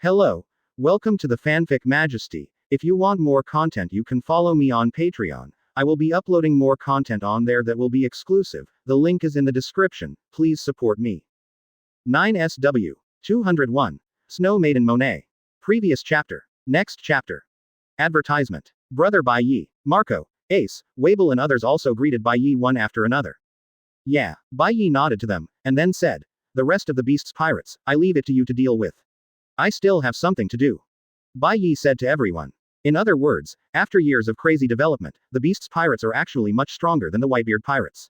Hello. Welcome to the Fanfic Majesty. If you want more content, you can follow me on Patreon. I will be uploading more content on there that will be exclusive. The link is in the description. Please support me. 9SW 201. Snow Maiden Monet. Previous chapter. Next chapter. Advertisement. Brother Bai Ye, Marco, Ace, Weeble and others also greeted Bai Ye one after another. Yeah, Bai Ye nodded to them, and then said, "The rest of the beast's pirates, I leave it to you to deal with. I still have something to do." Bai Ye said to everyone. In other words, after years of crazy development, the beast's pirates are actually much stronger than the Whitebeard Pirates.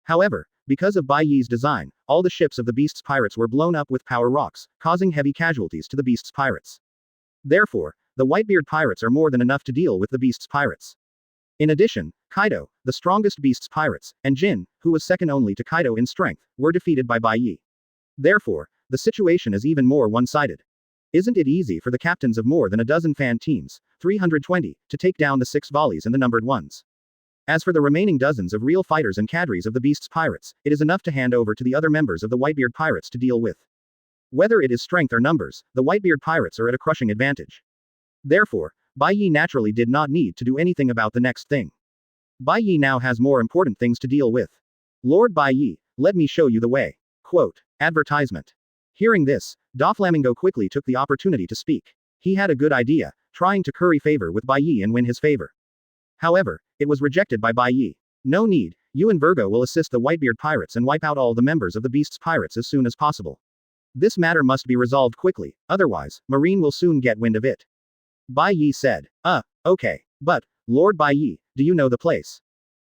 However, because of Bai Ye's design, all the ships of the beast's pirates were blown up with power rocks, causing heavy casualties to the beast's pirates. Therefore, the Whitebeard Pirates are more than enough to deal with the beast's pirates. In addition, Kaido, the strongest beast's pirates, and Jin, who was second only to Kaido in strength, were defeated by Bai Ye. Therefore, the situation is even more one-sided. Isn't it easy for the captains of more than a dozen fan teams, 320, to take down the 6 volleys and the numbered ones? As for the remaining dozens of real fighters and cadres of the beast's pirates, it is enough to hand over to the other members of the Whitebeard Pirates to deal with. Whether it is strength or numbers, the Whitebeard Pirates are at a crushing advantage. Therefore, Bai Ye naturally did not need to do anything about the next thing. Bai Ye now has more important things to deal with. Lord Bai Ye, let me show you the way. Quote. Advertisement. Hearing this, Doflamingo quickly took the opportunity to speak. He had a good idea, trying to curry favor with Bai Ye and win his favor. However, it was rejected by Bai Ye. No need, you and Virgo will assist the Whitebeard Pirates and wipe out all the members of the Beast's Pirates as soon as possible. This matter must be resolved quickly, otherwise, Marine will soon get wind of it. Bai Ye said. Okay. But, Lord Bai Ye, do you know the place?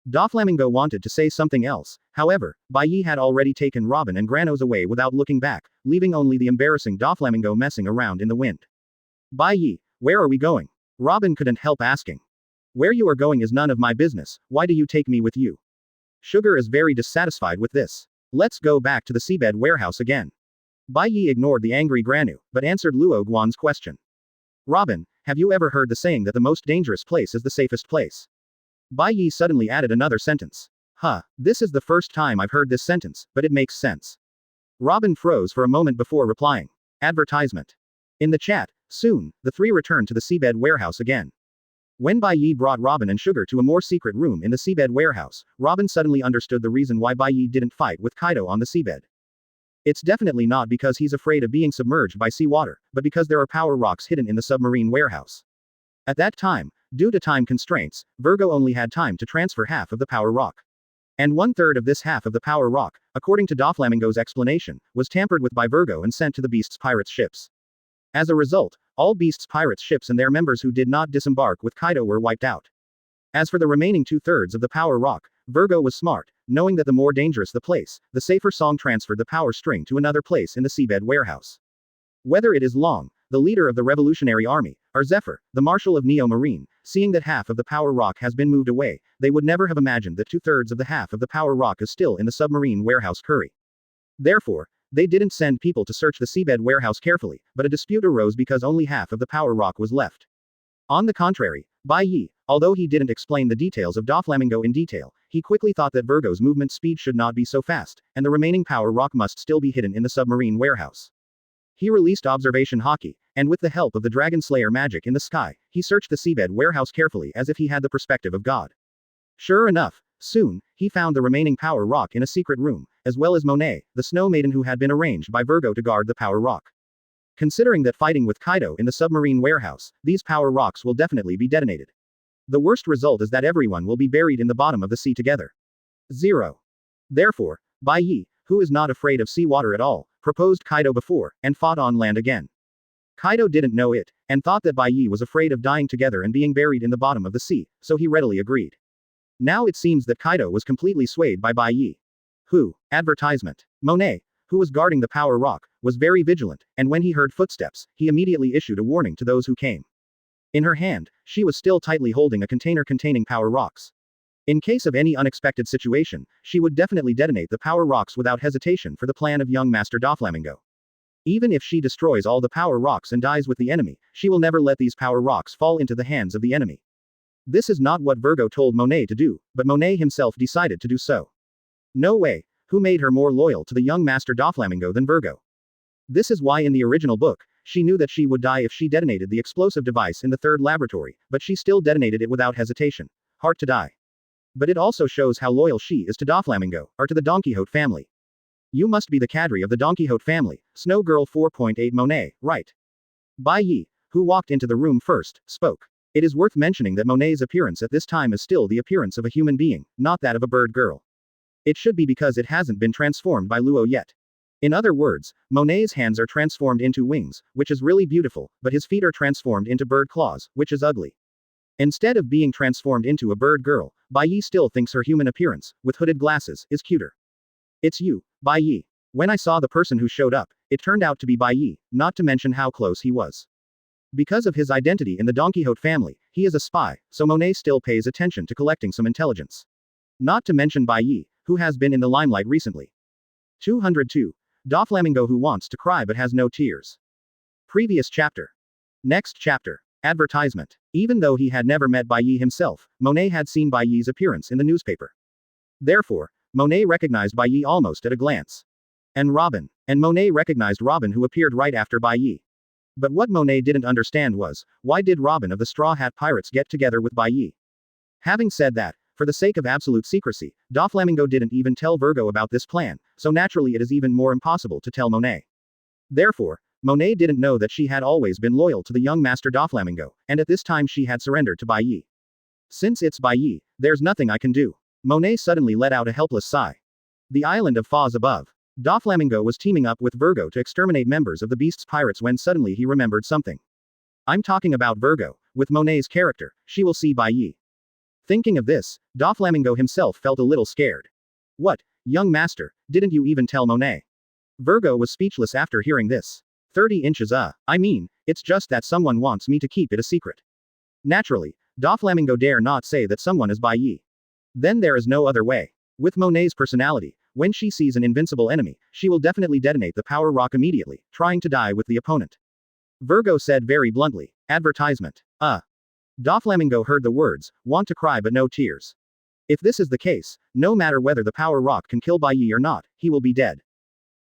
Doflamingo wanted to say something else, however, Bai Ye had already taken Robin and Granos away without looking back, leaving only the embarrassing Doflamingo messing around in the wind. Bai Ye, where are we going? Robin couldn't help asking. Where you are going is none of my business, why do you take me with you? Sugar is very dissatisfied with this. Let's go back to the seabed warehouse again. Bai Ye ignored the angry Granu, but answered Luo Guan's question. Robin, have you ever heard the saying that the most dangerous place is the safest place? Bai Ye suddenly added another sentence. This is the first time I've heard this sentence, but it makes sense. Robin froze for a moment before replying. Advertisement. In the chat, soon, the three returned to the seabed warehouse again. When Bai Ye brought Robin and Sugar to a more secret room in the seabed warehouse, Robin suddenly understood the reason why Bai Ye didn't fight with Kaido on the seabed. It's definitely not because he's afraid of being submerged by seawater, but because there are power rocks hidden in the submarine warehouse. At that time, due to time constraints, Virgo only had time to transfer half of the power rock. And 1/3 of this half of the power rock, according to Doflamingo's explanation, was tampered with by Virgo and sent to the Beast's Pirates ships. As a result, all Beast's Pirates ships and their members who did not disembark with Kaido were wiped out. As for the remaining 2/3 of the power rock, Virgo was smart, knowing that the more dangerous the place, the safer Song transferred the power string to another place in the seabed warehouse. Whether it is Long, the leader of the Revolutionary Army, or Zephyr, the Marshal of Neo Marine, seeing that half of the power rock has been moved away, they would never have imagined that 2/3 of the half of the power rock is still in the submarine warehouse curry. Therefore, they didn't send people to search the seabed warehouse carefully, but a dispute arose because only half of the power rock was left. On the contrary, Bai Ye, although he didn't explain the details of Doflamingo in detail, he quickly thought that Virgo's movement speed should not be so fast, and the remaining power rock must still be hidden in the submarine warehouse. He released observation Haki, and with the help of the Dragon Slayer magic in the sky, he searched the seabed warehouse carefully as if he had the perspective of God. Sure enough, soon, he found the remaining power rock in a secret room, as well as Monet, the snow maiden who had been arranged by Virgo to guard the power rock. Considering that fighting with Kaido in the submarine warehouse, these power rocks will definitely be detonated. The worst result is that everyone will be buried in the bottom of the sea together. 0. Therefore, Bai Ye, who is not afraid of seawater at all, proposed Kaido before, and fought on land again. Kaido didn't know it, and thought that Bai Ye was afraid of dying together and being buried in the bottom of the sea, so he readily agreed. Now it seems that Kaido was completely swayed by Bai Ye. Advertisement. Monet, who was guarding the power rock, was very vigilant, and when he heard footsteps, he immediately issued a warning to those who came. In her hand, she was still tightly holding a container containing power rocks. In case of any unexpected situation, she would definitely detonate the power rocks without hesitation for the plan of young Master Doflamingo. Even if she destroys all the power rocks and dies with the enemy, she will never let these power rocks fall into the hands of the enemy. This is not what Virgo told Monet to do, but Monet himself decided to do so. No way, who made her more loyal to the young Master Doflamingo than Virgo? This is why in the original book, She knew that she would die if she detonated the explosive device in the third laboratory, but she still detonated it without hesitation. Heart to die. But it also shows how loyal she is to Doflamingo, or to the Don Quixote family. You must be the cadre of the Don Quixote family, Snow Girl 4.8 Monet, right? Bai Ye, who walked into the room first, spoke. It is worth mentioning that Monet's appearance at this time is still the appearance of a human being, not that of a bird girl. It should be because it hasn't been transformed by Luo yet. In other words, Monet's hands are transformed into wings, which is really beautiful, but his feet are transformed into bird claws, which is ugly. Instead of being transformed into a bird girl, Bai Ye still thinks her human appearance, with hooded glasses, is cuter. It's you, Bai Ye. When I saw the person who showed up, it turned out to be Bai Ye, not to mention how close he was. Because of his identity in the Don Quixote family, he is a spy, so Monet still pays attention to collecting some intelligence. Not to mention Bai Ye, who has been in the limelight recently. 202. Doflamingo who wants to cry but has no tears. Previous chapter. Next chapter. Advertisement. Even though he had never met Bai Ye himself, Monet had seen Bai Ye's appearance in the newspaper. Therefore, Monet recognized Bai Ye almost at a glance. And Robin. And Monet recognized Robin who appeared right after Bai Ye. But what Monet didn't understand was, why did Robin of the Straw Hat Pirates get together with Bai Ye? Having said that, for the sake of absolute secrecy, Doflamingo didn't even tell Virgo about this plan, so naturally it is even more impossible to tell Monet. Therefore, Monet didn't know that she had always been loyal to the young master Doflamingo, and at this time she had surrendered to Bai Ye. Since it's Bai Ye, there's nothing I can do. Monet suddenly let out a helpless sigh. The island of Foz above. Doflamingo was teaming up with Virgo to exterminate members of the Beast's pirates when suddenly he remembered something. I'm talking about Virgo. With Monet's character, she will see Bai Ye. Thinking of this, Doflamingo himself felt a little scared. What, young master, didn't you even tell Monet? Virgo was speechless after hearing this. 30 inches I mean, it's just that someone wants me to keep it a secret. Naturally, Doflamingo dare not say that someone is Bai Ye. Then there is no other way. With Monet's personality, when she sees an invincible enemy, she will definitely detonate the power rock immediately, trying to die with the opponent. Virgo said very bluntly. Advertisement. Doflamingo heard the words, want to cry but no tears. If this is the case, no matter whether the power rock can kill Bai Ye or not, he will be dead.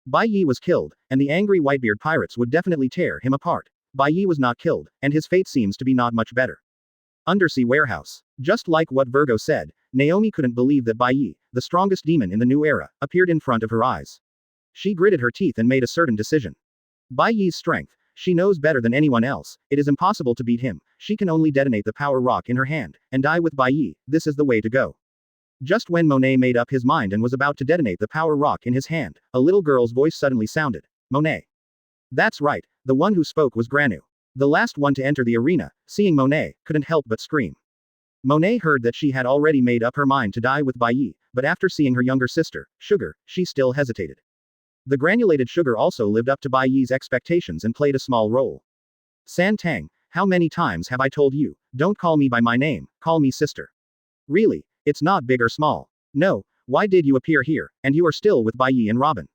Bai Ye was killed, and the angry Whitebeard Pirates would definitely tear him apart. Bai Ye was not killed, and his fate seems to be not much better. Undersea warehouse. Just like what Virgo said, Naomi couldn't believe that Bai Ye, the strongest demon in the new era, appeared in front of her eyes. She gritted her teeth and made a certain decision. Bai Ye's strength, she knows better than anyone else, it is impossible to beat him, she can only detonate the power rock in her hand, and die with Bai Ye, this is the way to go. Just when Monet made up his mind and was about to detonate the power rock in his hand, a little girl's voice suddenly sounded. Monet. That's right, the one who spoke was Granu. The last one to enter the arena, seeing Monet, couldn't help but scream. Monet heard that she had already made up her mind to die with Bai Ye, but after seeing her younger sister, Sugar, she still hesitated. The granulated sugar also lived up to Bai Ye's expectations and played a small role. San Tang, how many times have I told you, don't call me by my name, call me sister. Really, it's not big or small. No, why did you appear here, and you are still with Bai Ye and Robin?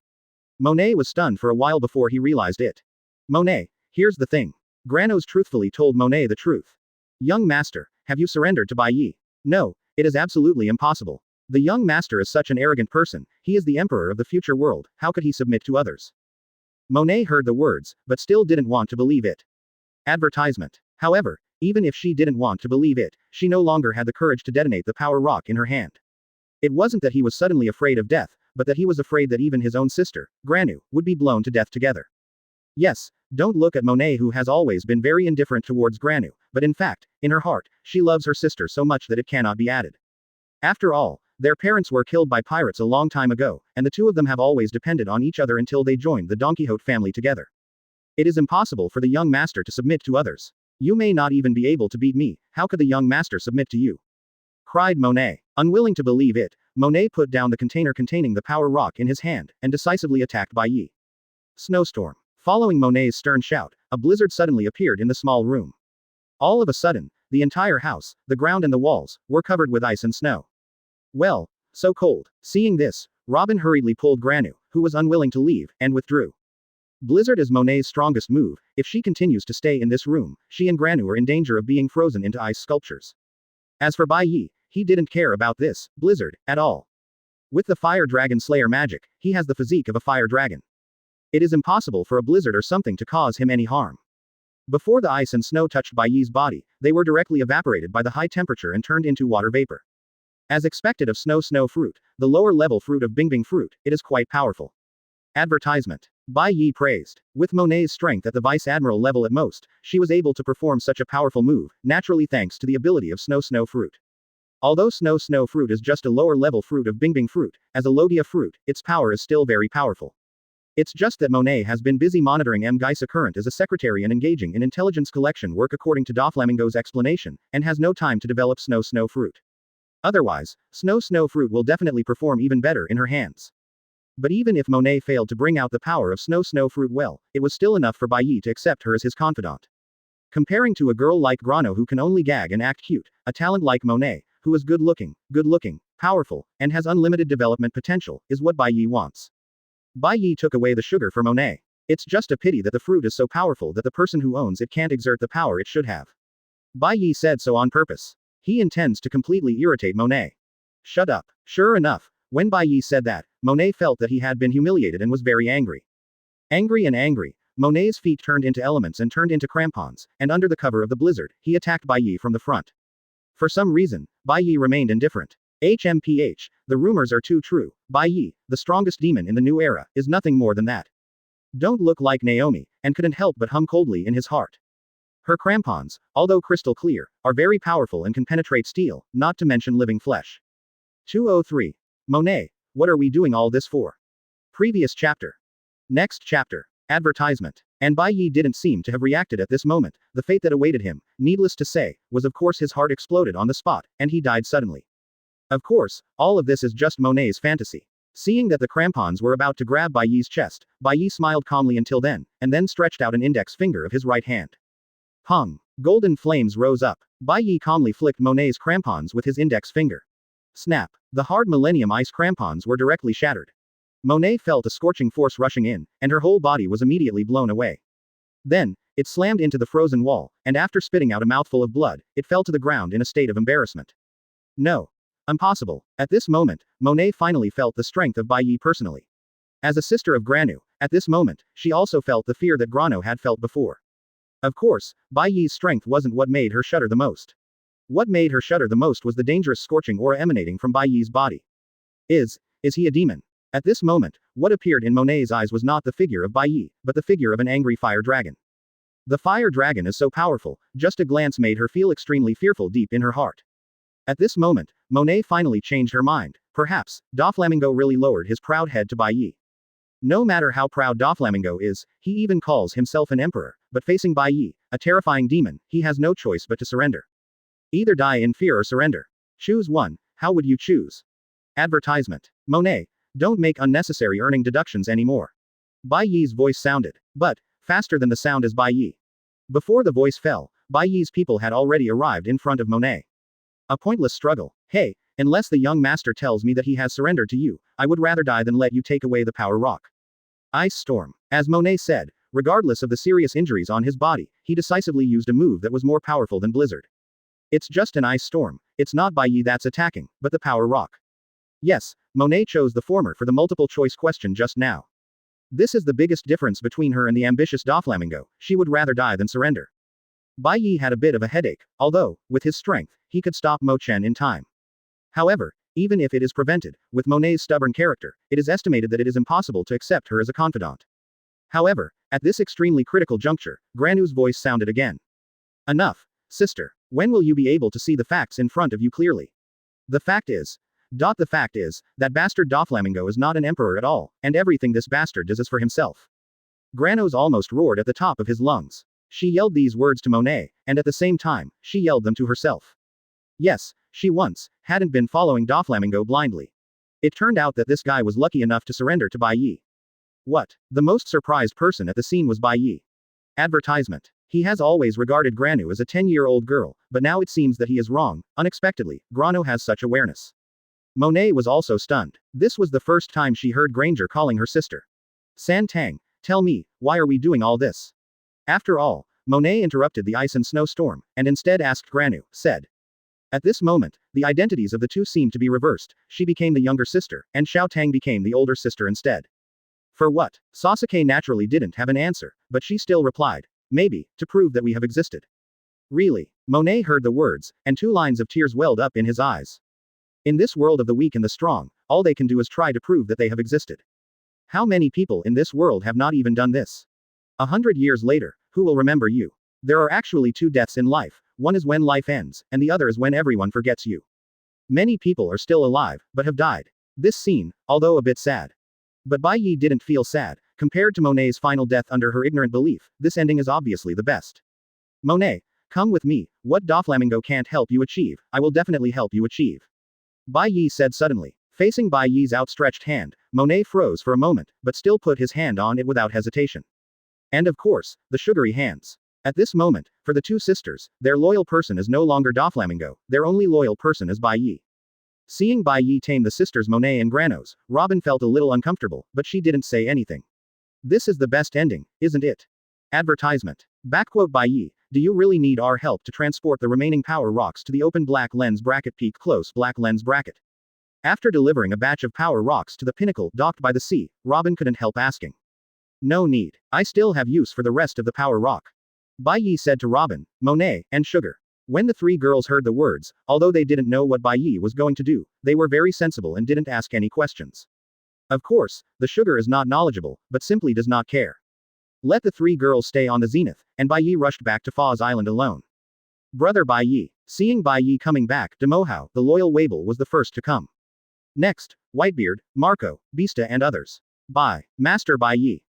Monet was stunned for a while before he realized it. Monet, here's the thing. Granos truthfully told Monet the truth. Young master, have you surrendered to Bai Ye? No, it is absolutely impossible. The young master is such an arrogant person, he is the emperor of the future world, how could he submit to others? Monet heard the words, but still didn't want to believe it. Advertisement. However, even if she didn't want to believe it, she no longer had the courage to detonate the power rock in her hand. It wasn't that he was suddenly afraid of death, but that he was afraid that even his own sister, Granu, would be blown to death together. Yes, don't look at Monet who has always been very indifferent towards Granu, but in fact, in her heart, she loves her sister so much that it cannot be added. After all, their parents were killed by pirates a long time ago, and the two of them have always depended on each other until they joined the Don Quixote family together. It is impossible for the young master to submit to others. You may not even be able to beat me, how could the young master submit to you? Cried Monet. Unwilling to believe it, Monet put down the container containing the power rock in his hand, and decisively attacked Bai Ye. Snowstorm. Following Monet's stern shout, a blizzard suddenly appeared in the small room. All of a sudden, the entire house, the ground and the walls, were covered with ice and snow. Well, so cold. Seeing this, Robin hurriedly pulled Granu, who was unwilling to leave, and withdrew. Blizzard is Monet's strongest move, if she continues to stay in this room, she and Granu are in danger of being frozen into ice sculptures. As for Bai Ye, he didn't care about this, blizzard, at all. With the Fire Dragon Slayer magic, he has the physique of a fire dragon. It is impossible for a blizzard or something to cause him any harm. Before the ice and snow touched Bai Ye's body, they were directly evaporated by the high temperature and turned into water vapor. As expected of snow fruit, the lower level fruit of Bingbing fruit, it is quite powerful. Advertisement. Bai Ye praised. With Monet's strength at the vice admiral level at most, she was able to perform such a powerful move, naturally thanks to the ability of snow fruit. Although snow fruit is just a lower level fruit of Bingbing fruit, as a Logia fruit, its power is still very powerful. It's just that Monet has been busy monitoring M. Geisa current as a secretary and engaging in intelligence collection work according to Doflamingo's explanation, and has no time to develop snow fruit. Otherwise, snow fruit will definitely perform even better in her hands. But even if Monet failed to bring out the power of snow fruit well, it was still enough for Bai Ye to accept her as his confidant. Comparing to a girl like Grano who can only gag and act cute, a talent like Monet, who is good looking, powerful, and has unlimited development potential, is what Bai Ye wants. Bai Ye took away the sugar for Monet. It's just a pity that the fruit is so powerful that the person who owns it can't exert the power it should have. Bai Ye said so on purpose. He intends to completely irritate Monet. Shut up. Sure enough, when Bai Ye said that, Monet felt that he had been humiliated and was very angry. Angry, Monet's feet turned into elements and turned into crampons, and under the cover of the blizzard, he attacked Bai Ye from the front. For some reason, Bai Ye remained indifferent. HMPH, the rumors are too true. Bai Ye, the strongest demon in the new era, is nothing more than that. Don't look like Naomi, and couldn't help but hum coldly in his heart. Her crampons, although crystal clear, are very powerful and can penetrate steel, not to mention living flesh. 203. Monet, what are we doing all this for? Previous chapter. Next chapter. Advertisement. And Bai Ye didn't seem to have reacted at this moment. The fate that awaited him, needless to say, was of course his heart exploded on the spot, and he died suddenly. Of course, all of this is just Monet's fantasy. Seeing that the crampons were about to grab Bai Ye's chest, Bai Ye smiled calmly until then, and then stretched out an index finger of his right hand. Pung. Golden flames rose up. Bai Ye calmly flicked Monet's crampons with his index finger. Snap. The hard Millennium Ice crampons were directly shattered. Monet felt a scorching force rushing in, and her whole body was immediately blown away. Then, it slammed into the frozen wall, and after spitting out a mouthful of blood, it fell to the ground in a state of embarrassment. No. Impossible. At this moment, Monet finally felt the strength of Bai Ye personally. As a sister of Granu, at this moment, she also felt the fear that Grano had felt before. Of course, Bai Ye's strength wasn't what made her shudder the most. What made her shudder the most was the dangerous scorching aura emanating from Bai Ye's body. Is he a demon? At this moment, what appeared in Monet's eyes was not the figure of Bai Ye, but the figure of an angry fire dragon. The fire dragon is so powerful, just a glance made her feel extremely fearful deep in her heart. At this moment, Monet finally changed her mind. Perhaps, Doflamingo really lowered his proud head to Bai Ye. No matter how proud Doflamingo is, he even calls himself an emperor, but facing Bai Ye, a terrifying demon, he has no choice but to surrender. Either die in fear or surrender. Choose one, how would you choose? Advertisement. Monet, don't make unnecessary earning deductions anymore. Bai Ye's voice sounded, but, faster than the sound as Bai Ye. Before the voice fell, Bai Ye's people had already arrived in front of Monet. A pointless struggle. Hey, unless the young master tells me that he has surrendered to you, I would rather die than let you take away the power rock. Ice storm. As Monet said, regardless of the serious injuries on his body, he decisively used a move that was more powerful than blizzard. It's just an ice storm. It's not Bai Ye that's attacking, but the power rock. Yes, Monet chose the former for the multiple choice question just now. This is the biggest difference between her and the ambitious Doflamingo. She would rather die than surrender. Bai Ye had a bit of a headache, although, with his strength, he could stop Mo Chen in time. However, even if it is prevented, with Monet's stubborn character, it is estimated that it is impossible to accept her as a confidant. However, at this extremely critical juncture, Granu's voice sounded again. Enough, sister. When will you be able to see the facts in front of you clearly? The fact is that bastard Doflamingo is not an emperor at all, and everything this bastard does is for himself. Granos almost roared at the top of his lungs. She yelled these words to Monet, and at the same time, she yelled them to herself. Yes, she once hadn't been following Doflamingo blindly. It turned out that this guy was lucky enough to surrender to Bai Ye. What? The most surprised person at the scene was Bai Ye. Advertisement. He has always regarded Granu as a 10-year-old girl, but now it seems that he is wrong. Unexpectedly, Grano has such awareness. Monet was also stunned. This was the first time she heard Granger calling her sister. San Tang, tell me, why are we doing all this? After all, Monet interrupted the ice and snow storm, and instead asked Granu, said. At this moment, the identities of the two seemed to be reversed. She became the younger sister, and Xiao Tang became the older sister instead. For what? Sasuke naturally didn't have an answer, but she still replied. Maybe, to prove that we have existed. Really? Monet heard the words, and 2 lines of tears welled up in his eyes. In this world of the weak and the strong, all they can do is try to prove that they have existed. How many people in this world have not even done this? 100 years later, who will remember you? There are actually 2 deaths in life, one is when life ends, and the other is when everyone forgets you. Many people are still alive, but have died. This scene, although a bit sad. But Bai Ye didn't feel sad. Compared to Monet's final death under her ignorant belief, this ending is obviously the best. Monet, come with me, what Doflamingo can't help you achieve, I will definitely help you achieve. Bai Ye said suddenly. Facing Bai Ye's outstretched hand, Monet froze for a moment, but still put his hand on it without hesitation. And of course, the sugary hands. At this moment, for the 2 sisters, their loyal person is no longer Doflamingo, their only loyal person is Bai Ye. Seeing Bai Ye tame the sisters Monet and Granos, Robin felt a little uncomfortable, but she didn't say anything. This is the best ending, isn't it? Advertisement. Backquote Bai Ye, do you really need our help to transport the remaining power rocks to the open black lens bracket peak close black lens bracket? After delivering a batch of power rocks to the pinnacle docked by the sea, Robin couldn't help asking. No need. I still have use for the rest of the power rock. Bai Ye said to Robin, Monet, and Sugar. When the 3 girls heard the words, although they didn't know what Bai Ye was going to do, they were very sensible and didn't ask any questions. Of course, the Sugar is not knowledgeable, but simply does not care. Let the 3 girls stay on the zenith, and Bai Ye rushed back to Foz Island alone. Brother Bai Ye. Seeing Bai Ye coming back, Demohao, the loyal Weeble was the first to come. Next, Whitebeard, Marco, Beasta and others. Master Bai Ye.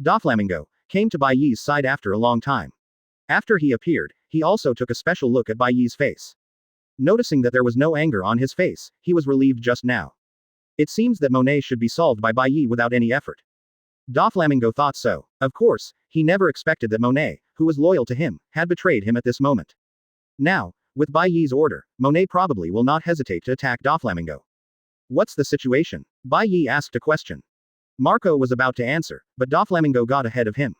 Doflamingo came to Bai Ye's side after a long time. After he appeared, he also took a special look at Bai Ye's face. Noticing that there was no anger on his face, he was relieved just now. It seems that Monet should be solved by Bai Ye without any effort. Doflamingo thought so. Of course, he never expected that Monet, who was loyal to him, had betrayed him at this moment. Now, with Bai Ye's order, Monet probably will not hesitate to attack Doflamingo. What's the situation? Bai Ye asked a question. Marco was about to answer, but Doflamingo got ahead of him.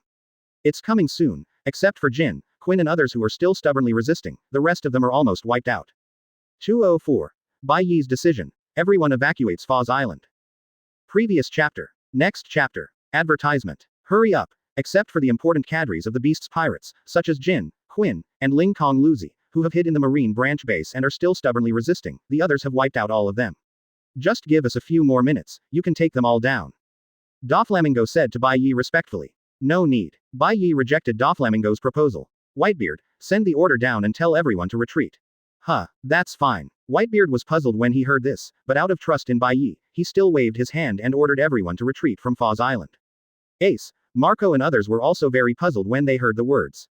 It's coming soon, except for Jin, Quinn and others who are still stubbornly resisting, the rest of them are almost wiped out. 204. Bai Ye's decision. Everyone evacuates Foz Island. Previous chapter. Next chapter. Advertisement. Hurry up. Except for the important cadres of the Beast's pirates, such as Jin, Quinn, and Ling Kong Luzi, who have hid in the Marine branch base and are still stubbornly resisting, the others have wiped out all of them. Just give us a few more minutes, you can take them all down. Doflamingo said to Bai Ye respectfully. No need. Bai Ye rejected Doflamingo's proposal. Whitebeard, send the order down and tell everyone to retreat. That's fine. Whitebeard was puzzled when he heard this, but out of trust in Bai Ye, he still waved his hand and ordered everyone to retreat from Foz Island. Ace, Marco and others were also very puzzled when they heard the words.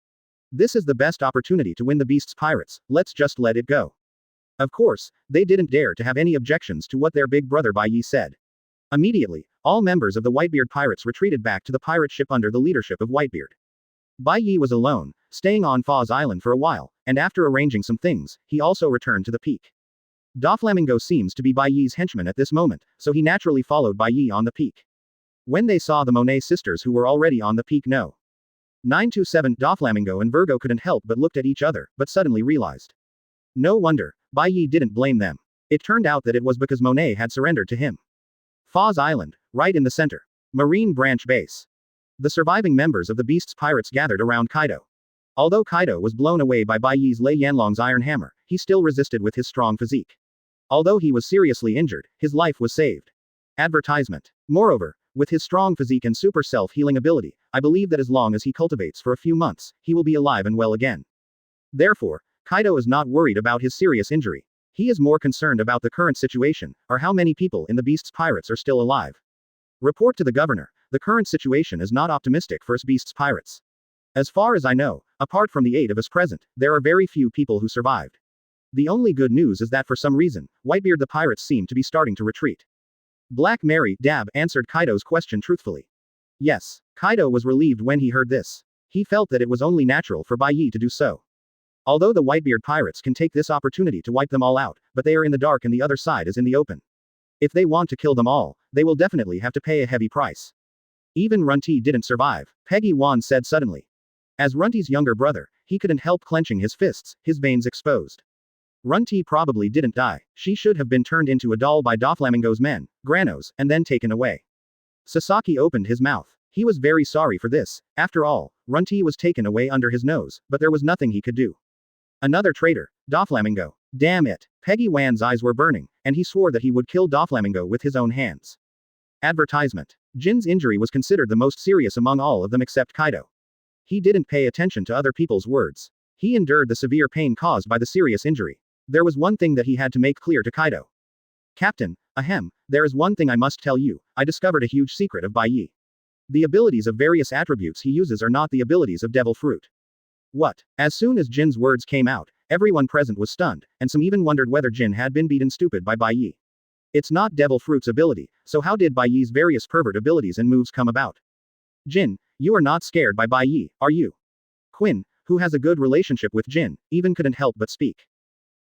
This is the best opportunity to win the Beast's pirates, let's just let it go. Of course, they didn't dare to have any objections to what their big brother Bai Ye said. Immediately, all members of the Whitebeard Pirates retreated back to the pirate ship under the leadership of Whitebeard. Bai Ye was alone, staying on Foz Island for a while, and after arranging some things, he also returned to the peak. Doflamingo seems to be Bai Ye's henchman at this moment, so he naturally followed Bai Ye on the peak. When they saw the Monet sisters who were already on the peak 927 Doflamingo and Virgo couldn't help but looked at each other, but suddenly realized. No wonder, Bai Ye didn't blame them. It turned out that it was because Monet had surrendered to him. Foz Island, right in the center. Marine Branch Base. The surviving members of the Beast's pirates gathered around Kaido. Although Kaido was blown away by Bai Ye's Lei Yanlong's iron hammer, he still resisted with his strong physique. Although he was seriously injured, his life was saved. Advertisement. Moreover, with his strong physique and super self-healing ability, I believe that as long as he cultivates for a few months, he will be alive and well again. Therefore, Kaido is not worried about his serious injury. He is more concerned about the current situation, or how many people in the Beast's pirates are still alive. Report to the governor, the current situation is not optimistic for us Beast's pirates. As far as I know, apart from the 8 of us present, there are very few people who survived. The only good news is that for some reason, Whitebeard the pirates seem to be starting to retreat. Black Mary, Dab, answered Kaido's question truthfully. Yes, Kaido was relieved when he heard this. He felt that it was only natural for Bai Ye to do so. Although the Whitebeard pirates can take this opportunity to wipe them all out, but they are in the dark and the other side is in the open. If they want to kill them all, they will definitely have to pay a heavy price. Even Runty didn't survive, Peggy Wan said suddenly. As Runty's younger brother, he couldn't help clenching his fists, his veins exposed. Runty probably didn't die, she should have been turned into a doll by Doflamingo's men, Granos, and then taken away. Sasaki opened his mouth. He was very sorry for this. After all, Runti was taken away under his nose, but there was nothing he could do. Another traitor, Doflamingo. Damn it. Peggy Wan's eyes were burning, and he swore that he would kill Doflamingo with his own hands. Advertisement. Jin's injury was considered the most serious among all of them except Kaido. He didn't pay attention to other people's words. He endured the severe pain caused by the serious injury. There was one thing that he had to make clear to Kaido. Captain, there is one thing I must tell you. I discovered a huge secret of Bai Ye. The abilities of various attributes he uses are not the abilities of Devil Fruit. What? As soon as Jin's words came out, everyone present was stunned, and some even wondered whether Jin had been beaten stupid by Bai Ye. It's not Devil Fruit's ability, so how did Bai Ye's various pervert abilities and moves come about? Jin, you are not scared by Bai Ye, are you? Quinn, who has a good relationship with Jin, even couldn't help but speak.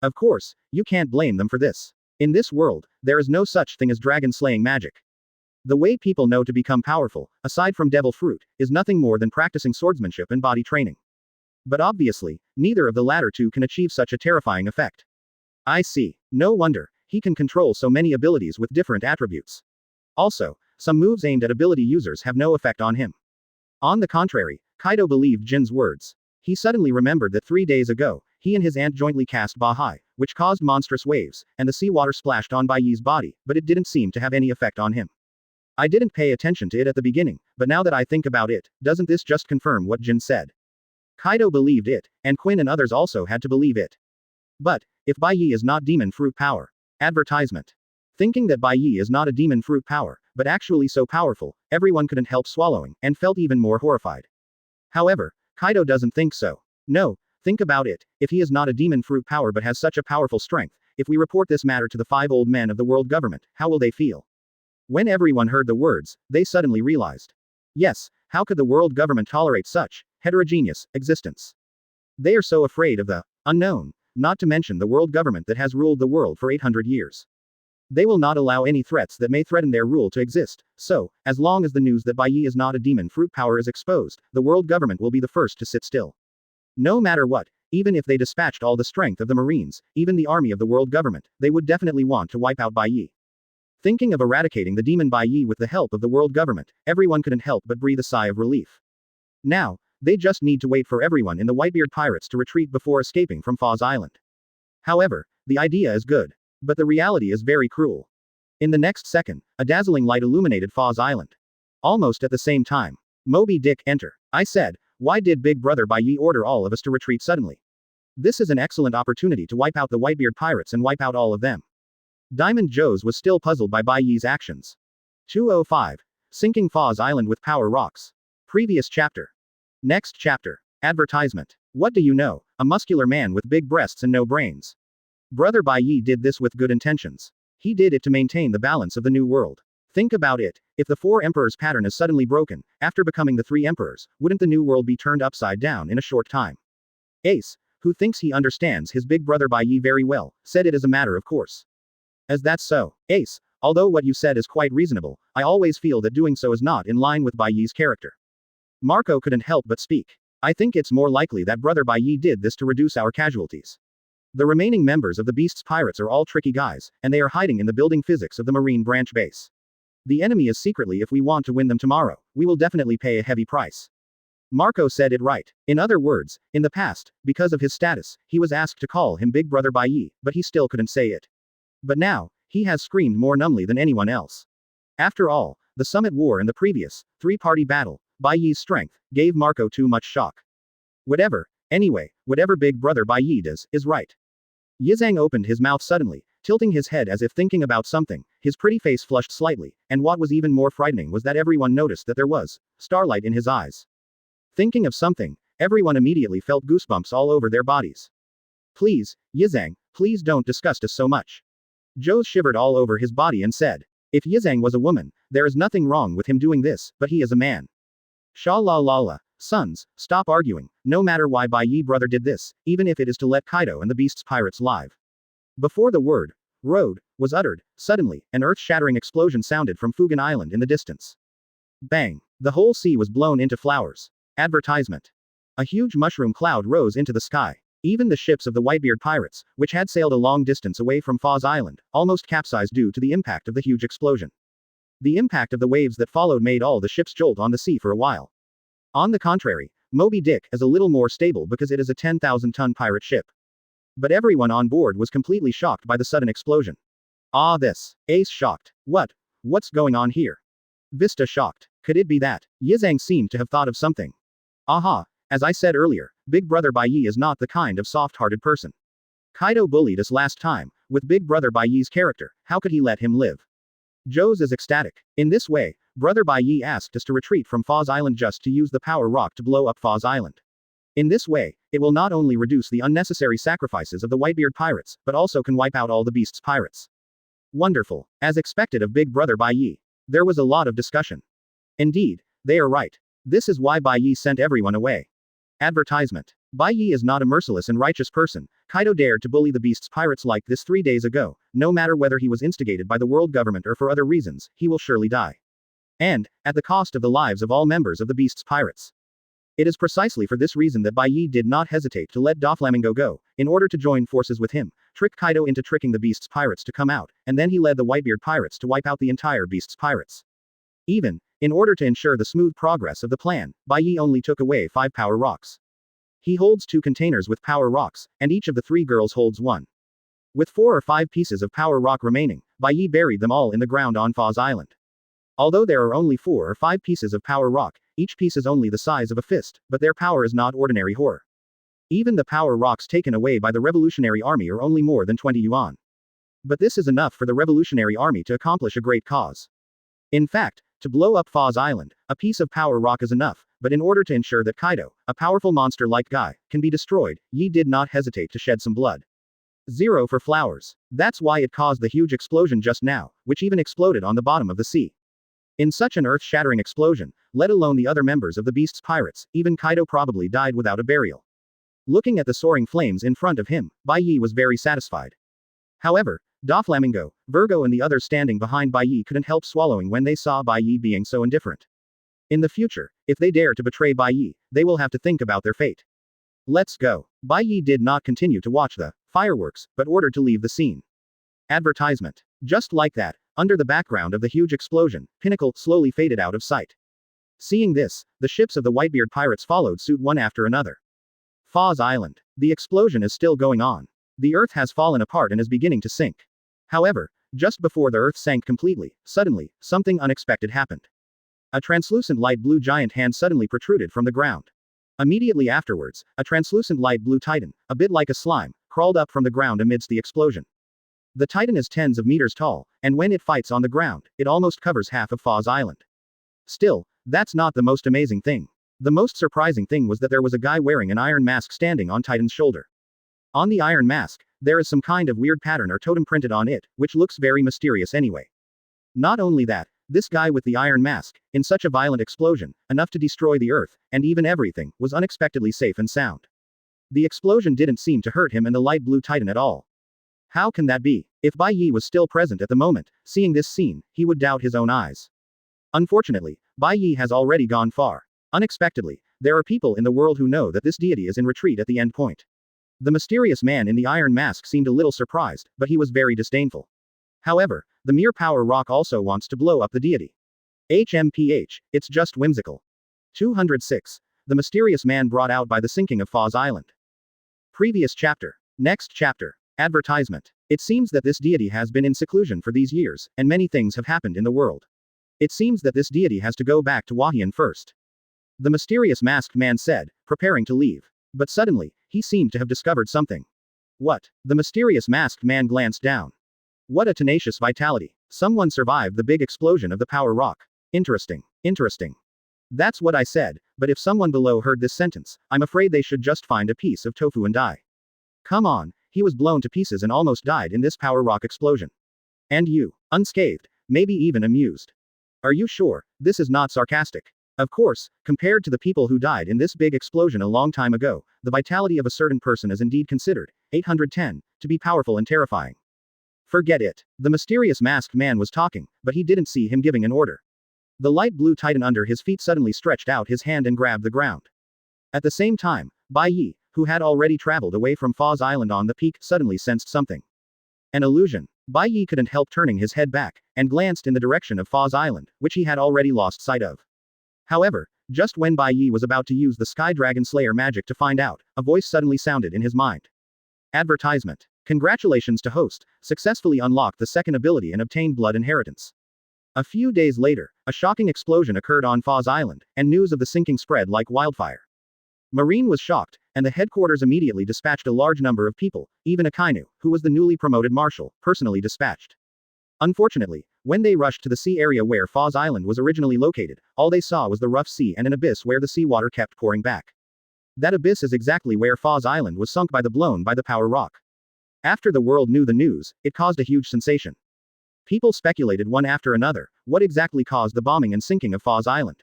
Of course, you can't blame them for this. In this world, there is no such thing as dragon-slaying magic. The way people know to become powerful, aside from Devil Fruit, is nothing more than practicing swordsmanship and body training. But obviously, neither of the latter two can achieve such a terrifying effect. I see. No wonder, he can control so many abilities with different attributes. Also, some moves aimed at ability users have no effect on him. On the contrary, Kaido believed Jin's words. He suddenly remembered that 3 days ago, he and his aunt jointly cast Bai Ye, which caused monstrous waves, and the seawater splashed on Bai Ye's body, but it didn't seem to have any effect on him. I didn't pay attention to it at the beginning, but now that I think about it, doesn't this just confirm what Jin said? Kaido believed it, and Quinn and others also had to believe it. But, if Bai Ye is not demon fruit power. Advertisement. Thinking that Bai Ye is not a demon fruit power, but actually so powerful, everyone couldn't help swallowing, and felt even more horrified. However, Kaido doesn't think so. No, think about it, if he is not a demon fruit power but has such a powerful strength, if we report this matter to the 5 old men of the world government, how will they feel? When everyone heard the words, they suddenly realized. Yes, how could the world government tolerate such heterogeneous existence? They are so afraid of the unknown, not to mention the world government that has ruled the world for 800 years. They will not allow any threats that may threaten their rule to exist, so, as long as the news that Bai Ye is not a demon fruit power is exposed, the world government will be the first to sit still. No matter what, even if they dispatched all the strength of the Marines, even the army of the world government, they would definitely want to wipe out Bai Ye. Thinking of eradicating the demon Bai Ye with the help of the world government, everyone couldn't help but breathe a sigh of relief. Now, they just need to wait for everyone in the Whitebeard Pirates to retreat before escaping from Foz Island. However, the idea is good. But the reality is very cruel. In the next second, a dazzling light illuminated Foz Island. Almost at the same time, Moby Dick enter. I said, why did Big Brother Bai Ye order all of us to retreat suddenly? This is an excellent opportunity to wipe out the Whitebeard Pirates and wipe out all of them. Diamond Joes was still puzzled by Bai Ye's actions. 205. Sinking Foz Island with power rocks. Previous chapter. Next chapter. Advertisement. What do you know? A muscular man with big breasts and no brains. Brother Bai Ye did this with good intentions. He did it to maintain the balance of the new world. Think about it, if the 4 emperors pattern is suddenly broken, after becoming the 3 emperors, wouldn't the new world be turned upside down in a short time? Ace, who thinks he understands his big brother Bai Ye very well, said it as a matter of course. As that's so, Ace, although what you said is quite reasonable, I always feel that doing so is not in line with Bai Ye's character. Marco couldn't help but speak. I think it's more likely that brother Bai Ye did this to reduce our casualties. The remaining members of the Beast's Pirates are all tricky guys, and they are hiding in the building physics of the Marine branch base. The enemy is secretly if we want to win them tomorrow, we will definitely pay a heavy price. Marco said it right. In other words, in the past, because of his status, he was asked to call him Big Brother Bai Ye, but he still couldn't say it. But now, he has screamed more numbly than anyone else. After all, the Summit War and the previous 3-party battle, Bai Ye's strength, gave Marco too much shock. Whatever Big Brother Bai Ye does, is right. Yizang opened his mouth suddenly, tilting his head as if thinking about something, his pretty face flushed slightly, and what was even more frightening was that everyone noticed that there was starlight in his eyes. Thinking of something, everyone immediately felt goosebumps all over their bodies. Please, Yizang, please don't disgust us so much. Joe shivered all over his body and said, if Yizang was a woman, there is nothing wrong with him doing this, but he is a man. Sha la la la. Sons, stop arguing, no matter why Bai Ye brother did this, even if it is to let Kaido and the Beast's Pirates live. Before the word, road, was uttered, suddenly, an earth-shattering explosion sounded from Fugan Island in the distance. Bang! The whole sea was blown into flowers. Advertisement. A huge mushroom cloud rose into the sky. Even the ships of the Whitebeard Pirates, which had sailed a long distance away from Foz Island, almost capsized due to the impact of the huge explosion. The impact of the waves that followed made all the ships jolt on the sea for a while. On the contrary, Moby Dick is a little more stable because it is a 10,000-ton pirate ship. But everyone on board was completely shocked by the sudden explosion. Ah, this. Ace shocked. What's going on here? Vista shocked. Could it be that? Yizang seemed to have thought of something. Aha, as I said earlier, Big Brother Bai Ye is not the kind of soft-hearted person. Kaido bullied us last time, with Big Brother Bai Ye's character, how could he let him live? Joes is ecstatic. In this way, Brother Bai Ye asked us to retreat from Foz Island just to use the power rock to blow up Foz Island. In this way, it will not only reduce the unnecessary sacrifices of the Whitebeard Pirates, but also can wipe out all the beast's pirates. Wonderful. As expected of Big Brother Bai Ye. There was a lot of discussion. Indeed, they are right. This is why Bai Ye sent everyone away. Advertisement. Bai Ye is not a merciless and righteous person. Kaido dared to bully the beast's pirates like this 3 days ago. No matter whether he was instigated by the world government or for other reasons, he will surely die. And, at the cost of the lives of all members of the beast's pirates. It is precisely for this reason that Bai Ye did not hesitate to let Doflamingo go, in order to join forces with him, trick Kaido into tricking the beast's pirates to come out, and then he led the Whitebeard Pirates to wipe out the entire beast's pirates. Even, in order to ensure the smooth progress of the plan, Bai Ye only took away 5 power rocks. He holds 2 containers with power rocks, and each of the 3 girls holds 1. With 4 or 5 pieces of power rock remaining, Bai Ye buried them all in the ground on Foz Island. Although there are only 4 or 5 pieces of power rock, each piece is only the size of a fist, but their power is not ordinary horror. Even the power rocks taken away by the Revolutionary Army are only more than 20 yuan. But this is enough for the Revolutionary Army to accomplish a great cause. In fact, to blow up Foz Island, a piece of power rock is enough, but in order to ensure that Kaido, a powerful monster like Guy, can be destroyed, Yi did not hesitate to shed some blood. 0 for flowers. That's why it caused the huge explosion just now, which even exploded on the bottom of the sea. In such an earth-shattering explosion, let alone the other members of the beast's pirates, even Kaido probably died without a burial. Looking at the soaring flames in front of him, Bai Ye was very satisfied. However, Doflamingo, Virgo and the others standing behind Bai Ye couldn't help swallowing when they saw Bai Ye being so indifferent. In the future, if they dare to betray Bai Ye, they will have to think about their fate. Let's go. Bai Ye did not continue to watch the fireworks, but ordered to leave the scene. Advertisement. Just like that, under the background of the huge explosion, Pinnacle slowly faded out of sight. Seeing this, the ships of the Whitebeard Pirates followed suit one after another. Foz Island. The explosion is still going on. The earth has fallen apart and is beginning to sink. However, just before the earth sank completely, suddenly, something unexpected happened. A translucent light blue giant hand suddenly protruded from the ground. Immediately afterwards, a translucent light blue titan, a bit like a slime, crawled up from the ground amidst the explosion. The titan is tens of meters tall, and when it fights on the ground, it almost covers half of Foz Island. Still, that's not the most amazing thing. The most surprising thing was that there was a guy wearing an iron mask standing on Titan's shoulder. On the iron mask, there is some kind of weird pattern or totem printed on it, which looks very mysterious anyway. Not only that, this guy with the iron mask, in such a violent explosion, enough to destroy the earth, and even everything, was unexpectedly safe and sound. The explosion didn't seem to hurt him and the light blue titan at all. How can that be? If Bai Ye was still present at the moment, seeing this scene, he would doubt his own eyes. Unfortunately, Bai Ye has already gone far. Unexpectedly, there are people in the world who know that this deity is in retreat at the end point. The mysterious man in the iron mask seemed a little surprised, but he was very disdainful. However, the mere power rock also wants to blow up the deity. HMPH, it's just whimsical. 206. The mysterious man brought out by the sinking of Foz Island. Previous chapter. Next chapter. Advertisement. It seems that this deity has been in seclusion for these years, and many things have happened in the world. It seems that this deity has to go back to Wahian first. The mysterious masked man said, preparing to leave. But suddenly, he seemed to have discovered something. What? The mysterious masked man glanced down. What a tenacious vitality. Someone survived the big explosion of the power rock. Interesting. Interesting. That's what I said, but if someone below heard this sentence, I'm afraid they should just find a piece of tofu and die. Come on, he was blown to pieces and almost died in this power rock explosion. And you, unscathed, maybe even amused. Are you sure? This is not sarcastic. Of course, compared to the people who died in this big explosion a long time ago, the vitality of a certain person is indeed considered, 810, to be powerful and terrifying. Forget it. The mysterious masked man was talking, but he didn't see him giving an order. The light blue titan under his feet suddenly stretched out his hand and grabbed the ground. At the same time, Bai Ye, who had already traveled away from Foz Island on the peak, suddenly sensed something. An illusion. Bai Ye couldn't help turning his head back, and glanced in the direction of Foz Island, which he had already lost sight of. However, just when Bai Ye was about to use the Sky Dragon Slayer magic to find out, a voice suddenly sounded in his mind. Advertisement. Congratulations to host, successfully unlocked the second ability and obtained blood inheritance. A few days later, a shocking explosion occurred on Foz Island, and news of the sinking spread like wildfire. Marine was shocked, and the headquarters immediately dispatched a large number of people, even Akainu, who was the newly promoted marshal, personally dispatched. Unfortunately, when they rushed to the sea area where Foz Island was originally located, all they saw was the rough sea and an abyss where the seawater kept pouring back. That abyss is exactly where Foz Island was sunk by the power rock. After the world knew the news, it caused a huge sensation. People speculated one after another, what exactly caused the bombing and sinking of Foz Island.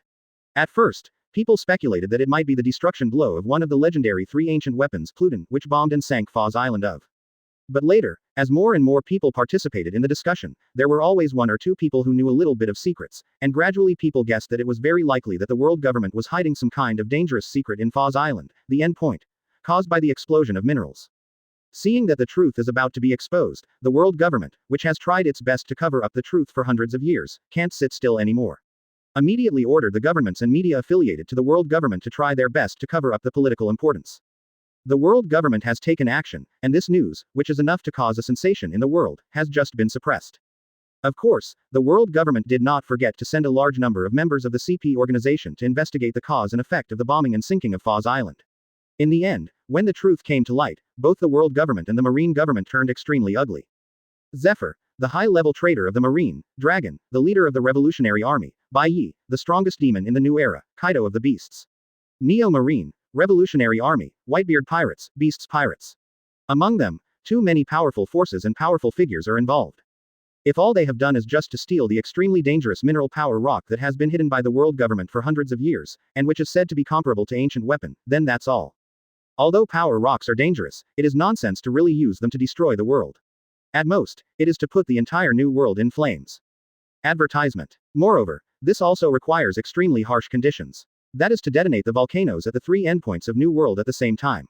At first, people speculated that it might be the destruction blow of one of the legendary three ancient weapons Pluton, which bombed and sank Foz Island of. But later, as more and more people participated in the discussion, there were always one or two people who knew a little bit of secrets, and gradually people guessed that it was very likely that the world government was hiding some kind of dangerous secret in Foz Island, the end point, caused by the explosion of minerals. Seeing that the truth is about to be exposed, the world government, which has tried its best to cover up the truth for hundreds of years, can't sit still anymore. Immediately ordered the governments and media affiliated to the world government to try their best to cover up the political importance. The world government has taken action, and this news, which is enough to cause a sensation in the world, has just been suppressed. Of course, the world government did not forget to send a large number of members of the CP organization to investigate the cause and effect of the bombing and sinking of Foz Island. In the end, when the truth came to light, both the world government and the marine government turned extremely ugly. Zephyr, the high-level trader of the marine, Dragon, the leader of the revolutionary army, Bai Ye, the strongest demon in the new era, Kaido of the beasts. Neo Marine, Revolutionary Army, Whitebeard Pirates, Beasts Pirates. Among them, too many powerful forces and powerful figures are involved. If all they have done is just to steal the extremely dangerous mineral power rock that has been hidden by the world government for hundreds of years, and which is said to be comparable to ancient weapon, then that's all. Although power rocks are dangerous, it is nonsense to really use them to destroy the world. At most, it is to put the entire new world in flames. Advertisement. Moreover, this also requires extremely harsh conditions. That is to detonate the volcanoes at the three endpoints of New World at the same time.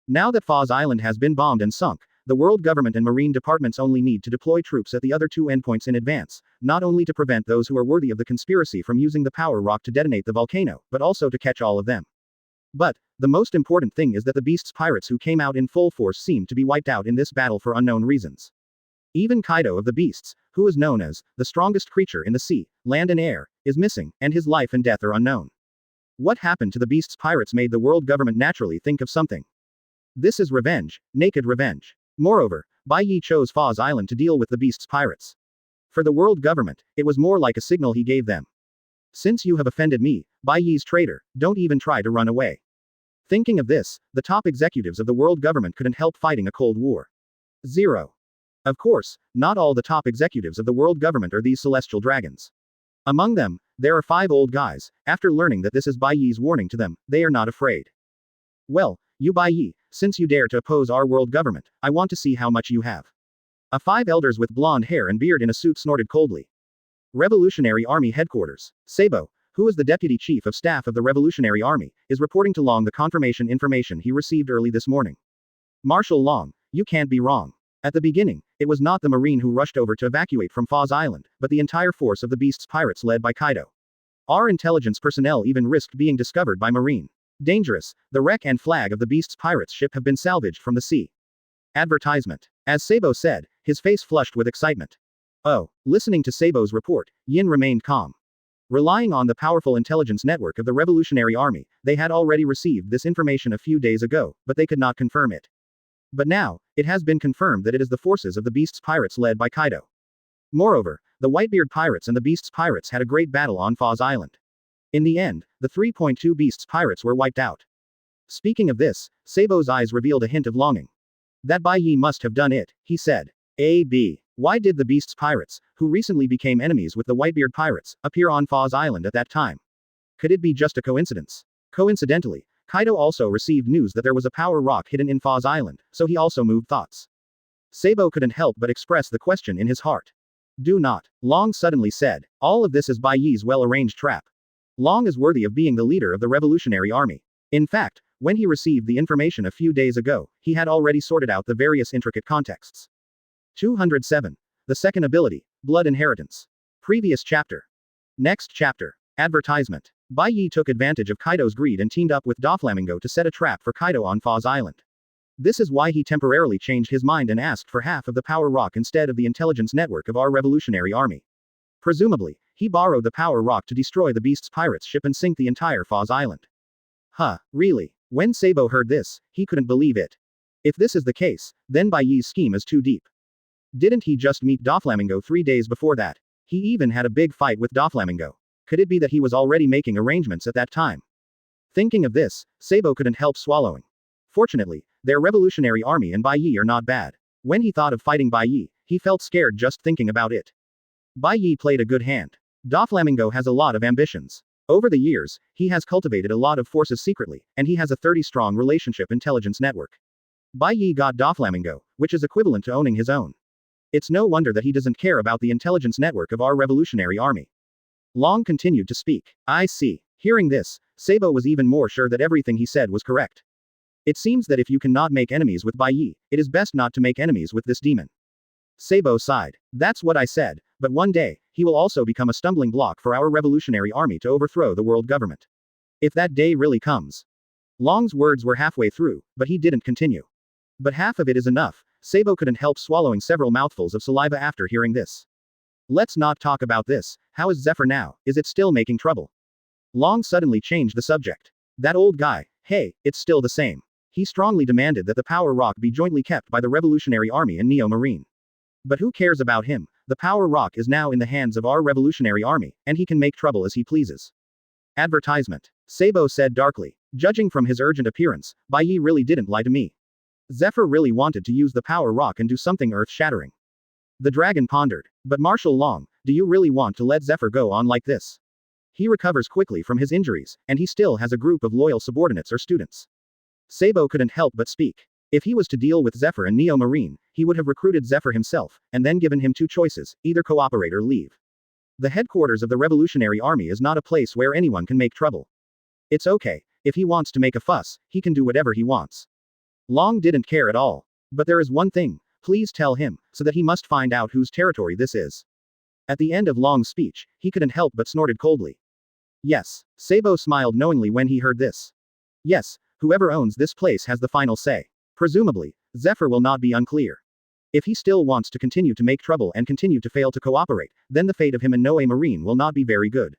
Now that Foz Island has been bombed and sunk, the world government and marine departments only need to deploy troops at the other two endpoints in advance, not only to prevent those who are worthy of the conspiracy from using the power rock to detonate the volcano, but also to catch all of them. But, the most important thing is that the Beasts Pirates who came out in full force seem to be wiped out in this battle for unknown reasons. Even Kaido of the Beasts, who is known as the strongest creature in the sea, land and air, is missing, and his life and death are unknown. What happened to the Beasts Pirates made the world government naturally think of something. This is revenge, naked revenge. Moreover, Bai Ye chose Foz Island to deal with the Beasts Pirates. For the world government, it was more like a signal he gave them. Since you have offended me, Bai Ye's traitor, don't even try to run away. Thinking of this, the top executives of the world government couldn't help fighting a cold war. 0. Of course, not all the top executives of the world government are these celestial dragons. Among them, there are 5 old guys. After learning that this is Bai Ye's warning to them, they are not afraid. Well, you Bai Ye, since you dare to oppose our world government, I want to see how much you have. A 5 elders with blonde hair and beard in a suit snorted coldly. Revolutionary Army Headquarters. Sabo, who is the deputy chief of staff of the Revolutionary Army, is reporting to Long the confirmation information he received early this morning. Marshal Long, you can't be wrong. At the beginning, it was not the Marine who rushed over to evacuate from Foz Island, but the entire force of the Beasts Pirates led by Kaido. Our intelligence personnel even risked being discovered by Marine. Dangerous, the wreck and flag of the Beasts Pirates ship have been salvaged from the sea. Advertisement. As Sabo said, his face flushed with excitement. Oh, listening to Sabo's report, Yin remained calm. Relying on the powerful intelligence network of the Revolutionary Army, they had already received this information a few days ago, but they could not confirm it. But now, it has been confirmed that it is the forces of the Beasts Pirates led by Kaido. Moreover, the Whitebeard Pirates and the Beasts Pirates had a great battle on Foz Island. In the end, the 3.2 Beasts Pirates were wiped out. Speaking of this, Sabo's eyes revealed a hint of longing. That Bai Ye must have done it, he said. Why did the Beasts Pirates, who recently became enemies with the Whitebeard Pirates, appear on Foz Island at that time? Could it be just a coincidence? Coincidentally, Kaido also received news that there was a power rock hidden in Foz Island, so he also moved thoughts. Sabo couldn't help but express the question in his heart. Do not, Long suddenly said. All of this is Bai Ye's well-arranged trap. Long is worthy of being the leader of the Revolutionary Army. In fact, when he received the information a few days ago, he had already sorted out the various intricate contexts. 207. the second ability, Blood Inheritance. Previous chapter. Next chapter. Advertisement. Bai Ye took advantage of Kaido's greed and teamed up with Doflamingo to set a trap for Kaido on Foz Island. This is why he temporarily changed his mind and asked for half of the power rock instead of the intelligence network of our revolutionary army. Presumably, he borrowed the power rock to destroy the Beast's pirates ship and sink the entire Foz Island. Huh, really? When Sabo heard this, he couldn't believe it. If this is the case, then Bai Ye's scheme is too deep. Didn't he just meet Doflamingo 3 days before that? He even had a big fight with Doflamingo. Could it be that he was already making arrangements at that time? Thinking of this, Sabo couldn't help swallowing. Fortunately, their revolutionary army and Bai Ye are not bad. When he thought of fighting Bai Ye, he felt scared just thinking about it. Bai Ye played a good hand. Doflamingo has a lot of ambitions. Over the years, he has cultivated a lot of forces secretly, and he has a 30-strong relationship intelligence network. Bai Ye got Doflamingo, which is equivalent to owning his own. It's no wonder that he doesn't care about the intelligence network of our revolutionary army. Long continued to speak. I see. Hearing this, Sabo was even more sure that everything he said was correct. It seems that if you cannot make enemies with Bai Ye, it is best not to make enemies with this demon. Sabo sighed. That's what I said, but one day, he will also become a stumbling block for our revolutionary army to overthrow the world government. If that day really comes. Long's words were halfway through, but he didn't continue. But half of it is enough. Sabo couldn't help swallowing several mouthfuls of saliva after hearing this. Let's not talk about this. How is Zephyr now? Is it still making trouble? Long suddenly changed the subject. That old guy, hey, it's still the same. He strongly demanded that the power rock be jointly kept by the Revolutionary Army and Neo Marine. But who cares about him? The power rock is now in the hands of our Revolutionary Army, and he can make trouble as he pleases. Advertisement. Sabo said darkly. Judging from his urgent appearance, Bai Ye really didn't lie to me. Zephyr really wanted to use the power rock and do something earth-shattering. The dragon pondered. But Marshal Long, do you really want to let Zephyr go on like this? He recovers quickly from his injuries, and he still has a group of loyal subordinates or students. Sabo couldn't help but speak. If he was to deal with Zephyr and Neo Marine, he would have recruited Zephyr himself, and then given him 2 choices, either cooperate or leave. The headquarters of the Revolutionary Army is not a place where anyone can make trouble. It's okay. If he wants to make a fuss, he can do whatever he wants. Long didn't care at all. But there is one thing, please tell him, so that he must find out whose territory this is. At the end of Long's speech, he couldn't help but snorted coldly. Yes. Sabo smiled knowingly when he heard this. Yes, whoever owns this place has the final say. Presumably, Zephyr will not be unclear. If he still wants to continue to make trouble and continue to fail to cooperate, then the fate of him and Noe Marine will not be very good.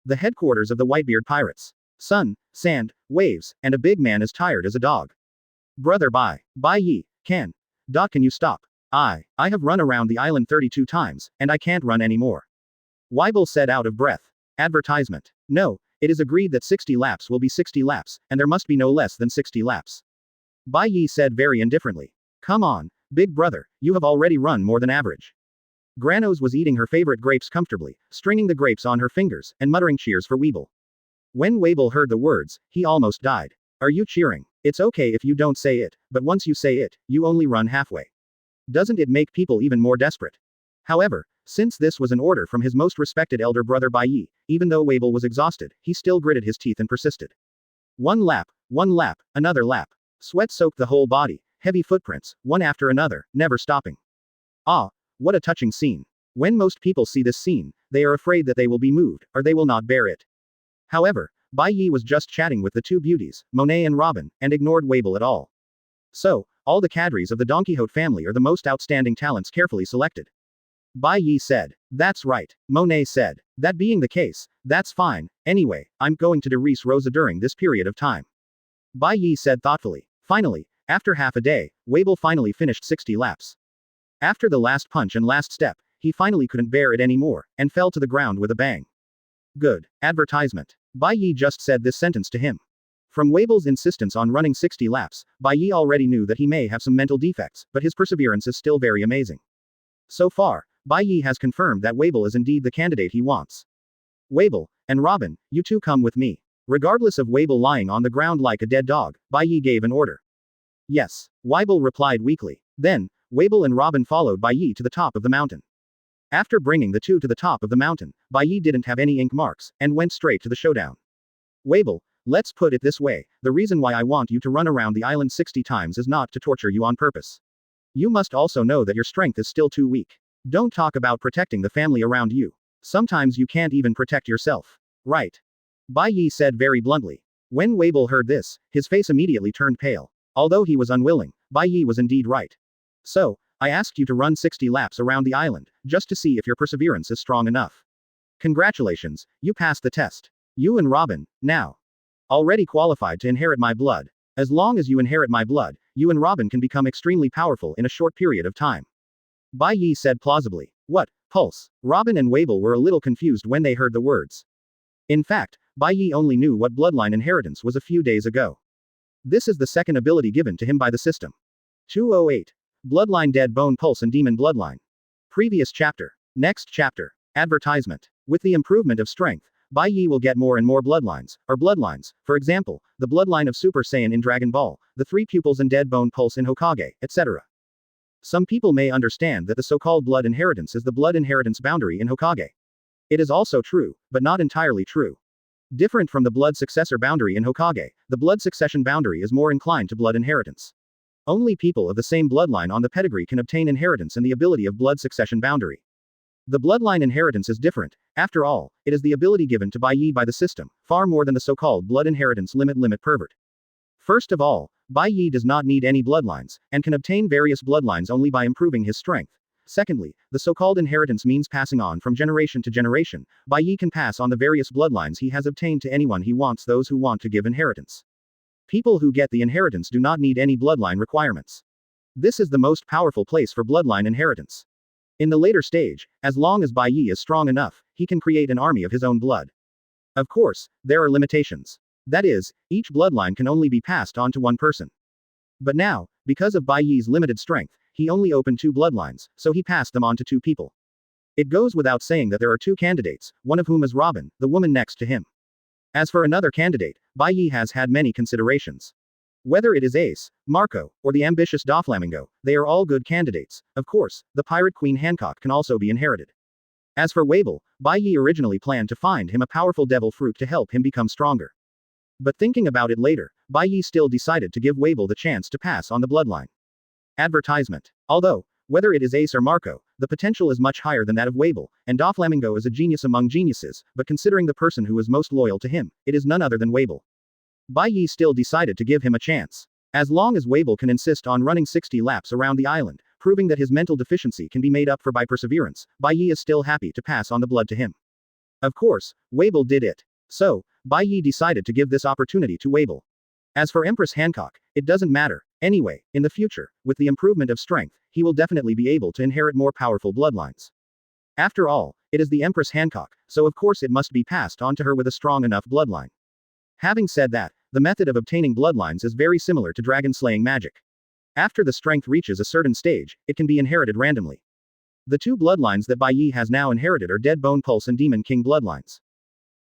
The headquarters of the Whitebeard Pirates. Sun, sand, waves, and a big man as tired as a dog. Brother Bai Ye, can you stop? I have run around the island 32 times, and I can't run anymore. Weeble said out of breath. Advertisement. No, it is agreed that 60 laps will be 60 laps, and there must be no less than 60 laps. Bai Ye said very indifferently. Come on, big brother, you have already run more than average. Granos was eating her favorite grapes comfortably, stringing the grapes on her fingers, and muttering cheers for Weeble. When Weeble heard the words, he almost died. Are you cheering? It's okay if you don't say it, but once you say it, you only run halfway. Doesn't it make people even more desperate? However, since this was an order from his most respected elder brother Bai Ye, even though Weeble was exhausted, he still gritted his teeth and persisted. 1 lap, another lap. Sweat soaked the whole body, heavy footprints, one after another, never stopping. Ah, what a touching scene. When most people see this scene, they are afraid that they will be moved, or they will not bear it. However, Bai Ye was just chatting with the 2 beauties, Monet and Robin, and ignored Weeble at all. So, all the cadres of the Don Quixote family are the most outstanding talents carefully selected. Bai Ye said. That's right. Monet said. That being the case, that's fine. Anyway, I'm going to Dressrosa during this period of time. Bai Ye said thoughtfully. Finally, after half a day, Weeble finally finished 60 laps. After the last punch and last step, he finally couldn't bear it anymore, and fell to the ground with a bang. Good. Advertisement. Bai Ye just said this sentence to him. From Weeble's insistence on running 60 laps, Bai Ye already knew that he may have some mental defects, but his perseverance is still very amazing. So far, Bai Ye has confirmed that Weeble is indeed the candidate he wants. Weeble, and Robin, you 2 come with me. Regardless of Weeble lying on the ground like a dead dog, Bai Ye gave an order. Yes. Weeble replied weakly. Then, Weeble and Robin followed Bai Ye to the top of the mountain. After bringing the 2 to the top of the mountain, Bai Ye didn't have any ink marks, and went straight to the showdown. Weeble, let's put it this way, the reason why I want you to run around the island 60 times is not to torture you on purpose. You must also know that your strength is still too weak. Don't talk about protecting the family around you. Sometimes you can't even protect yourself. Right. Bai Ye said very bluntly. When Weeble heard this, his face immediately turned pale. Although he was unwilling, Bai Ye was indeed right. So, I asked you to run 60 laps around the island, just to see if your perseverance is strong enough. Congratulations, you passed the test. You and Robin, now, already qualified to inherit my blood. As long as you inherit my blood, you and Robin can become extremely powerful in a short period of time. Bai Ye said plausibly. What, Pulse? Robin and Weeble were a little confused when they heard the words. In fact, Bai Ye only knew what bloodline inheritance was a few days ago. This is the second ability given to him by the system. 208. Bloodline Dead Bone Pulse and Demon Bloodline. Previous chapter. Next chapter. Advertisement. With the improvement of strength, Bai Ye will get more and more bloodlines, or bloodlines, for example, the bloodline of Super Saiyan in Dragon Ball, the three pupils and Dead Bone Pulse in Hokage, etc. Some people may understand that the so-called blood inheritance is the blood inheritance boundary in Hokage. It is also true, but not entirely true. Different from the blood successor boundary in Hokage, the blood succession boundary is more inclined to blood inheritance. Only people of the same bloodline on the pedigree can obtain inheritance and the ability of blood succession boundary. The bloodline inheritance is different, after all, it is the ability given to Bai Ye by the system, far more than the so-called blood inheritance limit pervert. First of all, Bai Ye does not need any bloodlines, and can obtain various bloodlines only by improving his strength. Secondly, the so-called inheritance means passing on from generation to generation. Bai Ye can pass on the various bloodlines he has obtained to anyone he wants, those who want to give inheritance. People who get the inheritance do not need any bloodline requirements. This is the most powerful place for bloodline inheritance. In the later stage, as long as Bai Ye is strong enough, he can create an army of his own blood. Of course, there are limitations. That is, each bloodline can only be passed on to one person. But now, because of Bai Ye's limited strength, he only opened 2 bloodlines, so he passed them on to 2 people. It goes without saying that there are 2 candidates, one of whom is Robin, the woman next to him. As for another candidate, Bai Ye has had many considerations. Whether it is Ace, Marco, or the ambitious Doflamingo, they are all good candidates. Of course, the pirate queen Hancock can also be inherited. As for Weeble, Bai Ye originally planned to find him a powerful devil fruit to help him become stronger. But thinking about it later, Bai Ye still decided to give Weeble the chance to pass on the bloodline. Advertisement. Although, whether it is Ace or Marco, the potential is much higher than that of Weeble, and Doflamingo is a genius among geniuses, but considering the person who is most loyal to him, it is none other than Weeble. Bai Ye still decided to give him a chance. As long as Weeble can insist on running 60 laps around the island, proving that his mental deficiency can be made up for by perseverance, Bai Ye is still happy to pass on the blood to him. Of course, Weeble did it. So, Bai Ye decided to give this opportunity to Weeble. As for Empress Hancock, it doesn't matter. Anyway, in the future, with the improvement of strength, he will definitely be able to inherit more powerful bloodlines. After all, it is the Empress Hancock, so of course it must be passed on to her with a strong enough bloodline. Having said that, the method of obtaining bloodlines is very similar to dragon-slaying magic. After the strength reaches a certain stage, it can be inherited randomly. The 2 bloodlines that Bai Ye has now inherited are Dead Bone Pulse and Demon King bloodlines.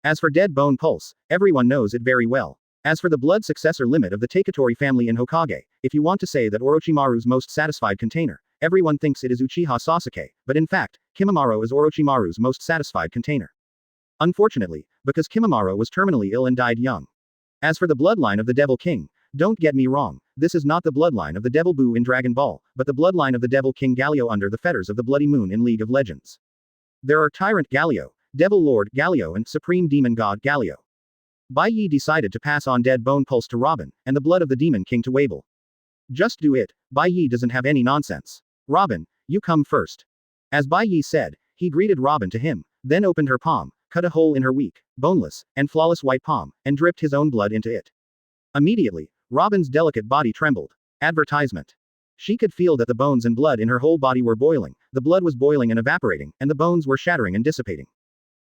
As for Dead Bone Pulse, everyone knows it very well. As for the blood successor limit of the Taketori family in Hokage, if you want to say that Orochimaru's most satisfied container, everyone thinks it is Uchiha Sasuke, but in fact, Kimimaro is Orochimaru's most satisfied container. Unfortunately, because Kimimaro was terminally ill and died young. As for the bloodline of the Devil King, don't get me wrong, this is not the bloodline of the Devil Boo in Dragon Ball, but the bloodline of the Devil King Galio under the fetters of the Bloody Moon in League of Legends. There are Tyrant Galio, Devil Lord Galio and Supreme Demon God Galio. Bai Ye decided to pass on Dead Bone Pulse to Robin, and the blood of the Demon King to Weeble. Just do it, Bai Ye doesn't have any nonsense. Robin, you come first. As Bai Ye said, he greeted Robin to him, then opened her palm, cut a hole in her weak, boneless, and flawless white palm, and dripped his own blood into it. Immediately, Robin's delicate body trembled. Advertisement. She could feel that the bones and blood in her whole body were boiling, the blood was boiling and evaporating, and the bones were shattering and dissipating.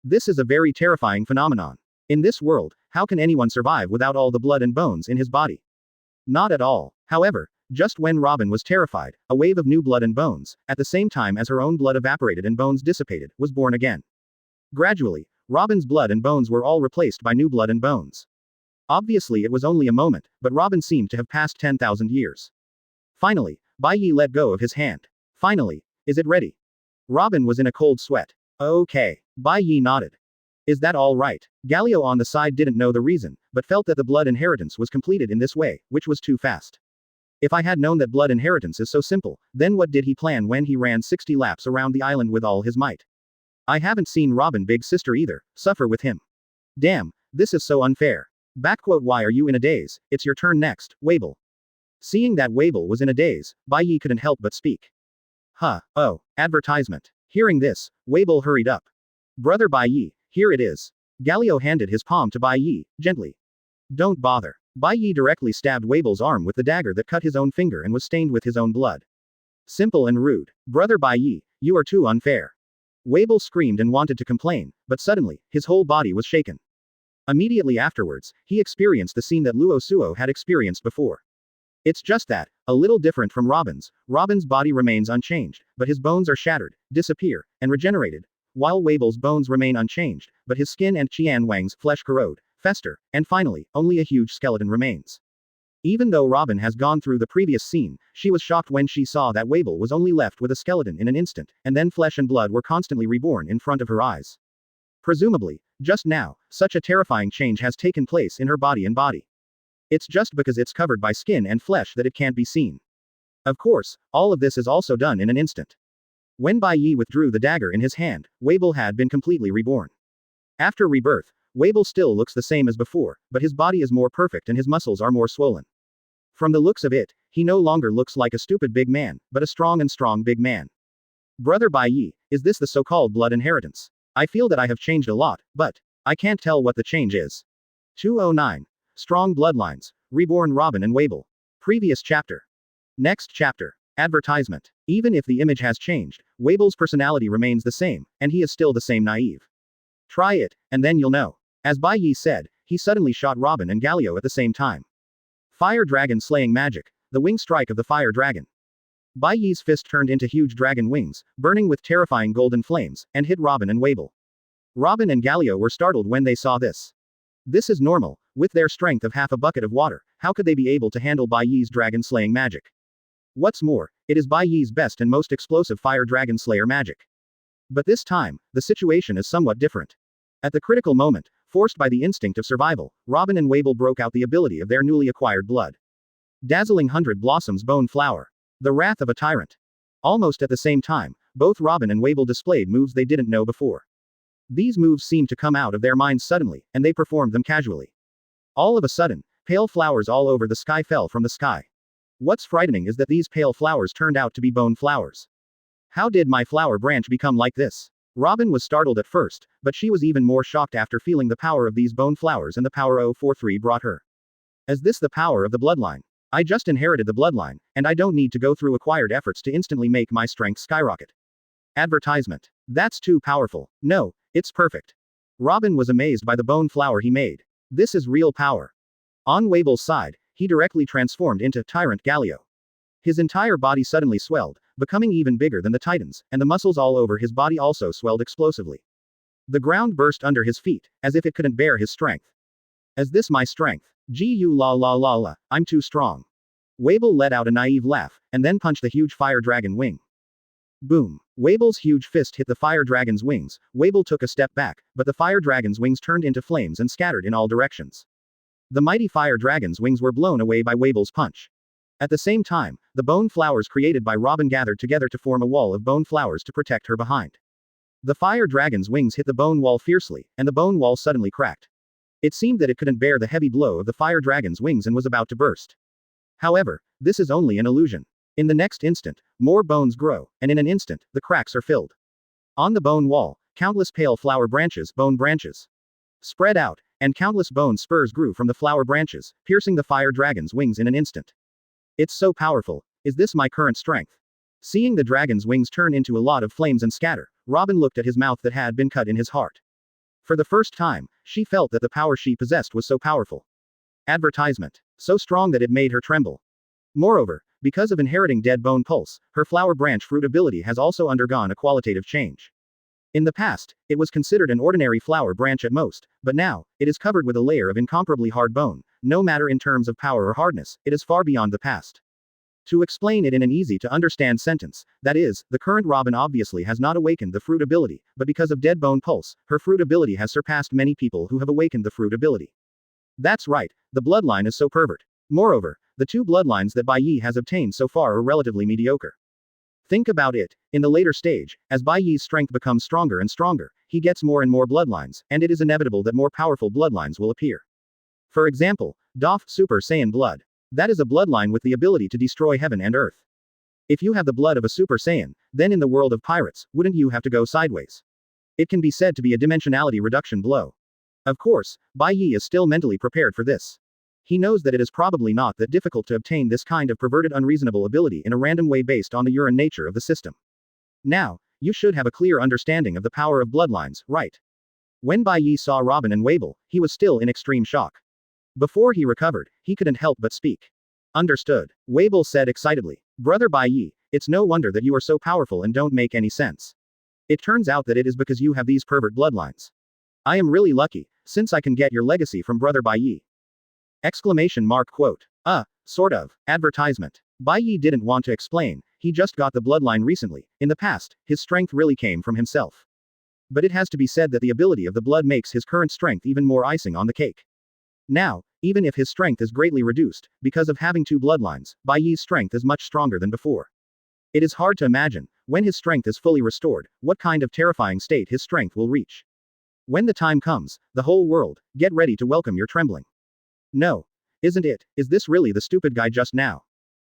This is a very terrifying phenomenon. In this world, how can anyone survive without all the blood and bones in his body? Not at all. However, just when Robin was terrified, a wave of new blood and bones, at the same time as her own blood evaporated and bones dissipated, was born again. Gradually, Robin's blood and bones were all replaced by new blood and bones. Obviously it was only a moment, but Robin seemed to have passed 10,000 years. Finally, Bai Ye let go of his hand. Finally, is it ready? Robin was in a cold sweat. Okay. Bai Ye nodded. Is that all right? Galio on the side didn't know the reason, but felt that the blood inheritance was completed in this way, which was too fast. If I had known that blood inheritance is so simple, then what did he plan when he ran 60 laps around the island with all his might? I haven't seen Robin big sister either, suffer with him. Damn, this is so unfair. Backquote why are you in a daze, it's your turn next, Weeble. Seeing that Weeble was in a daze, Bai Ye couldn't help but speak. Huh, oh, advertisement. Hearing this, Weeble hurried up. Brother Bai Ye, here it is. Galio handed his palm to Bai Ye, gently. Don't bother. Bai Ye directly stabbed Weeble's arm with the dagger that cut his own finger and was stained with his own blood. Simple and rude. Brother Bai Ye, you are too unfair. Weeble screamed and wanted to complain, but suddenly, his whole body was shaken. Immediately afterwards, he experienced the scene that Luo Suo had experienced before. It's just that, a little different from Robin's. Robin's body remains unchanged, but his bones are shattered, disappear, and regenerated, while Weeble's bones remain unchanged, but his skin and Qian Wang's flesh corrode, fester, and finally, only a huge skeleton remains. Even though Robin has gone through the previous scene, she was shocked when she saw that Weeble was only left with a skeleton in an instant, and then flesh and blood were constantly reborn in front of her eyes. Presumably, just now, such a terrifying change has taken place in her body and body. It's just because it's covered by skin and flesh that it can't be seen. Of course, all of this is also done in an instant. When Bai Ye withdrew the dagger in his hand, Weeble had been completely reborn. After rebirth, Weeble still looks the same as before, but his body is more perfect and his muscles are more swollen. From the looks of it, he no longer looks like a stupid big man, but a strong big man. Brother Bai Ye, is this the so-called blood inheritance? I feel that I have changed a lot, but I can't tell what the change is. 209. Strong Bloodlines, Reborn Robin and Weeble. Previous chapter. Next chapter. Advertisement. Even if the image has changed, Weeble's personality remains the same, and he is still the same naive. Try it, and then you'll know. As Bai Ye said, he suddenly shot Robin and Galio at the same time. Fire Dragon Slaying Magic, the wing strike of the Fire Dragon. Bai Ye's fist turned into huge dragon wings, burning with terrifying golden flames, and hit Robin and Weeble. Robin and Galio were startled when they saw this. This is normal, with their strength of half a bucket of water, how could they be able to handle Bai Ye's dragon slaying magic? What's more, it is Bai Ye's best and most explosive Fire Dragon Slayer magic. But this time, the situation is somewhat different. At the critical moment, forced by the instinct of survival, Robin and Weeble broke out the ability of their newly acquired blood. Dazzling 100 Blossoms Bone Flower. The Wrath of a Tyrant. Almost at the same time, both Robin and Weeble displayed moves they didn't know before. These moves seemed to come out of their minds suddenly, and they performed them casually. All of a sudden, pale flowers all over the sky fell from the sky. What's frightening is that these pale flowers turned out to be bone flowers. How did my flower branch become like this? Robin was startled at first, but she was even more shocked after feeling the power of these bone flowers and the power 043 brought her. Is this the power of the bloodline? I just inherited the bloodline, and I don't need to go through acquired efforts to instantly make my strength skyrocket. Advertisement. That's too powerful. No, it's perfect. Robin was amazed by the bone flower he made. This is real power. On Weeble's side, he directly transformed into Tyrant Galio. His entire body suddenly swelled, becoming even bigger than the Titan's, and the muscles all over his body also swelled explosively. The ground burst under his feet, as if it couldn't bear his strength. Is this my strength? Gu la, I'm too strong. Weeble let out a naive laugh, and then punched the huge fire dragon wing. Boom. Weeble's huge fist hit the fire dragon's wings. Weeble took a step back, but the fire dragon's wings turned into flames and scattered in all directions. The mighty fire dragon's wings were blown away by Weeble's punch. At the same time, the bone flowers created by Robin gathered together to form a wall of bone flowers to protect her behind. The fire dragon's wings hit the bone wall fiercely, and the bone wall suddenly cracked. It seemed that it couldn't bear the heavy blow of the fire dragon's wings and was about to burst. However, this is only an illusion. In the next instant, more bones grow, and in an instant, the cracks are filled. On the bone wall, countless pale flower branches, bone branches, spread out, and countless bone spurs grew from the flower branches, piercing the fire dragon's wings in an instant. It's so powerful. Is this my current strength? Seeing the dragon's wings turn into a lot of flames and scatter, Robin looked at his mouth that had been cut in his heart. For the first time, she felt that the power she possessed was so powerful. Advertisement. So strong that it made her tremble. Moreover, because of inheriting Dead Bone Pulse, her flower branch fruit ability has also undergone a qualitative change. In the past, it was considered an ordinary flower branch at most, but now, it is covered with a layer of incomparably hard bone. No matter in terms of power or hardness, it is far beyond the past. To explain it in an easy-to-understand sentence, that is, the current Robin obviously has not awakened the fruit ability, but because of Dead Bone Pulse, her fruit ability has surpassed many people who have awakened the fruit ability. That's right, the bloodline is so pervert. Moreover, the two bloodlines that Bai Ye has obtained so far are relatively mediocre. Think about it. In the later stage, as Bai Ye's strength becomes stronger and stronger, he gets more and more bloodlines, and it is inevitable that more powerful bloodlines will appear. For example, Dof Super Saiyan blood. That is a bloodline with the ability to destroy heaven and earth. If you have the blood of a Super Saiyan, then in the world of pirates, wouldn't you have to go sideways? It can be said to be a dimensionality reduction blow. Of course, Bai Ye is still mentally prepared for this. He knows that it is probably not that difficult to obtain this kind of perverted unreasonable ability in a random way based on the urine nature of the system. Now, you should have a clear understanding of the power of bloodlines, right? When Bai Ye saw Robin and Weeble, he was still in extreme shock. Before he recovered, he couldn't help but speak. Understood. Weeble said excitedly. Brother Bai Ye, it's no wonder that you are so powerful and don't make any sense. It turns out that it is because you have these pervert bloodlines. I am really lucky, since I can get your legacy from Brother Bai Ye. Exclamation mark quote. Sort of. Advertisement. Bai Ye didn't want to explain, he just got the bloodline recently. In the past, his strength really came from himself. But it has to be said that the ability of the blood makes his current strength even more icing on the cake. Now, even if his strength is greatly reduced, because of having two bloodlines, Bai Ye's strength is much stronger than before. It is hard to imagine, when his strength is fully restored, what kind of terrifying state his strength will reach. When the time comes, the whole world, get ready to welcome your trembling. No. Isn't it? Is this really the stupid guy just now?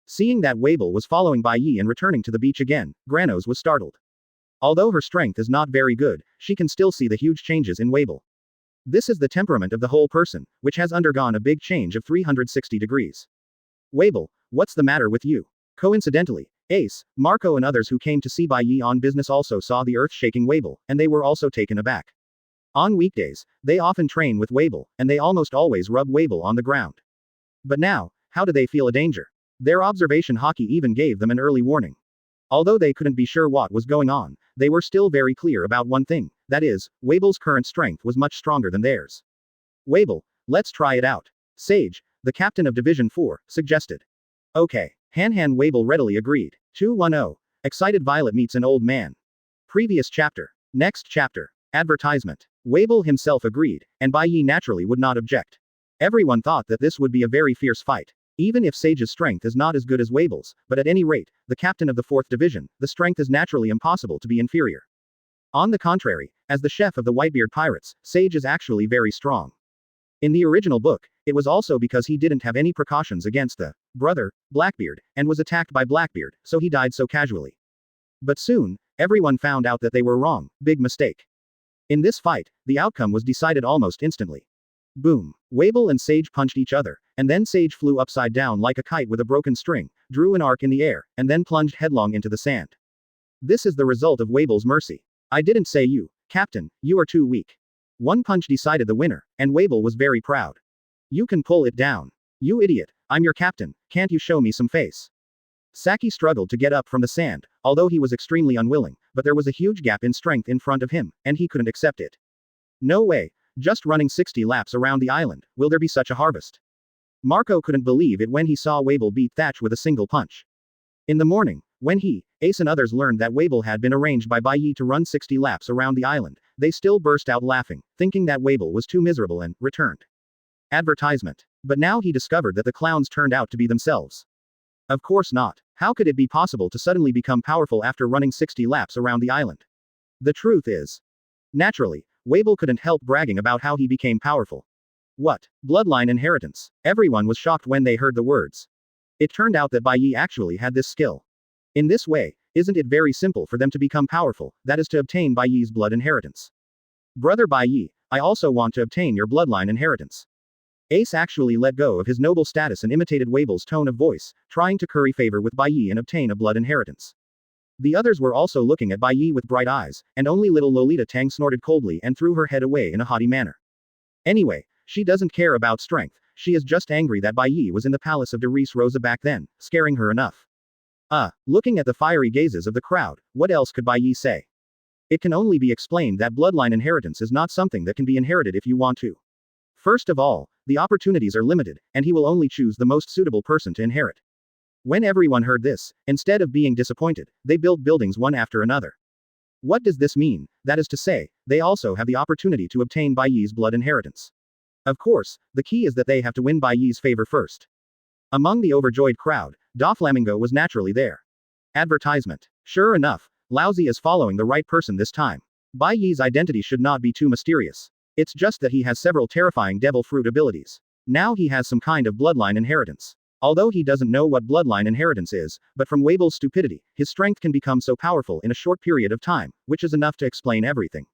Seeing that Weeble was following Bai Ye and returning to the beach again, Granos was startled. Although her strength is not very good, she can still see the huge changes in Weeble. This is the temperament of the whole person, which has undergone a big change of 360 degrees. Weeble, what's the matter with you? Coincidentally, Ace, Marco and others who came to see Bai Ye on business also saw the earth-shaking Weeble, and they were also taken aback. On weekdays, they often train with Weeble, and they almost always rub Weeble on the ground. But now, how do they feel a danger? Their observation hockey even gave them an early warning. Although they couldn't be sure what was going on, they were still very clear about one thing, that is, Weeble's current strength was much stronger than theirs. Weeble, let's try it out. Sage, the captain of Division 4, suggested. Okay. Han Weeble readily agreed. 210. Excited Violet meets an old man. Previous chapter. Next chapter. Advertisement. Weeble himself agreed, and Bai Ye naturally would not object. Everyone thought that this would be a very fierce fight. Even if Sage's strength is not as good as Weeble's, but at any rate, the captain of the 4th division, the strength is naturally impossible to be inferior. On the contrary, as the chef of the Whitebeard Pirates, Sage is actually very strong. In the original book, it was also because he didn't have any precautions against the brother, Blackbeard, and was attacked by Blackbeard, so he died so casually. But soon, everyone found out that they were wrong, big mistake. In this fight, the outcome was decided almost instantly. Boom. Weeble and Sage punched each other, and then Sage flew upside down like a kite with a broken string, drew an arc in the air, and then plunged headlong into the sand. This is the result of Weeble's mercy. I didn't say you, Captain, you are too weak. One punch decided the winner, and Weeble was very proud. You can pull it down. You idiot, I'm your captain, can't you show me some face? Saki struggled to get up from the sand, although he was extremely unwilling, but there was a huge gap in strength in front of him, and he couldn't accept it. No way, just running 60 laps around the island, will there be such a harvest? Marco couldn't believe it when he saw Weeble beat Thatch with a single punch. In the morning, when he, Ace and others learned that Weeble had been arranged by Bai Ye to run 60 laps around the island, they still burst out laughing, thinking that Weeble was too miserable and returned. Advertisement. But now he discovered that the clowns turned out to be themselves. Of course not. How could it be possible to suddenly become powerful after running 60 laps around the island? The truth is. Naturally, Weeble couldn't help bragging about how he became powerful. What? Bloodline inheritance. Everyone was shocked when they heard the words. It turned out that Bai Ye actually had this skill. In this way, isn't it very simple for them to become powerful, that is to obtain Bai Ye's blood inheritance? Brother Bai Ye, I also want to obtain your bloodline inheritance. Ace actually let go of his noble status and imitated Weeble's tone of voice, trying to curry favor with Bai Ye and obtain a blood inheritance. The others were also looking at Bai Ye with bright eyes, and only little Lolita Tang snorted coldly and threw her head away in a haughty manner. Anyway, she doesn't care about strength, she is just angry that Bai Ye was in the palace of Dressrosa back then, scaring her enough. Looking at the fiery gazes of the crowd, what else could Bai Ye say? It can only be explained that bloodline inheritance is not something that can be inherited if you want to. First of all, the opportunities are limited, and he will only choose the most suitable person to inherit. When everyone heard this, instead of being disappointed, they built buildings one after another. What does this mean? That is to say, they also have the opportunity to obtain Bai Ye's blood inheritance. Of course, the key is that they have to win Bai Ye's favor first. Among the overjoyed crowd, Doflamingo was naturally there. Advertisement. Sure enough, Lousy is following the right person this time. Bai Ye's identity should not be too mysterious. It's just that he has several terrifying devil fruit abilities. Now he has some kind of bloodline inheritance. Although he doesn't know what bloodline inheritance is, but from Weeble's stupidity, his strength can become so powerful in a short period of time, which is enough to explain everything.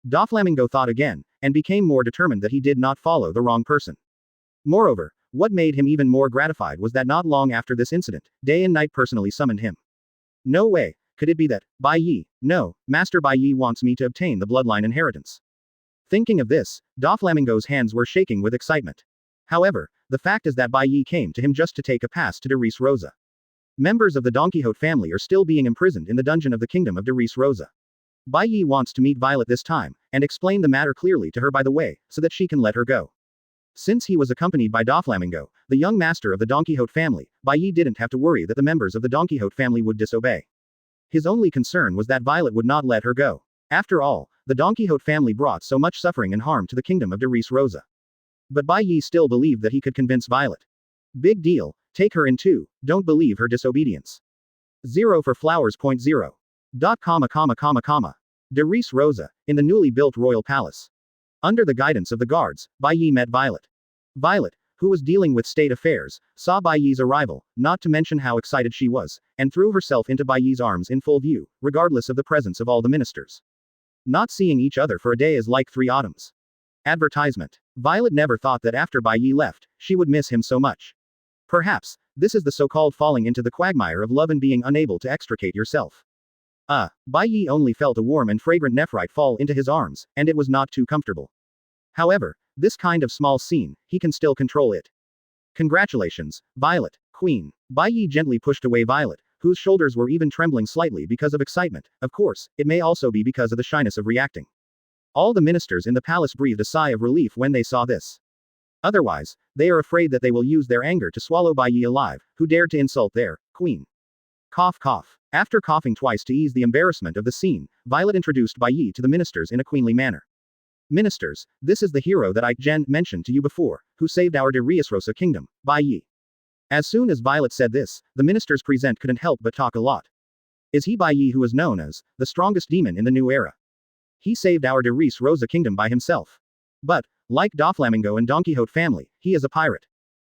Doflamingo thought again, and became more determined that he did not follow the wrong person. Moreover, what made him even more gratified was that not long after this incident, Day and Night personally summoned him. No way, could it be that, Bai Ye, no, Master Bai Ye wants me to obtain the bloodline inheritance. Thinking of this, Doflamingo's hands were shaking with excitement. However, the fact is that Bai Ye came to him just to take a pass to Dressrosa. Members of the Don Quixote family are still being imprisoned in the dungeon of the kingdom of Dressrosa. Bai Ye wants to meet Violet this time, and explain the matter clearly to her by the way, so that she can let her go. Since he was accompanied by Doflamingo, the young master of the Don Quixote family, Bai Ye didn't have to worry that the members of the Don Quixote family would disobey. His only concern was that Violet would not let her go. After all, the Don Quixote family brought so much suffering and harm to the kingdom of Dressrosa. But Bai Ye still believed that he could convince Violet. Big deal, take her in too, don't believe her disobedience. 0 for flowers. 0. Dressrosa, in the newly built royal palace. Under the guidance of the guards, Bai Ye met Violet. Violet, who was dealing with state affairs, saw Bai Ye's arrival, not to mention how excited she was, and threw herself into Bai Ye's arms in full view, regardless of the presence of all the ministers. Not seeing each other for a day is like 3 autumns. Advertisement. Violet never thought that after Bai Ye left, she would miss him so much. Perhaps, this is the so-called falling into the quagmire of love and being unable to extricate yourself. Bai Ye only felt a warm and fragrant nephrite fall into his arms, and it was not too comfortable. However, this kind of small scene, he can still control it. Congratulations, Violet, Queen. Bai Ye gently pushed away Violet, whose shoulders were even trembling slightly because of excitement. Of course, it may also be because of the shyness of reacting. All the ministers in the palace breathed a sigh of relief when they saw this. Otherwise, they are afraid that they will use their anger to swallow Bai Ye alive, who dared to insult their queen. Cough cough. After coughing twice to ease the embarrassment of the scene, Violet introduced Bai Ye to the ministers in a queenly manner. Ministers, this is the hero that I mentioned to you before, who saved our Dressrosa kingdom, Bai Ye. As soon as Violet said this, the ministers present couldn't help but talk a lot. Is he Bai Ye who is known as the strongest demon in the new era? He saved our Dressrosa kingdom by himself. But, like Doflamingo and Don Quixote family, he is a pirate.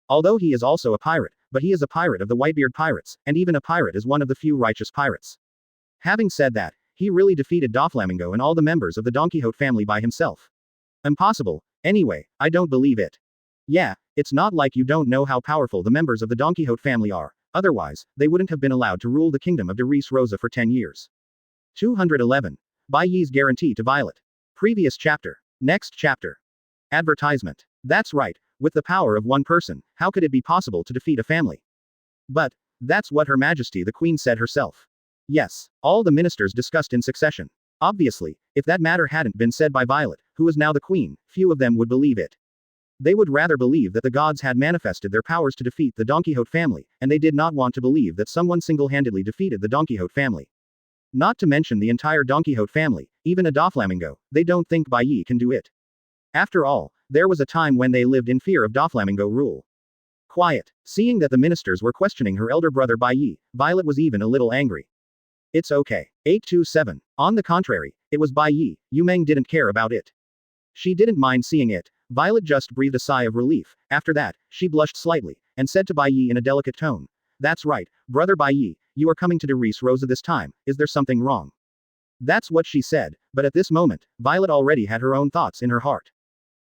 Although he is also a pirate, but he is a pirate of the Whitebeard Pirates, and even a pirate is one of the few righteous pirates. Having said that, he really defeated Doflamingo and all the members of the Don Quixote family by himself. Impossible. Anyway, I don't believe it. Yeah, it's not like you don't know how powerful the members of the Don Quixote family are, otherwise, they wouldn't have been allowed to rule the kingdom of Dressrosa for 10 years. 211. Bai Ye's guarantee to Violet. Previous chapter. Next chapter. Advertisement. That's right, with the power of one person, how could it be possible to defeat a family? But, that's what Her Majesty the Queen said herself. Yes, all the ministers discussed in succession. Obviously, if that matter hadn't been said by Violet, who is now the queen, few of them would believe it. They would rather believe that the gods had manifested their powers to defeat the Don Quixote family, and they did not want to believe that someone single-handedly defeated the Don Quixote family. Not to mention the entire Don Quixote family, even a Doflamingo, they don't think Bai Ye can do it. After all, there was a time when they lived in fear of Doflamingo rule. Quiet. Seeing that the ministers were questioning her elder brother Bai Ye, Violet was even a little angry. It's okay. 827. On the contrary, it was Bai Ye, Yumeng didn't care about it. She didn't mind seeing it. Violet just breathed a sigh of relief. After that, she blushed slightly, and said to Bai Ye in a delicate tone. That's right, brother Bai Ye, you are coming to Dressrosa this time, is there something wrong? That's what she said, but at this moment, Violet already had her own thoughts in her heart.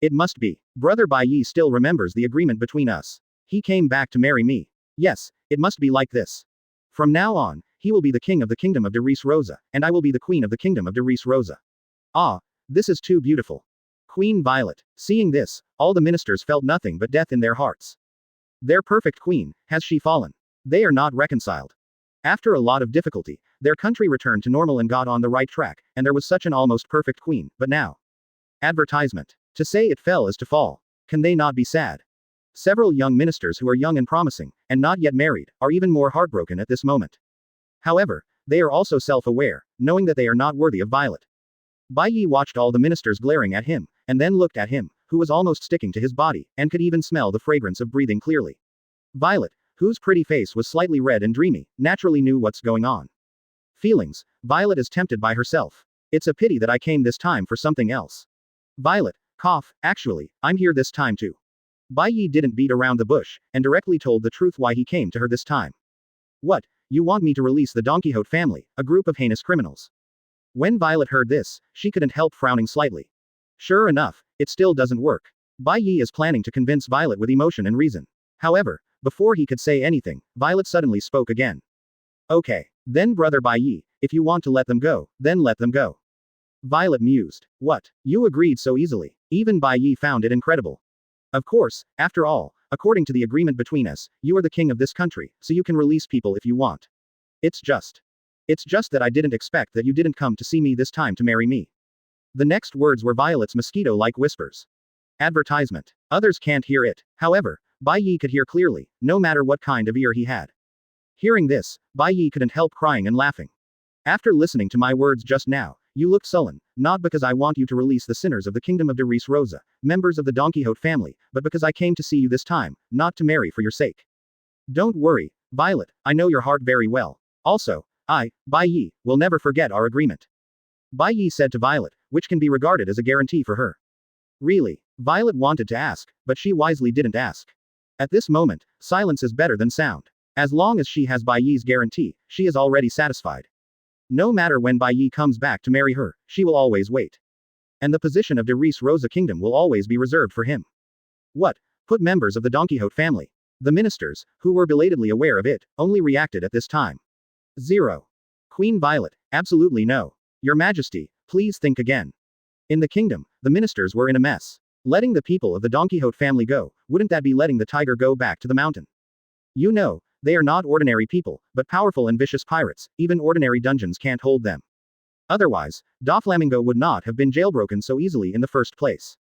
It must be. Brother Bai Ye still remembers the agreement between us. He came back to marry me. Yes, it must be like this. From now on, he will be the king of the kingdom of Dressrosa, and I will be the queen of the kingdom of Dressrosa. Ah, this is too beautiful. Queen Violet. Seeing this, all the ministers felt nothing but death in their hearts. Their perfect queen, has she fallen? They are not reconciled. After a lot of difficulty, their country returned to normal and got on the right track, and there was such an almost perfect queen, but now. Advertisement. To say it fell is to fall. Can they not be sad? Several young ministers who are young and promising, and not yet married, are even more heartbroken at this moment. However, they are also self-aware, knowing that they are not worthy of Violet. Bai Ye watched all the ministers glaring at him, and then looked at him, who was almost sticking to his body, and could even smell the fragrance of breathing clearly. Violet, whose pretty face was slightly red and dreamy, naturally knew what's going on. Feelings. Violet is tempted by herself. It's a pity that I came this time for something else. Violet, cough, actually, I'm here this time too. Bai Ye didn't beat around the bush, and directly told the truth why he came to her this time. What? You want me to release the Don Quixote family, a group of heinous criminals? When Violet heard this, she couldn't help frowning slightly. Sure enough, it still doesn't work. Bai Ye is planning to convince Violet with emotion and reason. However, before he could say anything, Violet suddenly spoke again. Okay. Then brother Bai Ye, if you want to let them go, then let them go. Violet mused. What? You agreed so easily. Even Bai Ye found it incredible. Of course, after all, according to the agreement between us, you are the king of this country, so you can release people if you want. It's just that I didn't expect that you didn't come to see me this time to marry me. The next words were Violet's mosquito-like whispers. Advertisement. Others can't hear it. However, Bai Ye could hear clearly, no matter what kind of ear he had. Hearing this, Bai Ye couldn't help crying and laughing. After listening to my words just now, you look sullen, not because I want you to release the sinners of the kingdom of Dressrosa, members of the Don Quixote family, but because I came to see you this time, not to marry for your sake. Don't worry, Violet, I know your heart very well. Also, I, Bai Ye, will never forget our agreement. Bai Ye said to Violet, which can be regarded as a guarantee for her. Really? Violet wanted to ask, but she wisely didn't ask. At this moment, silence is better than sound. As long as she has Bai Ye's guarantee, she is already satisfied. No matter when Bai Ye comes back to marry her, she will always wait. And the position of Dressrosa Kingdom will always be reserved for him. What? Put members of the Don Quixote family. The ministers, who were belatedly aware of it, only reacted at this time. 0. Queen Violet, absolutely no. Your Majesty, please think again. In the kingdom, the ministers were in a mess. Letting the people of the Don Quixote family go, wouldn't that be letting the tiger go back to the mountain? You know, they are not ordinary people, but powerful and vicious pirates, even ordinary dungeons can't hold them. Otherwise, Doflamingo would not have been jailbroken so easily in the first place.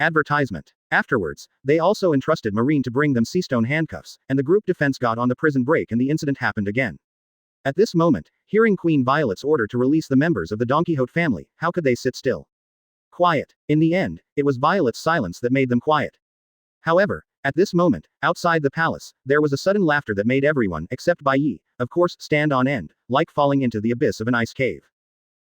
Advertisement. Afterwards, they also entrusted Marine to bring them seastone handcuffs, and the group defense got on the prison break and the incident happened again. At this moment, hearing Queen Violet's order to release the members of the Don Quixote family, how could they sit still? Quiet. In the end, it was Violet's silence that made them quiet. However, at this moment, outside the palace, there was a sudden laughter that made everyone, except Bai Ye, of course, stand on end, like falling into the abyss of an ice cave.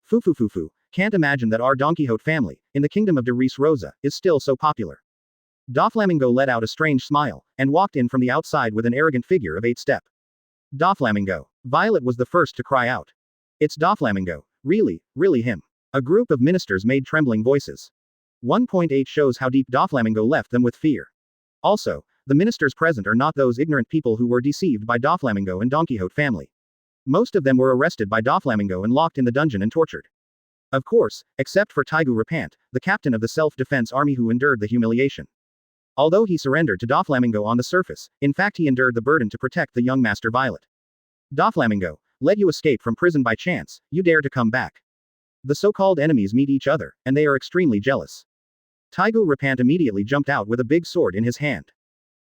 Foo, can't imagine that our Don Quixote family, in the kingdom of Dressrosa, is still so popular. Doflamingo let out a strange smile, and walked in from the outside with an arrogant figure of 8-step. Doflamingo. Violet was the first to cry out. It's Doflamingo. Really him. A group of ministers made trembling voices. 1.8 shows how deep Doflamingo left them with fear. Also, the ministers present are not those ignorant people who were deceived by Doflamingo and Don Quixote family. Most of them were arrested by Doflamingo and locked in the dungeon and tortured. Of course, except for Taigu Rapant, the captain of the self-defense army who endured the humiliation. Although he surrendered to Doflamingo on the surface, in fact he endured the burden to protect the young Master Violet. Doflamingo, let you escape from prison by chance, you dare to come back. The so-called enemies meet each other, and they are extremely jealous. Taigu Rapant immediately jumped out with a big sword in his hand.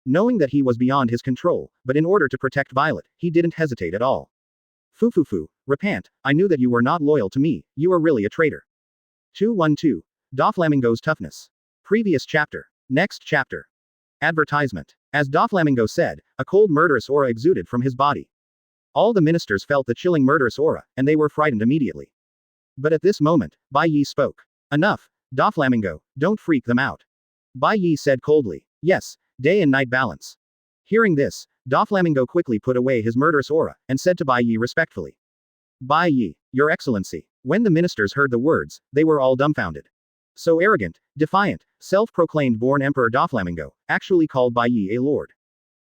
Knowing that he was beyond his control, but in order to protect Violet, he didn't hesitate at all. Foo, Rapant, I knew that you were not loyal to me, you are really a traitor. 212. Doflamingo's toughness. Previous chapter. Next chapter. Advertisement. As Doflamingo said, a cold murderous aura exuded from his body. All the ministers felt the chilling murderous aura, and they were frightened immediately. But at this moment, Bai Ye spoke. Enough, Doflamingo, don't freak them out. Bai Ye said coldly. Yes, day and night balance. Hearing this, Doflamingo quickly put away his murderous aura, and said to Bai Ye respectfully. Bai Ye, Your Excellency. When the ministers heard the words, they were all dumbfounded. So arrogant, defiant, self-proclaimed born Emperor Doflamingo, actually called Bai Ye a lord.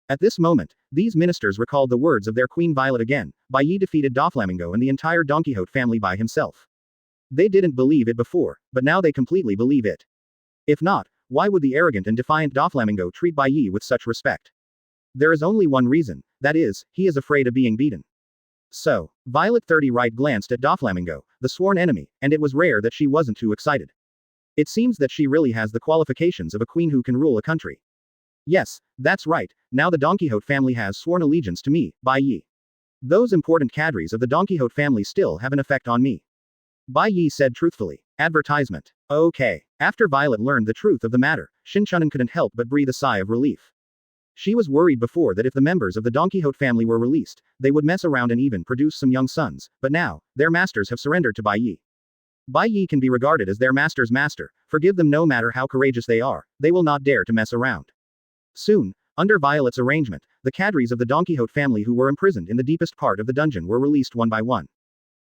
At this moment, these ministers recalled the words of their Queen Violet again. Bai Ye defeated Doflamingo and the entire Don Quixote family by himself. They didn't believe it before, but now they completely believe it. If not, why would the arrogant and defiant Doflamingo treat Bai Ye with such respect? There is only one reason, that is, he is afraid of being beaten. So, Violet 30 right glanced at Doflamingo, the sworn enemy, and it was rare that she wasn't too excited. It seems that she really has the qualifications of a queen who can rule a country. Yes, that's right, now the Don Quixote family has sworn allegiance to me, Bai Ye. Those important cadres of the Don Quixote family still have an effect on me. Bai Ye said truthfully. Advertisement. Okay. After Violet learned the truth of the matter, Shinchunen couldn't help but breathe a sigh of relief. She was worried before that if the members of the Don Quixote family were released, they would mess around and even produce some young sons, but now, their masters have surrendered to Bai Ye. Bai Ye can be regarded as their master's master, forgive them no matter how courageous they are, they will not dare to mess around. Soon, under Violet's arrangement, the cadres of the Don Quixote family who were imprisoned in the deepest part of the dungeon were released one by one.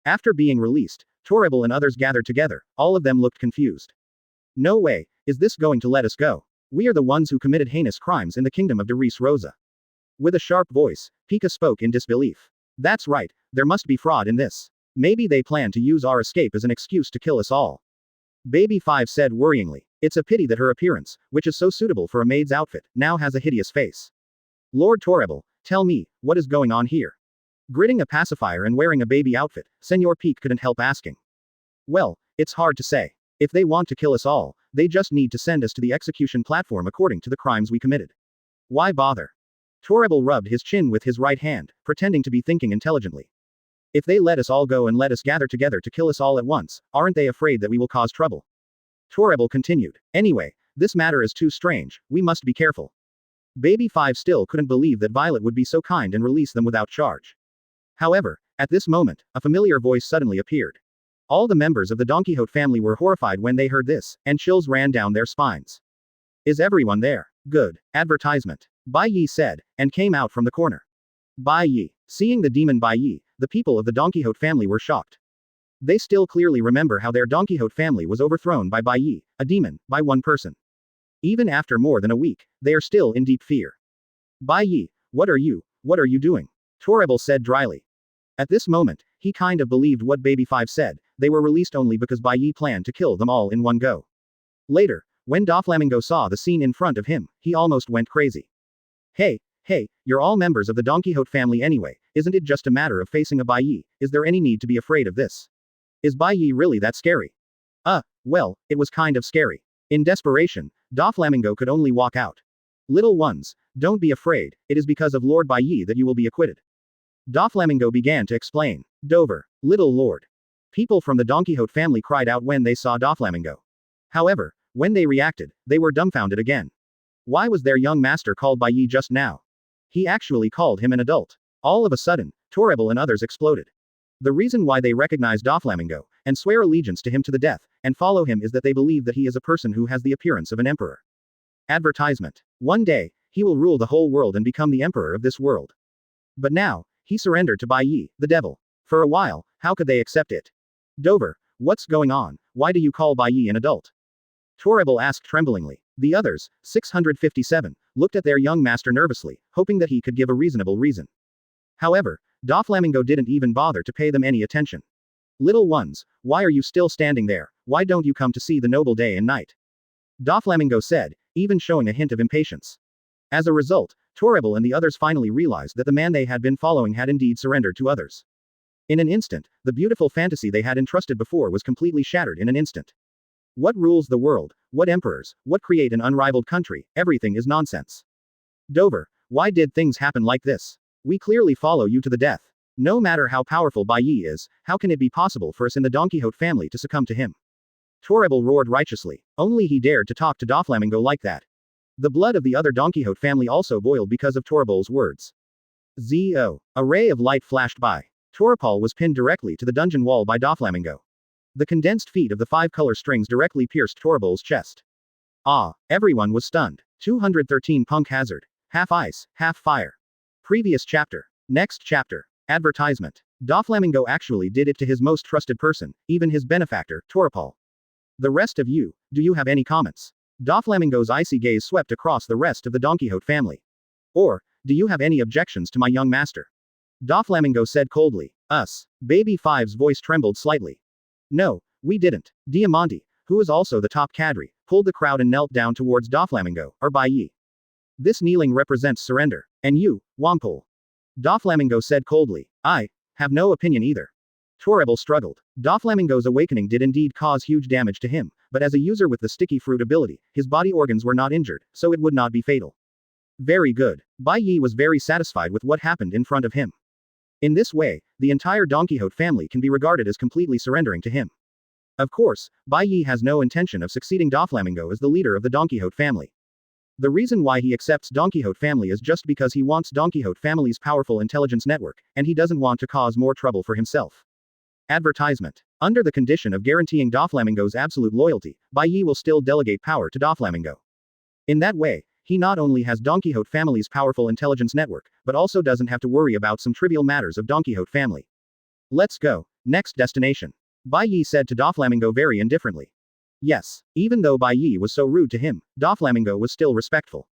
After being released, Toribel and others gathered together, all of them looked confused. No way, is this going to let us go? We are the ones who committed heinous crimes in the kingdom of Dressrosa. With a sharp voice, Pika spoke in disbelief. That's right, there must be fraud in this. Maybe they plan to use our escape as an excuse to kill us all. Baby 5 said worryingly. It's a pity that her appearance, which is so suitable for a maid's outfit, now has a hideous face. Lord Toribel, tell me, what is going on here? Gritting a pacifier and wearing a baby outfit, Senor Peak couldn't help asking. Well, it's hard to say. If they want to kill us all, they just need to send us to the execution platform according to the crimes we committed. Why bother? Toribel rubbed his chin with his right hand, pretending to be thinking intelligently. If they let us all go and let us gather together to kill us all at once, aren't they afraid that we will cause trouble? Toribel continued. Anyway, this matter is too strange, we must be careful. Baby 5 still couldn't believe that Violet would be so kind and release them without charge. However, at this moment, a familiar voice suddenly appeared. All the members of the Don Quixote family were horrified when they heard this, and chills ran down their spines. Is everyone there? Good. Advertisement. Bai Ye said, and came out from the corner. Bai Ye. Seeing the demon Bai Ye, the people of the Don Quixote family were shocked. They still clearly remember how their Don Quixote family was overthrown by Bai Ye, a demon, by one person. Even after more than a week, they are still in deep fear. Bai Ye, what are you doing? Toribel said dryly. At this moment, he kind of believed what Baby 5 said, they were released only because Bai Ye planned to kill them all in one go. Later, when Doflamingo saw the scene in front of him, he almost went crazy. Hey, you're all members of the Don Quixote family anyway, isn't it just a matter of facing a Bai Ye, is there any need to be afraid of this? Is Bai Ye really that scary? Well, it was kind of scary. In desperation, Doflamingo could only walk out. Little ones, don't be afraid, it is because of Lord Bai Ye that you will be acquitted. Doflamingo began to explain. Dover, little lord. People from the Don Quixote family cried out when they saw Doflamingo. However, when they reacted, they were dumbfounded again. Why was their young master called Bai Ye just now? He actually called him an adult. All of a sudden, Toribel and others exploded. The reason why they recognize Doflamingo, and swear allegiance to him to the death, and follow him is that they believe that he is a person who has the appearance of an emperor. Advertisement. One day, he will rule the whole world and become the emperor of this world. But now, he surrendered to Bai Ye, the devil. For a while, how could they accept it? Dover, what's going on, why do you call Bai Ye an adult? Toribel asked tremblingly. The others, 657, looked at their young master nervously, hoping that he could give a reasonable reason. However, Doflamingo didn't even bother to pay them any attention. Little ones, why are you still standing there, why don't you come to see the noble day and night? Doflamingo said, even showing a hint of impatience. As a result, Toribel and the others finally realized that the man they had been following had indeed surrendered to others. In an instant, the beautiful fantasy they had entrusted before was completely shattered in an instant. What rules the world, what emperors, what create an unrivaled country, everything is nonsense. Dover, why did things happen like this? We clearly follow you to the death. No matter how powerful Bai Ye is, how can it be possible for us in the Don Quixote family to succumb to him? Toribel roared righteously. Only he dared to talk to Doflamingo like that. The blood of the other Don Quixote family also boiled because of Toribel's words. Z.O. A ray of light flashed by. Toripal was pinned directly to the dungeon wall by Doflamingo. The condensed feet of the 5 color strings directly pierced Toribel's chest. Everyone was stunned. 213 Punk Hazard. Half ice, half fire. Previous chapter. Next chapter. Advertisement. Doflamingo actually did it to his most trusted person, even his benefactor, Toripal. The rest of you, do you have any comments? Doflamingo's icy gaze swept across the rest of the Don Quixote family. Or, do you have any objections to my young master? Doflamingo said coldly. Us. Baby 5's voice trembled slightly. No, we didn't. Diamante, who is also the top cadre, pulled the crowd and knelt down towards Doflamingo, or Bai Ye. This kneeling represents surrender. And you, Wampole. Doflamingo said coldly. I have no opinion either. Toribel struggled. Doflamingo's awakening did indeed cause huge damage to him, but as a user with the sticky fruit ability, his body organs were not injured, so it would not be fatal. Very good. Bai Ye was very satisfied with what happened in front of him. In this way, the entire Don Quixote family can be regarded as completely surrendering to him. Of course, Bai Ye has no intention of succeeding Doflamingo as the leader of the Don Quixote family. The reason why he accepts Don Quixote family is just because he wants Don Quixote family's powerful intelligence network, and he doesn't want to cause more trouble for himself. Advertisement. Under the condition of guaranteeing Doflamingo's absolute loyalty, Bai Ye will still delegate power to Doflamingo. In that way, he not only has Don Quixote family's powerful intelligence network, but also doesn't have to worry about some trivial matters of Don Quixote family. Let's go. Next destination. Bai Ye said to Doflamingo very indifferently. Yes, even though Bai Ye was so rude to him, Doflamingo was still respectful.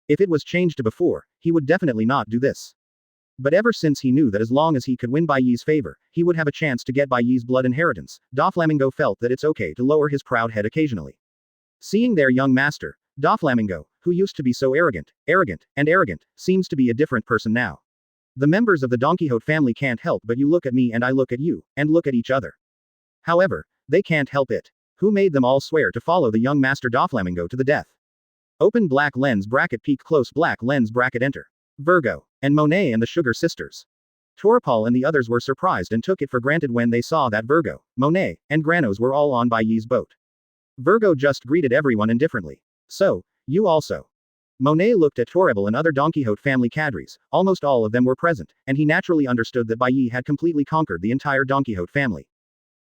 If it was changed to before, he would definitely not do this. But ever since he knew that as long as he could win Bai Ye's favor, he would have a chance to get Bai Ye's blood inheritance, Doflamingo felt that it's okay to lower his proud head occasionally. Seeing their young master, Doflamingo, who used to be so arrogant, seems to be a different person now. The members of the Don Quixote family can't help but you look at me and I look at you, and look at each other. However, they can't help it. Who made them all swear to follow the young master Doflamingo to the death? Open black lens bracket peek close black lens bracket enter. Virgo, and Monet and the Sugar Sisters. Torpal and the others were surprised and took it for granted when they saw that Virgo, Monet, and Granos were all on Bai Ye's boat. Virgo just greeted everyone indifferently. So, you also. Monet looked at Torrebel and other Don Quixote family cadres, almost all of them were present, and he naturally understood that Bai Ye had completely conquered the entire Don Quixote family.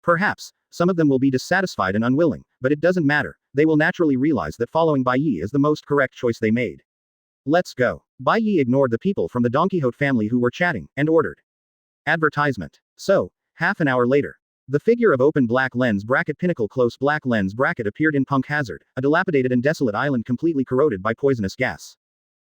Perhaps, some of them will be dissatisfied and unwilling, but it doesn't matter, they will naturally realize that following Bai Ye is the most correct choice they made. Let's go. Bai Ye ignored the people from the Don Quixote family who were chatting, and ordered. Advertisement. So, half an hour later. The figure of open black lens bracket pinnacle close black lens bracket appeared in Punk Hazard, a dilapidated and desolate island completely corroded by poisonous gas.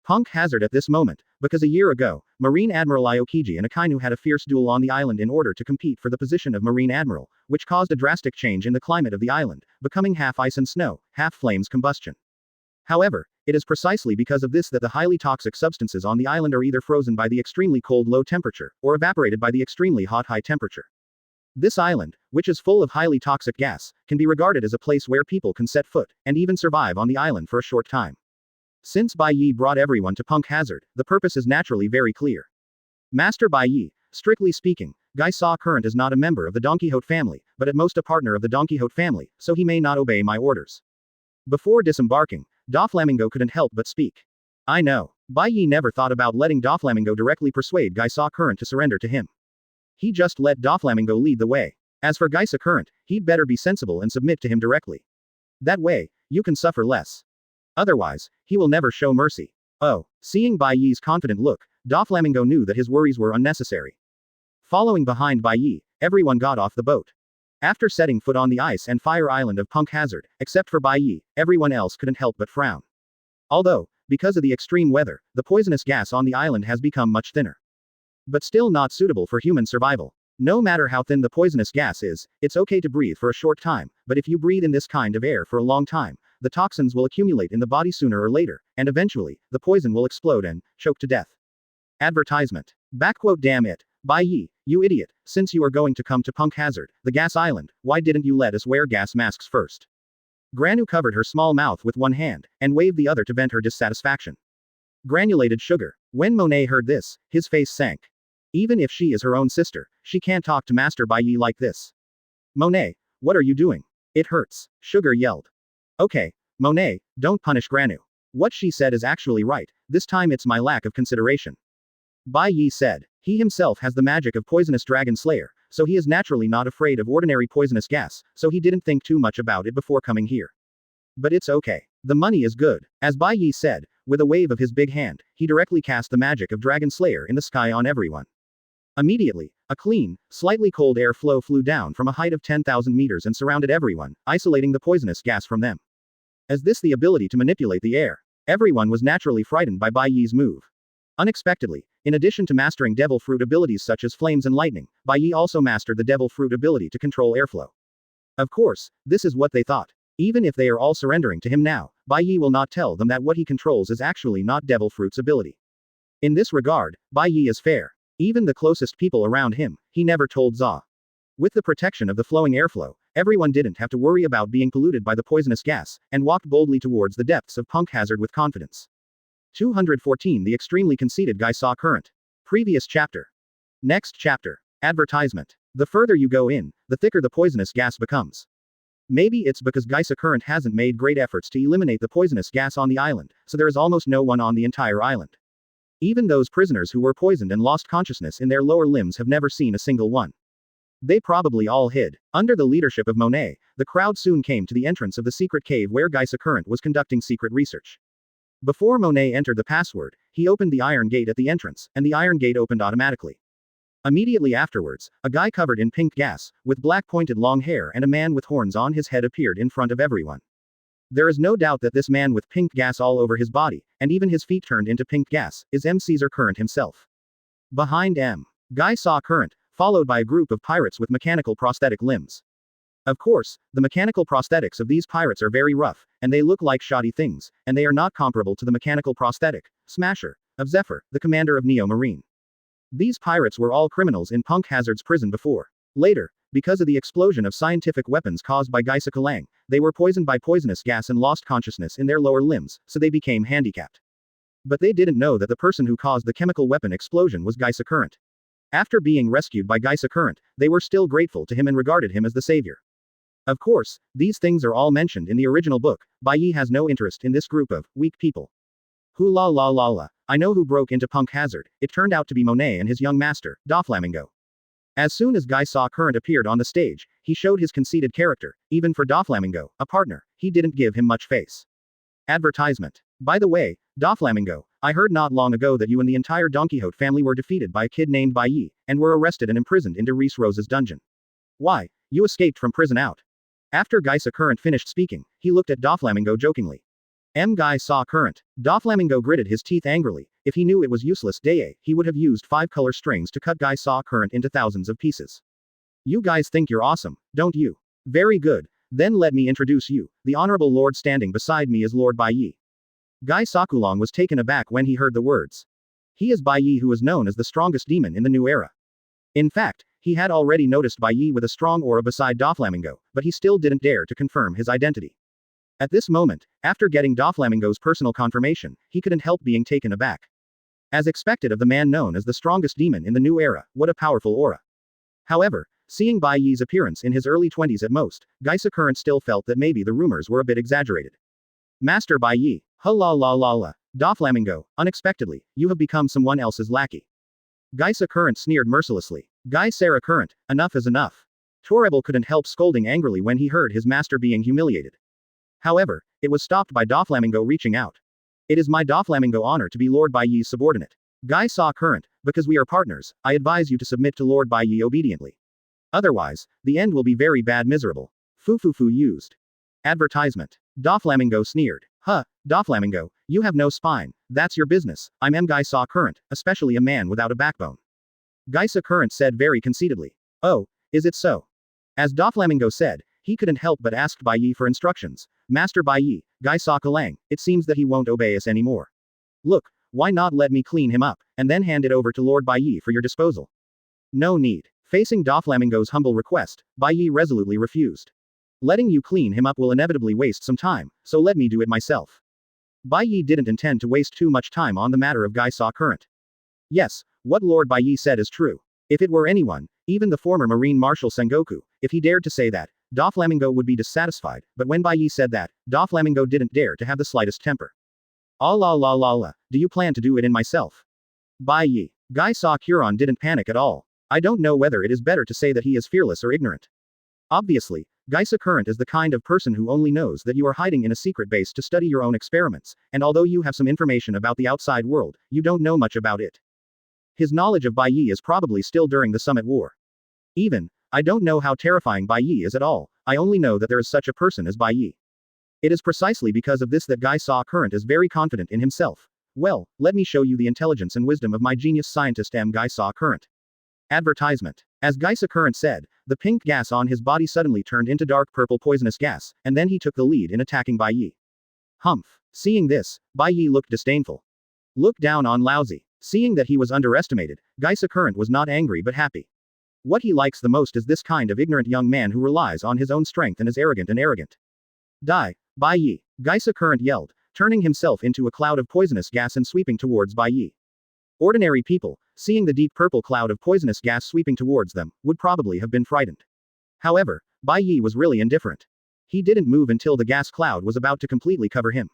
Punk Hazard at this moment, because a year ago, Marine Admiral Aokiji and Akainu had a fierce duel on the island in order to compete for the position of Marine Admiral, which caused a drastic change in the climate of the island, becoming half ice and snow, half flames combustion. However, it is precisely because of this that the highly toxic substances on the island are either frozen by the extremely cold low temperature, or evaporated by the extremely hot high temperature. This island, which is full of highly toxic gas, can be regarded as a place where people can set foot, and even survive on the island for a short time. Since Bai Ye brought everyone to Punk Hazard, the purpose is naturally very clear. Master Bai Ye, strictly speaking, Gai Saw Current is not a member of the Don Quixote family, but at most a partner of the Don Quixote family, so he may not obey my orders. Before disembarking, Doflamingo couldn't help but speak. I know. Bai Ye never thought about letting Doflamingo directly persuade Gai Saw Current to surrender to him. He just let Doflamingo lead the way. As for Gai Saw Current, he'd better be sensible and submit to him directly. That way, you can suffer less. Otherwise, he will never show mercy. Oh, seeing Bai Ye's confident look, Doflamingo knew that his worries were unnecessary. Following behind Bai Ye, everyone got off the boat. After setting foot on the ice and fire island of Punk Hazard, except for Bai Ye, everyone else couldn't help but frown. Although, because of the extreme weather, the poisonous gas on the island has become much thinner. But still not suitable for human survival. No matter how thin the poisonous gas is, it's okay to breathe for a short time, but if you breathe in this kind of air for a long time, the toxins will accumulate in the body sooner or later, and eventually, the poison will explode and choke to death. Advertisement. Backquote damn it. Bai Ye, you idiot, since you are going to come to Punk Hazard, the gas island, why didn't you let us wear gas masks first? Granu covered her small mouth with one hand, and waved the other to vent her dissatisfaction. Granulated sugar. When Monet heard this, his face sank. Even if she is her own sister, she can't talk to Master Bai Ye like this. Monet, what are you doing? It hurts, Sugar yelled. Okay, Monet, don't punish Granu. What she said is actually right, this time it's my lack of consideration. Bai Ye said, he himself has the magic of poisonous dragon slayer, so he is naturally not afraid of ordinary poisonous gas, so he didn't think too much about it before coming here. But it's okay. The money is good. As Bai Ye said, with a wave of his big hand, he directly cast the magic of dragon slayer in the sky on everyone. Immediately, a clean, slightly cold air flow flew down from a height of 10,000 meters and surrounded everyone, isolating the poisonous gas from them. As this the ability to manipulate the air. Everyone was naturally frightened by Bai Ye's move. Unexpectedly, in addition to mastering devil fruit abilities such as flames and lightning, Bai Ye also mastered the devil fruit ability to control airflow. Of course, this is what they thought. Even if they are all surrendering to him now, Bai Ye will not tell them that what he controls is actually not devil fruit's ability. In this regard, Bai Ye is fair. Even the closest people around him, he never told Za. With the protection of the flowing airflow, everyone didn't have to worry about being polluted by the poisonous gas, and walked boldly towards the depths of Punk Hazard with confidence. 214 The extremely conceited Gai Saw Current. Previous chapter. Next chapter. Advertisement. The further you go in, the thicker the poisonous gas becomes. Maybe it's because Geisa Current hasn't made great efforts to eliminate the poisonous gas on the island, so there is almost no one on the entire island. Even those prisoners who were poisoned and lost consciousness in their lower limbs have never seen a single one. They probably all hid. Under the leadership of Monet, the crowd soon came to the entrance of the secret cave where Geisa Current was conducting secret research. Before Monet entered the password, he opened the iron gate at the entrance, and the iron gate opened automatically. Immediately afterwards, a guy covered in pink gas, with black pointed long hair and a man with horns on his head appeared in front of everyone. There is no doubt that this man with pink gas all over his body, and even his feet turned into pink gas, is M. Caesar Current himself. Behind M. Guy saw Current, followed by a group of pirates with mechanical prosthetic limbs. Of course, the mechanical prosthetics of these pirates are very rough, and they look like shoddy things, and they are not comparable to the mechanical prosthetic, Smasher, of Zephyr, the commander of Neo Marine. These pirates were all criminals in Punk Hazard's prison before. Later, because of the explosion of scientific weapons caused by Geisa Kalang, they were poisoned by poisonous gas and lost consciousness in their lower limbs, so they became handicapped. But they didn't know that the person who caused the chemical weapon explosion was Geisa Current. After being rescued by Geisa Current, they were still grateful to him and regarded him as the savior. Of course, these things are all mentioned in the original book. Bai Ye has no interest in this group of weak people. Hoo la la la la. I know who broke into Punk Hazard. It turned out to be Monet and his young master, Doflamingo. As soon as Guy saw Current appeared on the stage, he showed his conceited character. Even for Doflamingo, a partner, he didn't give him much face. Advertisement. By the way, Doflamingo, I heard not long ago that you and the entire Don Quixote family were defeated by a kid named Bai Ye, and were arrested and imprisoned in Dressrosa's dungeon. Why, you escaped from prison out. After Geisa Current finished speaking, he looked at Doflamingo jokingly. Guy saw Current. Doflamingo gritted his teeth angrily. If he knew it was useless Daye, he would have used 5 color strings to cut Guy saw Current into thousands of pieces. You guys think you're awesome, don't you? Very good. Then let me introduce you. The honorable lord standing beside me is Lord Bai Ye. Guy Sakulong was taken aback when he heard the words. He is Bai Ye, who is known as the strongest demon in the new era. In fact, he had already noticed Bai Ye with a strong aura beside Doflamingo, but he still didn't dare to confirm his identity. At this moment, after getting Doflamingo's personal confirmation, he couldn't help being taken aback. As expected of the man known as the strongest demon in the new era, what a powerful aura. However, seeing Bai Ye's appearance in his early 20s at most, Geisa Current still felt that maybe the rumors were a bit exaggerated. Master Bai Ye, ha la la la la, Doflamingo, unexpectedly, you have become someone else's lackey. Geisa Current sneered mercilessly. Guy Sarah Current, enough is enough. Torebel couldn't help scolding angrily when he heard his master being humiliated. However, it was stopped by Doflamingo reaching out. It is my Doflamingo honor to be Lord Bai Ye's subordinate. Guy saw Current, because we are partners, I advise you to submit to Lord Bai Ye obediently. Otherwise, the end will be very bad miserable. Fu used. Advertisement. Doflamingo sneered. Huh, Doflamingo, you have no spine, that's your business, I'm Guy saw Current, especially a man without a backbone. Geisa Current said very conceitedly. Oh, is it so? As Doflamingo said, he couldn't help but asked Bai Ye for instructions. Master Bai Ye, Guy saw Kalang, it seems that he won't obey us anymore. Look, why not let me clean him up, and then hand it over to Lord Bai Ye for your disposal? No need. Facing Doflamingo's humble request, Bai Ye resolutely refused. Letting you clean him up will inevitably waste some time, so let me do it myself. Bai Ye didn't intend to waste too much time on the matter of Guy saw Current. Yes, what Lord Bai Ye said is true. If it were anyone, even the former Marine Marshal Sengoku, if he dared to say that, Doflamingo would be dissatisfied, but when Bai Ye said that, Doflamingo didn't dare to have the slightest temper. Ah la la la la, do you plan to do it in myself? Bai Ye. Guy saw Curon didn't panic at all. I don't know whether it is better to say that he is fearless or ignorant. Obviously, Geisa Current is the kind of person who only knows that you are hiding in a secret base to study your own experiments, and although you have some information about the outside world, you don't know much about it. His knowledge of Bai Ye is probably still during the Summit War. Even, I don't know how terrifying Bai Ye is at all, I only know that there is such a person as Bai Ye. It is precisely because of this that Guy saw Current is very confident in himself. Well, let me show you the intelligence and wisdom of my genius scientist Guy saw Current. Advertisement. As Geisa Current said, the pink gas on his body suddenly turned into dark purple poisonous gas, and then he took the lead in attacking Bai Ye. Humph. Seeing this, Bai Ye looked disdainful. Look down on lousy. Seeing that he was underestimated, Geisa Current was not angry but happy. What he likes the most is this kind of ignorant young man who relies on his own strength and is arrogant. Die, Bai Ye, Geisa Current yelled, turning himself into a cloud of poisonous gas and sweeping towards Bai Ye. Ordinary people, seeing the deep purple cloud of poisonous gas sweeping towards them, would probably have been frightened. However, Bai Ye was really indifferent. He didn't move until the gas cloud was about to completely cover him.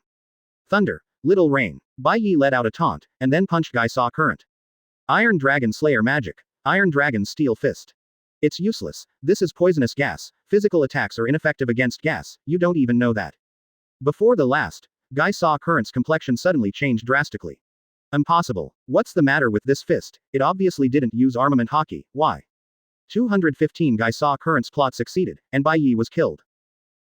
Thunder. Little rain. Bai Ye let out a taunt, and then punched Guy Saw Current. Iron Dragon Slayer magic. Iron Dragon Steel Fist. It's useless. This is poisonous gas. Physical attacks are ineffective against gas, you don't even know that. Before the last, Guy Saw Current's complexion suddenly changed drastically. Impossible. What's the matter with this fist? It obviously didn't use armament hockey, why? 215 Guy Saw Current's plot succeeded, and Bai Ye was killed.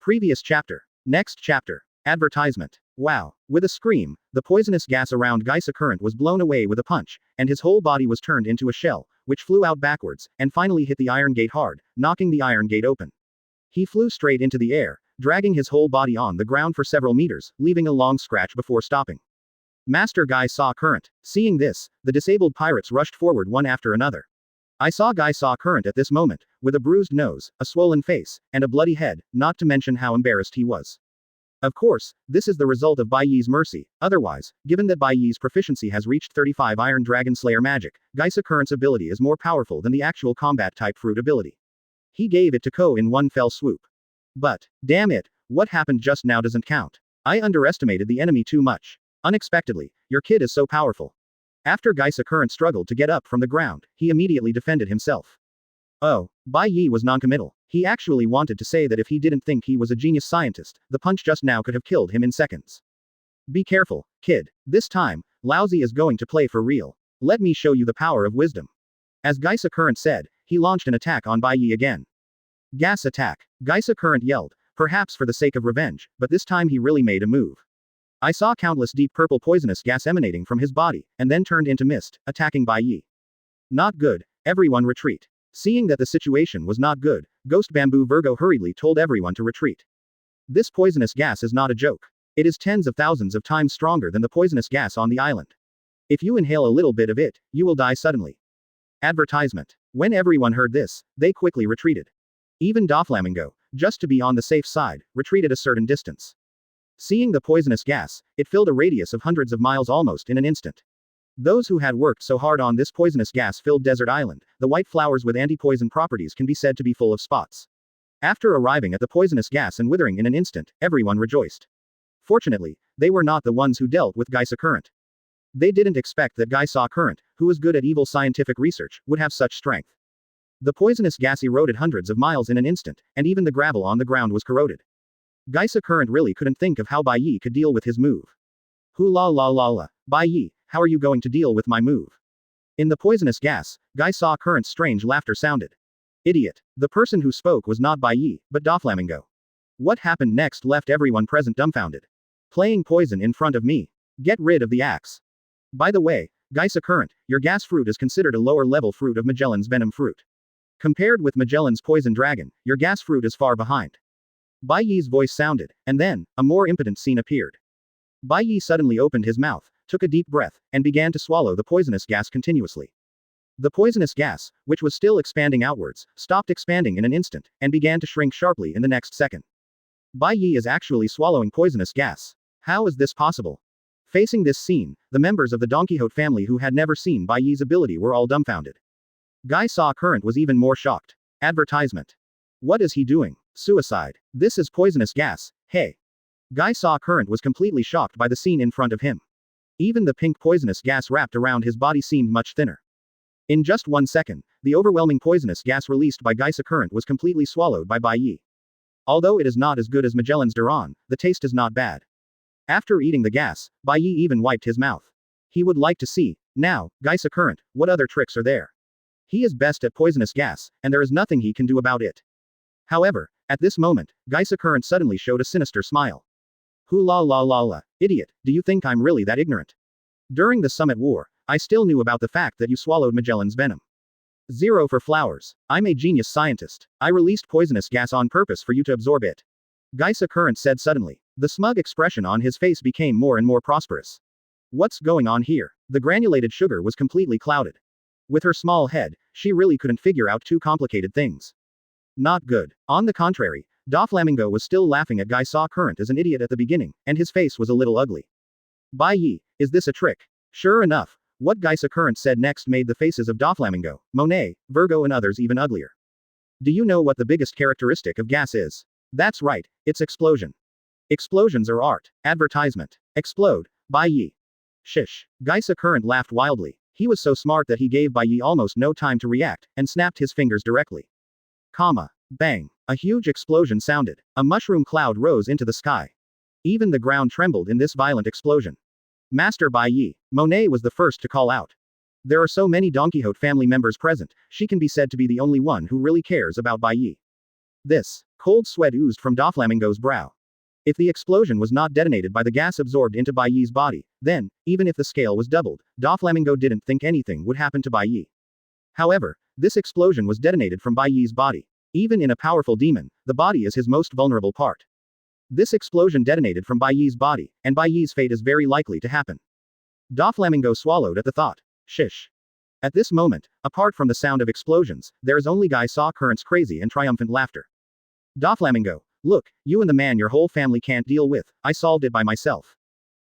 Previous chapter. Next chapter. Advertisement. Wow. With a scream, the poisonous gas around Guy Saw Current was blown away with a punch, and his whole body was turned into a shell, which flew out backwards, and finally hit the iron gate hard, knocking the iron gate open. He flew straight into the air, dragging his whole body on the ground for several meters, leaving a long scratch before stopping. Master Guy Saw Current. Seeing this, the disabled pirates rushed forward one after another. I saw Guy Saw Current at this moment, with a bruised nose, a swollen face, and a bloody head, not to mention how embarrassed he was. Of course, this is the result of Bai Ye's mercy. Otherwise, given that Bai Ye's proficiency has reached 35 Iron Dragon Slayer magic, Guy Saw Current's ability is more powerful than the actual combat type fruit ability. He gave it to Ko in one fell swoop. But, damn it, what happened just now doesn't count. I underestimated the enemy too much. Unexpectedly, your kid is so powerful. After Guy Saw Current struggled to get up from the ground, he immediately defended himself. Oh, Bai Ye was noncommittal. He actually wanted to say that if he didn't think he was a genius scientist, the punch just now could have killed him in seconds. Be careful, kid. This time, Lousy is going to play for real. Let me show you the power of wisdom. As Guy Saw Current said, he launched an attack on Bai Ye again. Gas attack. Guy Saw Current yelled, perhaps for the sake of revenge, but this time he really made a move. I saw countless deep purple poisonous gas emanating from his body, and then turned into mist, attacking Bai Ye. Not good. Everyone retreat. Seeing that the situation was not good, Ghost Bamboo Virgo hurriedly told everyone to retreat. This poisonous gas is not a joke. It is tens of thousands of times stronger than the poisonous gas on the island. If you inhale a little bit of it, you will die suddenly. Advertisement. When everyone heard this, they quickly retreated. Even Doflamingo, just to be on the safe side, retreated a certain distance. Seeing the poisonous gas, it filled a radius of hundreds of miles almost in an instant. Those who had worked so hard on this poisonous gas-filled desert island, the white flowers with anti-poison properties can be said to be full of spots. After arriving at the poisonous gas and withering in an instant, everyone rejoiced. Fortunately, they were not the ones who dealt with Guy Saw Current. They didn't expect that Guy Saw Current, who was good at evil scientific research, would have such strength. The poisonous gas eroded hundreds of miles in an instant, and even the gravel on the ground was corroded. Guy Saw Current really couldn't think of how Bai Ye could deal with his move. La la la la. Bai Ye, how are you going to deal with my move? In the poisonous gas, Guy Saw Current's strange laughter sounded. Idiot. The person who spoke was not Bai Ye, but Doflamingo. What happened next left everyone present dumbfounded. Playing poison in front of me. Get rid of the axe. By the way, Guy Saw Current, your gas fruit is considered a lower level fruit of Magellan's venom fruit. Compared with Magellan's poison dragon, your gas fruit is far behind. Bai Ye's voice sounded, and then, a more impotent scene appeared. Bai Ye suddenly opened his mouth, took a deep breath, and began to swallow the poisonous gas continuously. The poisonous gas, which was still expanding outwards, stopped expanding in an instant, and began to shrink sharply in the next second. Bai Ye is actually swallowing poisonous gas. How is this possible? Facing this scene, the members of the Don Quixote family who had never seen Bai Ye's ability were all dumbfounded. Guy Saw Current was even more shocked. Advertisement. What is he doing? Suicide. This is poisonous gas, hey. Guy Saw Current was completely shocked by the scene in front of him. Even the pink poisonous gas wrapped around his body seemed much thinner. In just 1 second, the overwhelming poisonous gas released by Guy Saw Current was completely swallowed by Bai Ye. Although it is not as good as Magellan's Duran, the taste is not bad. After eating the gas, Bai Ye even wiped his mouth. He would like to see, now, Guy Saw Current, what other tricks are there? He is best at poisonous gas, and there is nothing he can do about it. However, at this moment, Guy Saw Current suddenly showed a sinister smile. La la la la. Idiot, do you think I'm really that ignorant? During the Summit War, I still knew about the fact that you swallowed Magellan's venom. 0 for flowers. I'm a genius scientist. I released poisonous gas on purpose for you to absorb it. Guy Saw Current said suddenly. The smug expression on his face became more and more prosperous. What's going on here? The granulated sugar was completely clouded. With her small head, she really couldn't figure out two complicated things. Not good. On the contrary, Doflamingo was still laughing at Guy Saw Current as an idiot at the beginning, and his face was a little ugly. Bai Ye, is this a trick? Sure enough, what Guy Saw Current said next made the faces of Doflamingo, Monet, Virgo and others even uglier. Do you know what the biggest characteristic of gas is? That's right, it's explosion. Explosions are art. Advertisement. Explode. Bai Ye. Shish. Geisa Current laughed wildly. He was so smart that he gave Bai Ye almost no time to react, and snapped his fingers directly. Comma. Bang. A huge explosion sounded. A mushroom cloud rose into the sky. Even the ground trembled in this violent explosion. Master Bai Ye. Monet was the first to call out. There are so many Don Quixote family members present, she can be said to be the only one who really cares about Bai Ye. This. Cold sweat oozed from Doflamingo's brow. If the explosion was not detonated by the gas absorbed into Bai Ye's body, then, even if the scale was doubled, Doflamingo didn't think anything would happen to Bai Ye. However, this explosion was detonated from Bai Ye's body. Even in a powerful demon, the body is his most vulnerable part. This explosion detonated from Bai Ye's body, and Bai Ye's fate is very likely to happen. Doflamingo swallowed at the thought. Shish. At this moment, apart from the sound of explosions, there is only Geisa Current's crazy and triumphant laughter. Doflamingo. Look, you and the man your whole family can't deal with, I solved it by myself.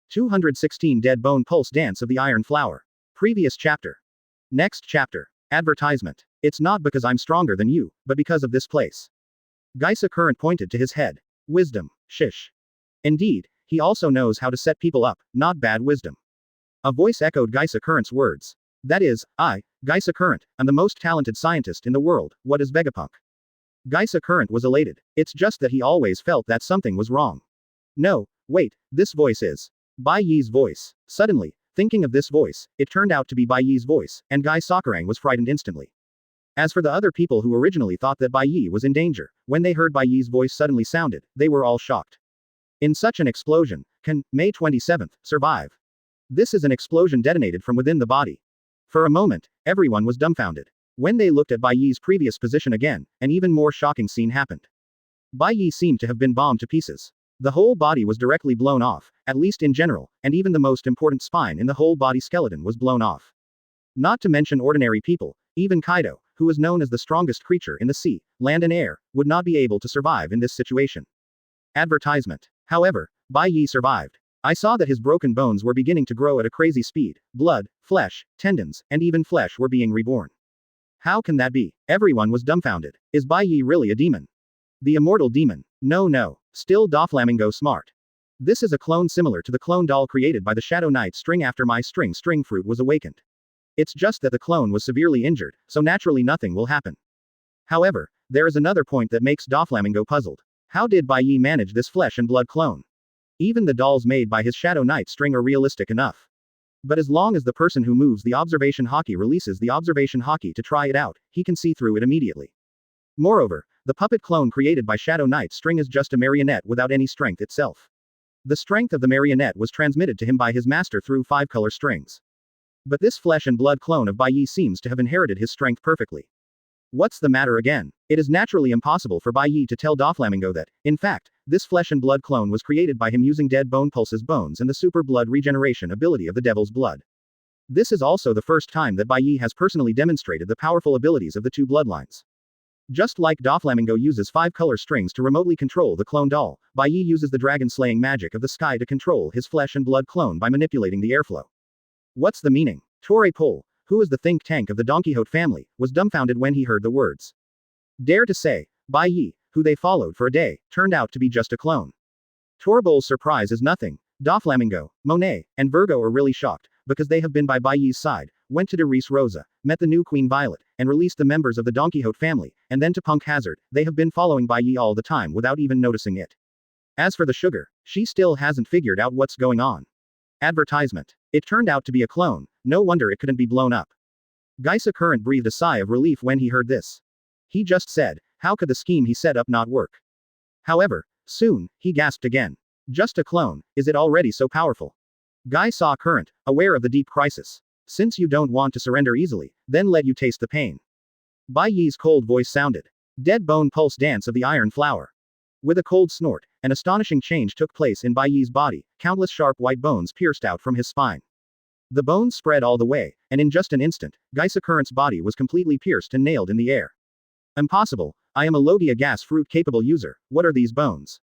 216 Dead Bone Pulse Dance of the Iron Flower. Previous chapter. Next chapter. Advertisement. It's not because I'm stronger than you, but because of this place. Geisa Current pointed to his head. Wisdom. Shish. Indeed, he also knows how to set people up, not bad wisdom. A voice echoed Geisa Current's words. That is, I, Geisa Current, am the most talented scientist in the world, what is Vegapunk? Geisa Current was elated. It's just that he always felt that something was wrong. No, wait, this voice is Bai Ye's voice. Suddenly, thinking of this voice, it turned out to be Bai Ye's voice, and Gai Sakurang was frightened instantly. As for the other people who originally thought that Bai Ye was in danger, when they heard Bai Ye's voice suddenly sounded, they were all shocked. In such an explosion, can May 27th survive? This is an explosion detonated from within the body. For a moment, everyone was dumbfounded. When they looked at Bai Ye's previous position again, an even more shocking scene happened. Bai Ye seemed to have been bombed to pieces. The whole body was directly blown off, at least in general, and even the most important spine in the whole body skeleton was blown off. Not to mention ordinary people, even Kaido, who was known as the strongest creature in the sea, land and air, would not be able to survive in this situation. Advertisement. However, Bai Ye survived. I saw that his broken bones were beginning to grow at a crazy speed, blood, flesh, tendons, and even flesh were being reborn. How can that be? Everyone was dumbfounded. Is Bai Ye really a demon? The immortal demon? No. Still Doflamingo smart. This is a clone similar to the clone doll created by the Shadow Knight string after my string fruit was awakened. It's just that the clone was severely injured, so naturally nothing will happen. However, there is another point that makes Doflamingo puzzled. How did Bai Ye manage this flesh and blood clone? Even the dolls made by his Shadow Knight string are realistic enough. But as long as the person who moves the observation hockey releases the observation hockey to try it out, he can see through it immediately. Moreover, the puppet clone created by Shadow Knight string is just a marionette without any strength itself. The strength of the marionette was transmitted to him by his master through 5-color strings. But this flesh and blood clone of Bai Ye seems to have inherited his strength perfectly. What's the matter again? It is naturally impossible for Bai Ye to tell Doflamingo that, in fact, this flesh and blood clone was created by him using Dead Bone Pulse's bones and the super blood regeneration ability of the Devil's Blood. This is also the first time that Bai Ye has personally demonstrated the powerful abilities of the two bloodlines. Just like Doflamingo uses 5-color strings to remotely control the clone doll, Bai Ye uses the dragon-slaying magic of the sky to control his flesh and blood clone by manipulating the airflow. What's the meaning? Torre Pole, who is the think tank of the Don Quixote family, was dumbfounded when he heard the words. Dare to say, Bai Ye, who they followed for a day, turned out to be just a clone. Torbol's surprise is nothing. Doflamingo, Monet, and Virgo are really shocked, because they have been by Bai Ye's side, went to Dressrosa, met the new Queen Violet, and released the members of the Don Quixote family, and then to Punk Hazard. They have been following Bai Ye all the time without even noticing it. As for the sugar, she still hasn't figured out what's going on. Advertisement. It turned out to be a clone, no wonder it couldn't be blown up. Geisa Current breathed a sigh of relief when he heard this. He just said, how could the scheme he set up not work? However, soon, he gasped again. Just a clone, is it already so powerful? Geisa Current, aware of the deep crisis. Since you don't want to surrender easily, then let you taste the pain. Bai Ye's cold voice sounded. Dead Bone Pulse Dance of the Iron Flower. With a cold snort, an astonishing change took place in Bai Ye's body, countless sharp white bones pierced out from his spine. The bones spread all the way, and in just an instant, Geisa Current's body was completely pierced and nailed in the air. Impossible, I am a Logia gas fruit capable user, what are these bones?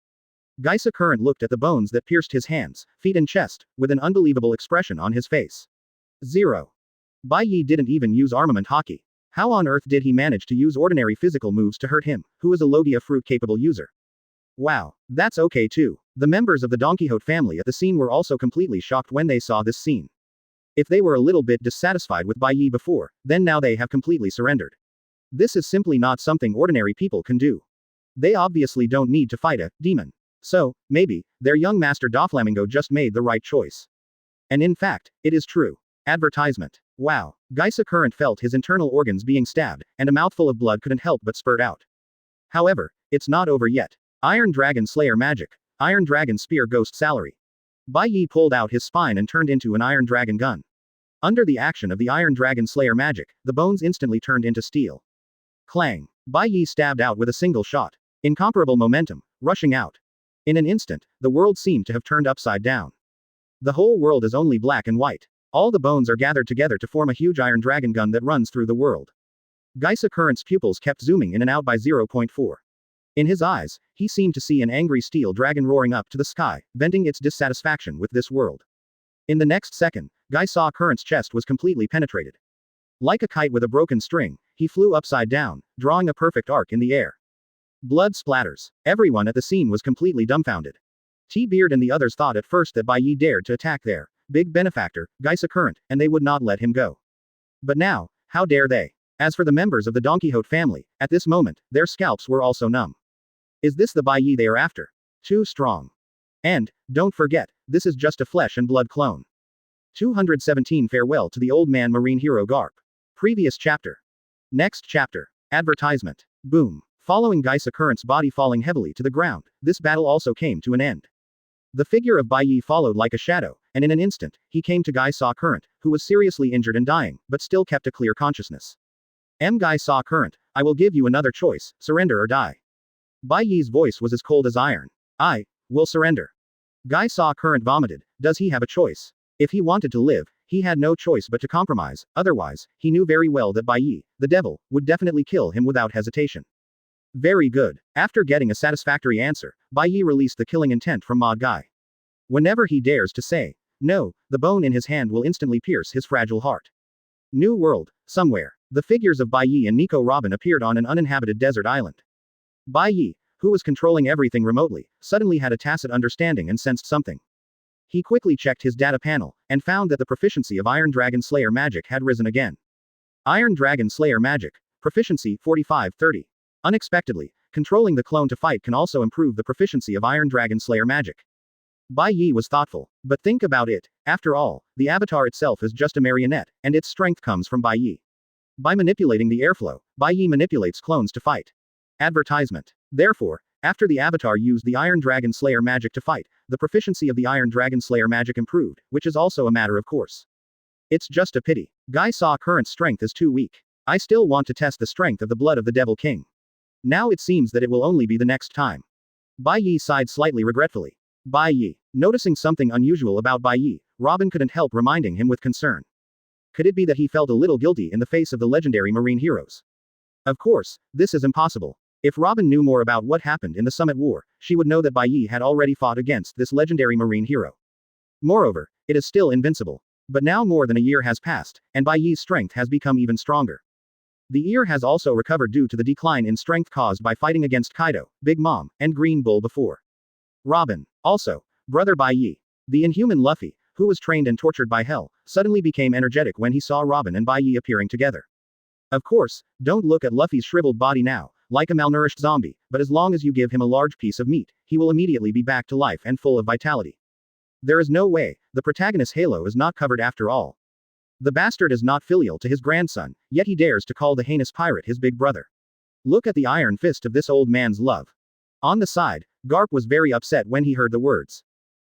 Geisa Current looked at the bones that pierced his hands, feet and chest, with an unbelievable expression on his face. 0. Bai Ye didn't even use armament hockey. How on earth did he manage to use ordinary physical moves to hurt him, who is a Logia fruit capable user? Wow, that's okay too. The members of the Don Quixote family at the scene were also completely shocked when they saw this scene. If they were a little bit dissatisfied with Bai Ye before, then now they have completely surrendered. This is simply not something ordinary people can do. They obviously don't need to fight a demon. So, maybe, their young master Doflamingo just made the right choice. And in fact, it is true. Advertisement. Wow. Gaisa Current felt his internal organs being stabbed, and a mouthful of blood couldn't help but spurt out. However, it's not over yet. Iron Dragon Slayer Magic. Iron Dragon Spear Ghost Salary. Bai Ye pulled out his spine and turned into an Iron Dragon gun. Under the action of the Iron Dragon Slayer magic, the bones instantly turned into steel. Clang. Bai Ye stabbed out with a single shot. Incomparable momentum, rushing out. In an instant, the world seemed to have turned upside down. The whole world is only black and white. All the bones are gathered together to form a huge iron dragon gun that runs through the world. Gaisa Current's pupils kept zooming in and out by 0.4. In his eyes, he seemed to see an angry steel dragon roaring up to the sky, venting its dissatisfaction with this world. In the next second, Gaisa Current's chest was completely penetrated. Like a kite with a broken string, he flew upside down, drawing a perfect arc in the air. Blood splatters. Everyone at the scene was completely dumbfounded. T-Beard and the others thought at first that Bai Ye dared to attack their big benefactor, Gaisa Current, and they would not let him go. But now, how dare they? As for the members of the Don Quixote family, at this moment, their scalps were also numb. Is this the Bai Ye they are after? Too strong. And, don't forget, this is just a flesh and blood clone. 217 Farewell to the old man marine hero Garp. Previous chapter. Next chapter. Advertisement. Boom. Following Gaisa Current's body falling heavily to the ground, this battle also came to an end. The figure of Bai Ye followed like a shadow, and in an instant, he came to Gaisa Current, who was seriously injured and dying, but still kept a clear consciousness. Gaisa Current, I will give you another choice, surrender or die. Bai Ye's voice was as cold as iron. I will surrender. Gaisa Current vomited. Does he have a choice? If he wanted to live, he had no choice but to compromise, otherwise, he knew very well that Bai Ye, the devil, would definitely kill him without hesitation. Very good. After getting a satisfactory answer, Bai Ye released the killing intent from Mod Guy. Whenever he dares to say no, the bone in his hand will instantly pierce his fragile heart. New world, somewhere. The figures of Bai Ye and Nico Robin appeared on an uninhabited desert island. Bai Ye, who was controlling everything remotely, suddenly had a tacit understanding and sensed something. He quickly checked his data panel, and found that the proficiency of Iron Dragon Slayer magic had risen again. Iron Dragon Slayer magic, proficiency 45-30. Unexpectedly, controlling the clone to fight can also improve the proficiency of Iron Dragon Slayer magic. Bai Ye was thoughtful. But think about it, after all, the avatar itself is just a marionette, and its strength comes from Bai Ye. By manipulating the airflow, Bai Ye manipulates clones to fight. Advertisement. Therefore, after the avatar used the Iron Dragon Slayer magic to fight, the proficiency of the Iron Dragon Slayer magic improved, which is also a matter of course. It's just a pity. Gaisa Current's strength is too weak. I still want to test the strength of the blood of the Devil King. Now it seems that it will only be the next time. Bai Ye sighed slightly regretfully. Bai Ye. Noticing something unusual about Bai Ye, Robin couldn't help reminding him with concern. Could it be that he felt a little guilty in the face of the legendary marine heroes? Of course, this is impossible. If Robin knew more about what happened in the Summit War, she would know that Bai Ye had already fought against this legendary marine hero. Moreover, it is still invincible. But now more than a year has passed, and Bai Ye's strength has become even stronger. The ear has also recovered due to the decline in strength caused by fighting against Kaido, Big Mom, and Green Bull before. Robin. Also, brother Bai Ye. The inhuman Luffy, who was trained and tortured by hell, suddenly became energetic when he saw Robin and Bai Ye appearing together. Of course, don't look at Luffy's shriveled body now, like a malnourished zombie, but as long as you give him a large piece of meat, he will immediately be back to life and full of vitality. There is no way, the protagonist's halo is not covered after all. The bastard is not filial to his grandson, yet he dares to call the heinous pirate his big brother. Look at the iron fist of this old man's love. On the side, Garp was very upset when he heard the words.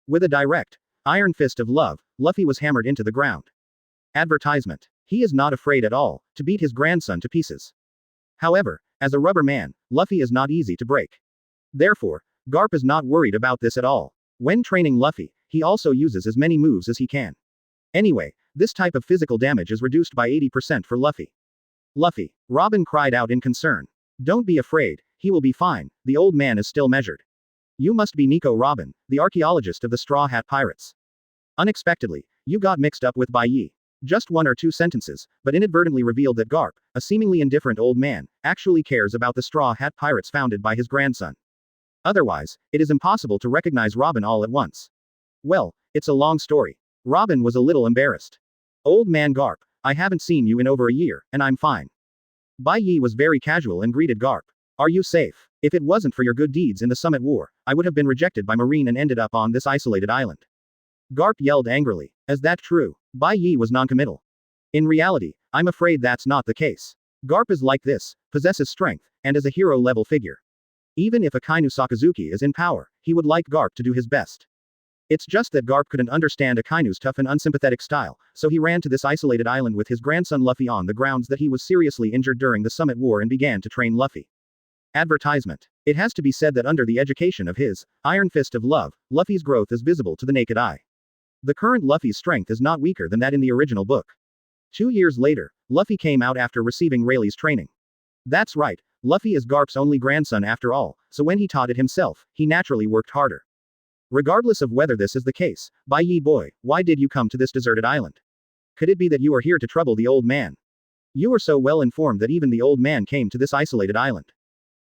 With a direct, iron fist of love, Luffy was hammered into the ground. Advertisement. He is not afraid at all to beat his grandson to pieces. However, as a rubber man, Luffy is not easy to break. Therefore, Garp is not worried about this at all. When training Luffy, he also uses as many moves as he can. Anyway, this type of physical damage is reduced by 80% for Luffy. Luffy. Robin cried out in concern. Don't be afraid, he will be fine, the old man is still measured. You must be Nico Robin, the archaeologist of the Straw Hat Pirates. Unexpectedly, you got mixed up with Bai Ye. Just one or two sentences, but inadvertently revealed that Garp, a seemingly indifferent old man, actually cares about the Straw Hat Pirates founded by his grandson. Otherwise, it is impossible to recognize Robin all at once. Well, it's a long story. Robin was a little embarrassed. Old man Garp, I haven't seen you in over a year, and I'm fine. Bai Ye was very casual and greeted Garp. Are you safe? If it wasn't for your good deeds in the Summit War, I would have been rejected by Marine and ended up on this isolated island. Garp yelled angrily. Is that true? Bai Ye was noncommittal. In reality, I'm afraid that's not the case. Garp is like this, possesses strength, and is a hero-level figure. Even if Akainu Sakazuki is in power, he would like Garp to do his best. It's just that Garp couldn't understand Akainu's tough and unsympathetic style, so he ran to this isolated island with his grandson Luffy on the grounds that he was seriously injured during the Summit War and began to train Luffy. Advertisement. It has to be said that under the education of his Iron Fist of Love, Luffy's growth is visible to the naked eye. The current Luffy's strength is not weaker than that in the original book. 2 years later, Luffy came out after receiving Rayleigh's training. That's right, Luffy is Garp's only grandson after all, so when he taught it himself, he naturally worked harder. Regardless of whether this is the case, Bai Ye boy, why did you come to this deserted island? Could it be that you are here to trouble the old man? You are so well informed that even the old man came to this isolated island.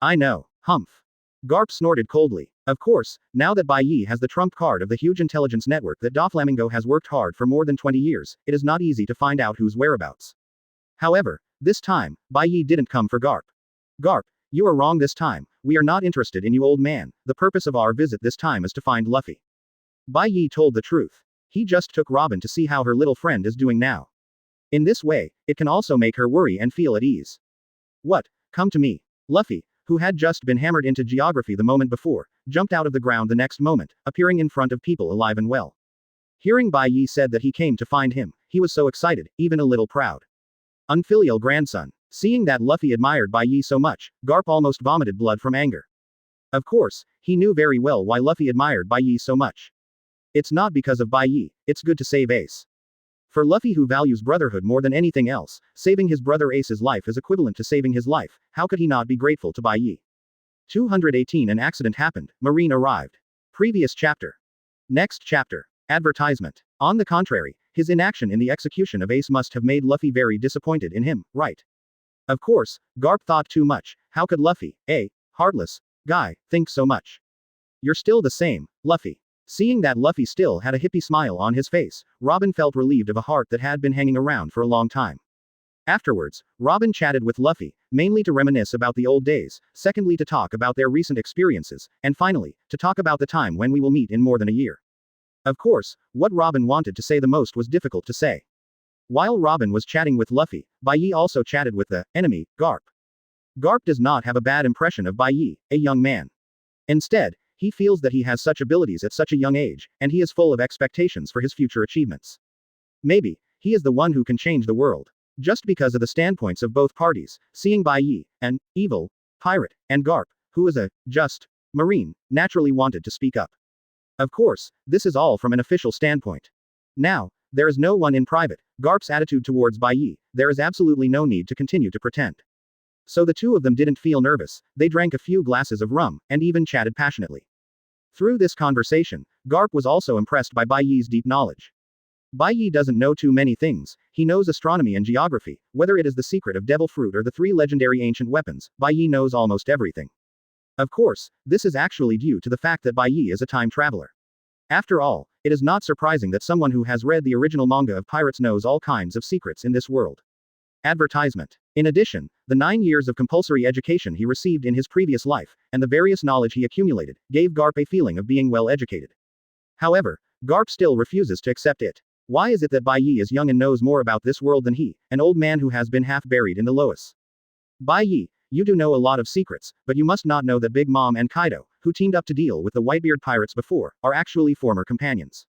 I know, humph. Garp snorted coldly. Of course, now that Bai Ye has the trump card of the huge intelligence network that Doflamingo has worked hard for more than 20 years, it is not easy to find out whose whereabouts. However, this time, Bai Ye didn't come for Garp. Garp, you are wrong this time, we are not interested in you old man, the purpose of our visit this time is to find Luffy. Bai Ye told the truth. He just took Robin to see how her little friend is doing now. In this way, it can also make her worry and feel at ease. What? Come to me. Luffy, who had just been hammered into geography the moment before, jumped out of the ground the next moment, appearing in front of people alive and well. Hearing Bai Ye said that he came to find him, he was so excited, even a little proud. Unfilial grandson. Seeing that Luffy admired Bai Ye so much, Garp almost vomited blood from anger. Of course, he knew very well why Luffy admired Bai Ye so much. It's not because of Bai Ye, it's good to save Ace. For Luffy who values brotherhood more than anything else, saving his brother Ace's life is equivalent to saving his life, how could he not be grateful to Bai Ye? 218 An accident happened, Marine arrived. Previous chapter. Next chapter. Advertisement. On the contrary, his inaction in the execution of Ace must have made Luffy very disappointed in him, right? Of course, Garp thought too much, how could Luffy, a heartless guy, think so much? You're still the same, Luffy. Seeing that Luffy still had a hippie smile on his face, Robin felt relieved of a heart that had been hanging around for a long time. Afterwards, Robin chatted with Luffy, mainly to reminisce about the old days, secondly to talk about their recent experiences, and finally, to talk about the time when we will meet in more than a year. Of course, what Robin wanted to say the most was difficult to say. While Robin was chatting with Luffy, Bai Ye also chatted with the enemy, Garp. Garp does not have a bad impression of Bai Ye, a young man. Instead, he feels that he has such abilities at such a young age, and he is full of expectations for his future achievements. Maybe, he is the one who can change the world. Just because of the standpoints of both parties, seeing Bai Ye, an evil pirate, and Garp, who is a just Marine, naturally wanted to speak up. Of course, this is all from an official standpoint. Now, there is no one in private. Garp's attitude towards Bai Ye, there is absolutely no need to continue to pretend. So the two of them didn't feel nervous, they drank a few glasses of rum, and even chatted passionately. Through this conversation, Garp was also impressed by Bai Ye's deep knowledge. Bai Ye doesn't know too many things, he knows astronomy and geography, whether it is the secret of Devil Fruit or the 3 legendary ancient weapons, Bai Ye knows almost everything. Of course, this is actually due to the fact that Bai Ye is a time traveler. After all, it is not surprising that someone who has read the original manga of pirates knows all kinds of secrets in this world. Advertisement. In addition, the 9 years of compulsory education he received in his previous life, and the various knowledge he accumulated, gave Garp a feeling of being well educated. However, Garp still refuses to accept it. Why is it that Bai Ye is young and knows more about this world than he, an old man who has been half buried in the loess? Bai Ye, you do know a lot of secrets, but you must not know that Big Mom and Kaido, who teamed up to deal with the Whitebeard Pirates before, are actually former companions.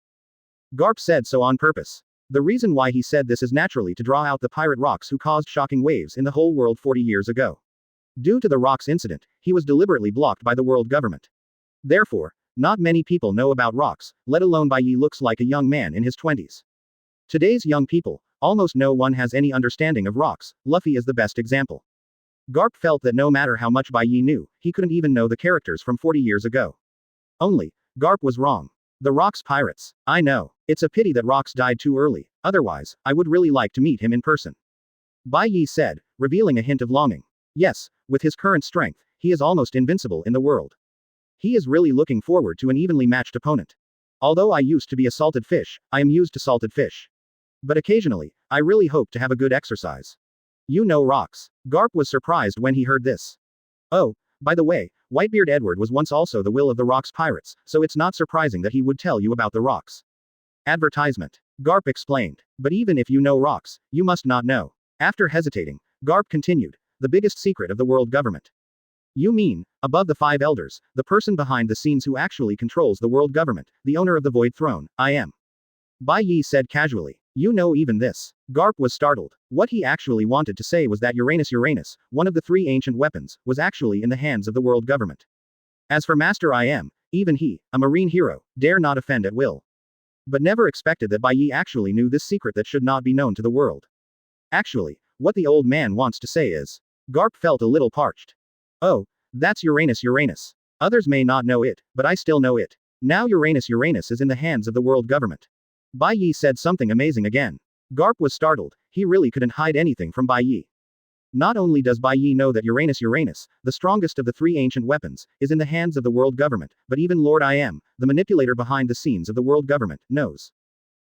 Garp said so on purpose. The reason why he said this is naturally to draw out the pirate rocks who caused shocking waves in the whole world 40 years ago. Due to the rocks incident, he was deliberately blocked by the world government. Therefore, not many people know about rocks, let alone Bai Ye looks like a young man in his 20s. Today's young people, almost no one has any understanding of rocks, Luffy is the best example. Garp felt that no matter how much Bai Ye knew, he couldn't even know the characters from 40 years ago. Only, Garp was wrong. The Rocks Pirates. I know. It's a pity that Rocks died too early, otherwise, I would really like to meet him in person. Bai Ye said, revealing a hint of longing. Yes, with his current strength, he is almost invincible in the world. He is really looking forward to an evenly matched opponent. Although I used to be a salted fish, I am used to salted fish. But occasionally, I really hope to have a good exercise. You know rocks. Garp was surprised when he heard this. Oh, by the way, Whitebeard Edward was once also the Will of the Rocks pirates, so it's not surprising that he would tell you about the rocks. Advertisement. Garp explained. But even if you know rocks, you must not know. After hesitating, Garp continued. The biggest secret of the world government. You mean, above the 5 elders, the person behind the scenes who actually controls the world government, the owner of the Void Throne, I am. Bai Ye said casually. You know even this. Garp was startled. What he actually wanted to say was that Uranus, one of the 3 ancient weapons, was actually in the hands of the world government. As for Master I am, even he, a marine hero, dare not offend at will. But never expected that Bai Ye actually knew this secret that should not be known to the world. Actually, what the old man wants to say is. Garp felt a little parched. Oh, that's Uranus. Others may not know it, but I still know it. Now Uranus is in the hands of the world government. Bai Ye said something amazing again. Garp was startled. He really couldn't hide anything from Bai Ye. Not only does Bai Ye know that Uranus, the strongest of the 3 ancient weapons, is in the hands of the world government, but even Lord I am, the manipulator behind the scenes of the world government, knows.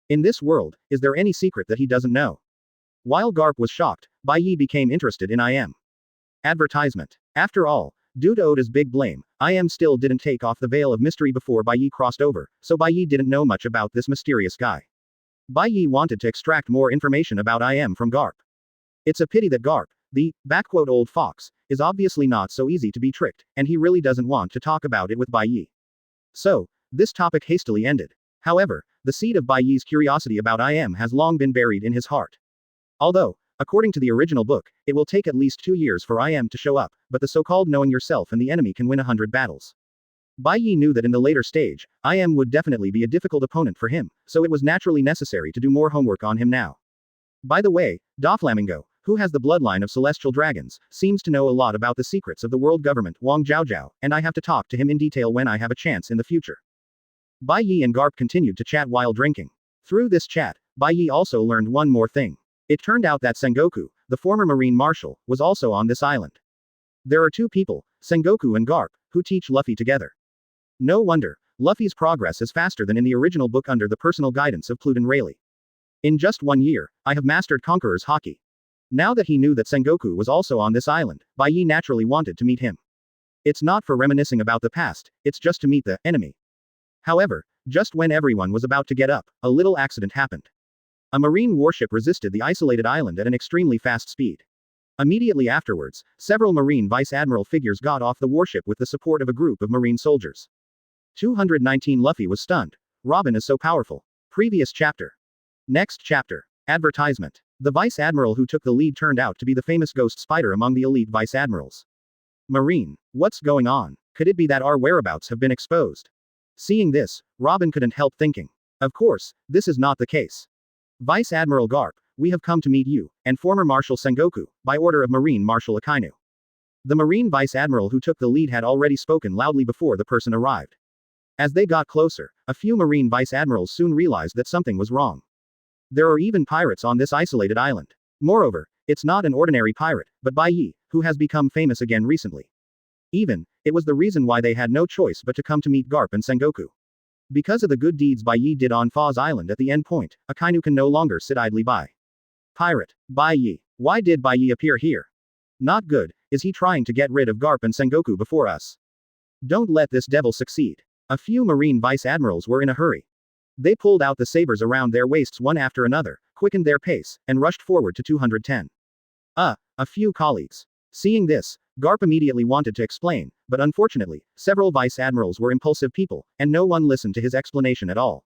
In this world, is there any secret that he doesn't know? While Garp was shocked, Bai Ye became interested in I am. Advertisement. After all, due to Oda's big blame, I am still didn't take off the veil of mystery before Bai Ye crossed over, so Bai Ye didn't know much about this mysterious guy. Bai Ye wanted to extract more information about I am from Garp. It's a pity that Garp, the old fox, is obviously not so easy to be tricked, and he really doesn't want to talk about it with Bai Ye. So, this topic hastily ended. However, the seed of Bai Ye's curiosity about I am has long been buried in his heart. Although, according to the original book, it will take at least 2 years for I am to show up, but the so-called knowing yourself and the enemy can win 100 battles. Bai Ye knew that in the later stage, I am would definitely be a difficult opponent for him, so it was naturally necessary to do more homework on him now. By the way, Doflamingo, who has the bloodline of celestial dragons, seems to know a lot about the secrets of the world government, Wang Zhaozhao, and I have to talk to him in detail when I have a chance in the future. Bai Ye and Garp continued to chat while drinking. Through this chat, Bai Ye also learned one more thing. It turned out that Sengoku, the former marine marshal, was also on this island. There are 2 people, Sengoku and Garp, who teach Luffy together. No wonder, Luffy's progress is faster than in the original book under the personal guidance of Pluton Rayleigh. In just 1 year, I have mastered Conqueror's Haki. Now that he knew that Sengoku was also on this island, Bai Ye naturally wanted to meet him. It's not for reminiscing about the past, it's just to meet the enemy. However, just when everyone was about to get up, a little accident happened. A marine warship resisted the isolated island at an extremely fast speed. Immediately afterwards, several marine vice admiral figures got off the warship with the support of a group of marine soldiers. 219 Luffy was stunned. Robin is so powerful. Previous chapter. Next chapter. Advertisement. The vice admiral who took the lead turned out to be the famous ghost spider among the elite vice admirals. Marine, what's going on? Could it be that our whereabouts have been exposed? Seeing this, Robin couldn't help thinking. Of course, this is not the case. Vice Admiral Garp, we have come to meet you, and former Marshal Sengoku, by order of Marine Marshal Akainu. The Marine Vice Admiral who took the lead had already spoken loudly before the person arrived. As they got closer, a few Marine Vice Admirals soon realized that something was wrong. There are even pirates on this isolated island. Moreover, it's not an ordinary pirate, but Bai Ye, who has become famous again recently. It was the reason why they had no choice but to come to meet Garp and Sengoku. Because of the good deeds Bai Ye did on Foz Island at the end point, Akainu can no longer sit idly by. Pirate, Bai Ye. Why did Bai Ye appear here? Not good, is he trying to get rid of Garp and Sengoku before us? Don't let this devil succeed. A few Marine Vice Admirals were in a hurry. They pulled out the sabers around their waists one after another, quickened their pace, and rushed forward to 210. A few colleagues. Seeing this, Garp immediately wanted to explain, but unfortunately, several vice admirals were impulsive people, and no one listened to his explanation at all.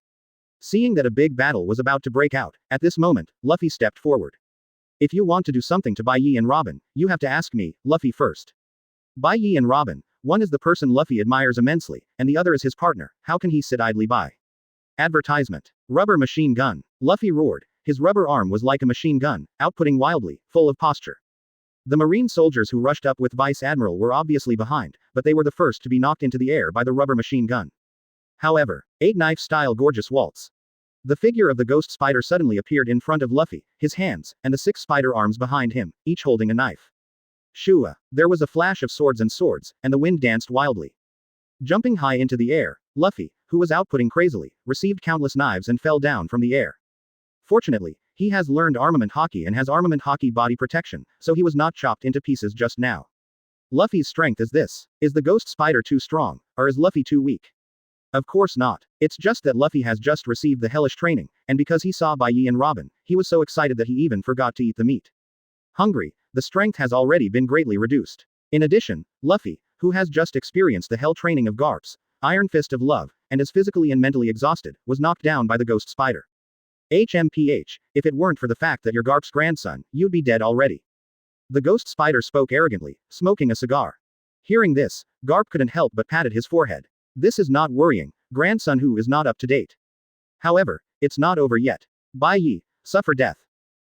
Seeing that a big battle was about to break out, at this moment, Luffy stepped forward. If you want to do something to Bai Ye and Robin, you have to ask me, Luffy first. Bai Ye and Robin, one is the person Luffy admires immensely, and the other is his partner, how can he sit idly by? Advertisement. Rubber machine gun. Luffy roared. His rubber arm was like a machine gun, outputting wildly, full of posture. The marine soldiers who rushed up with Vice Admiral were obviously behind, but they were the first to be knocked into the air by the rubber machine gun. However, 8-knife-style gorgeous waltz. The figure of the ghost spider suddenly appeared in front of Luffy, his hands, and the 6 spider arms behind him, each holding a knife. Shua. There was a flash of swords, and the wind danced wildly. Jumping high into the air, Luffy, who was outputting crazily, received countless knives and fell down from the air. Fortunately, he has learned armament hockey and has armament hockey body protection, so he was not chopped into pieces just now. Luffy's strength is this. Is the ghost spider too strong, or is Luffy too weak? Of course not. It's just that Luffy has just received the hellish training, and because he saw Bai Ye and Robin, he was so excited that he even forgot to eat the meat. Hungry, the strength has already been greatly reduced. In addition, Luffy, who has just experienced the hell training of Garp's Iron Fist of Love, and is physically and mentally exhausted, was knocked down by the ghost spider. HMPH, if it weren't for the fact that you're Garp's grandson, you'd be dead already. The ghost spider spoke arrogantly, smoking a cigar. Hearing this, Garp couldn't help but patted his forehead. This is not worrying, grandson who is not up to date. However, it's not over yet. Bai Ye, suffer death.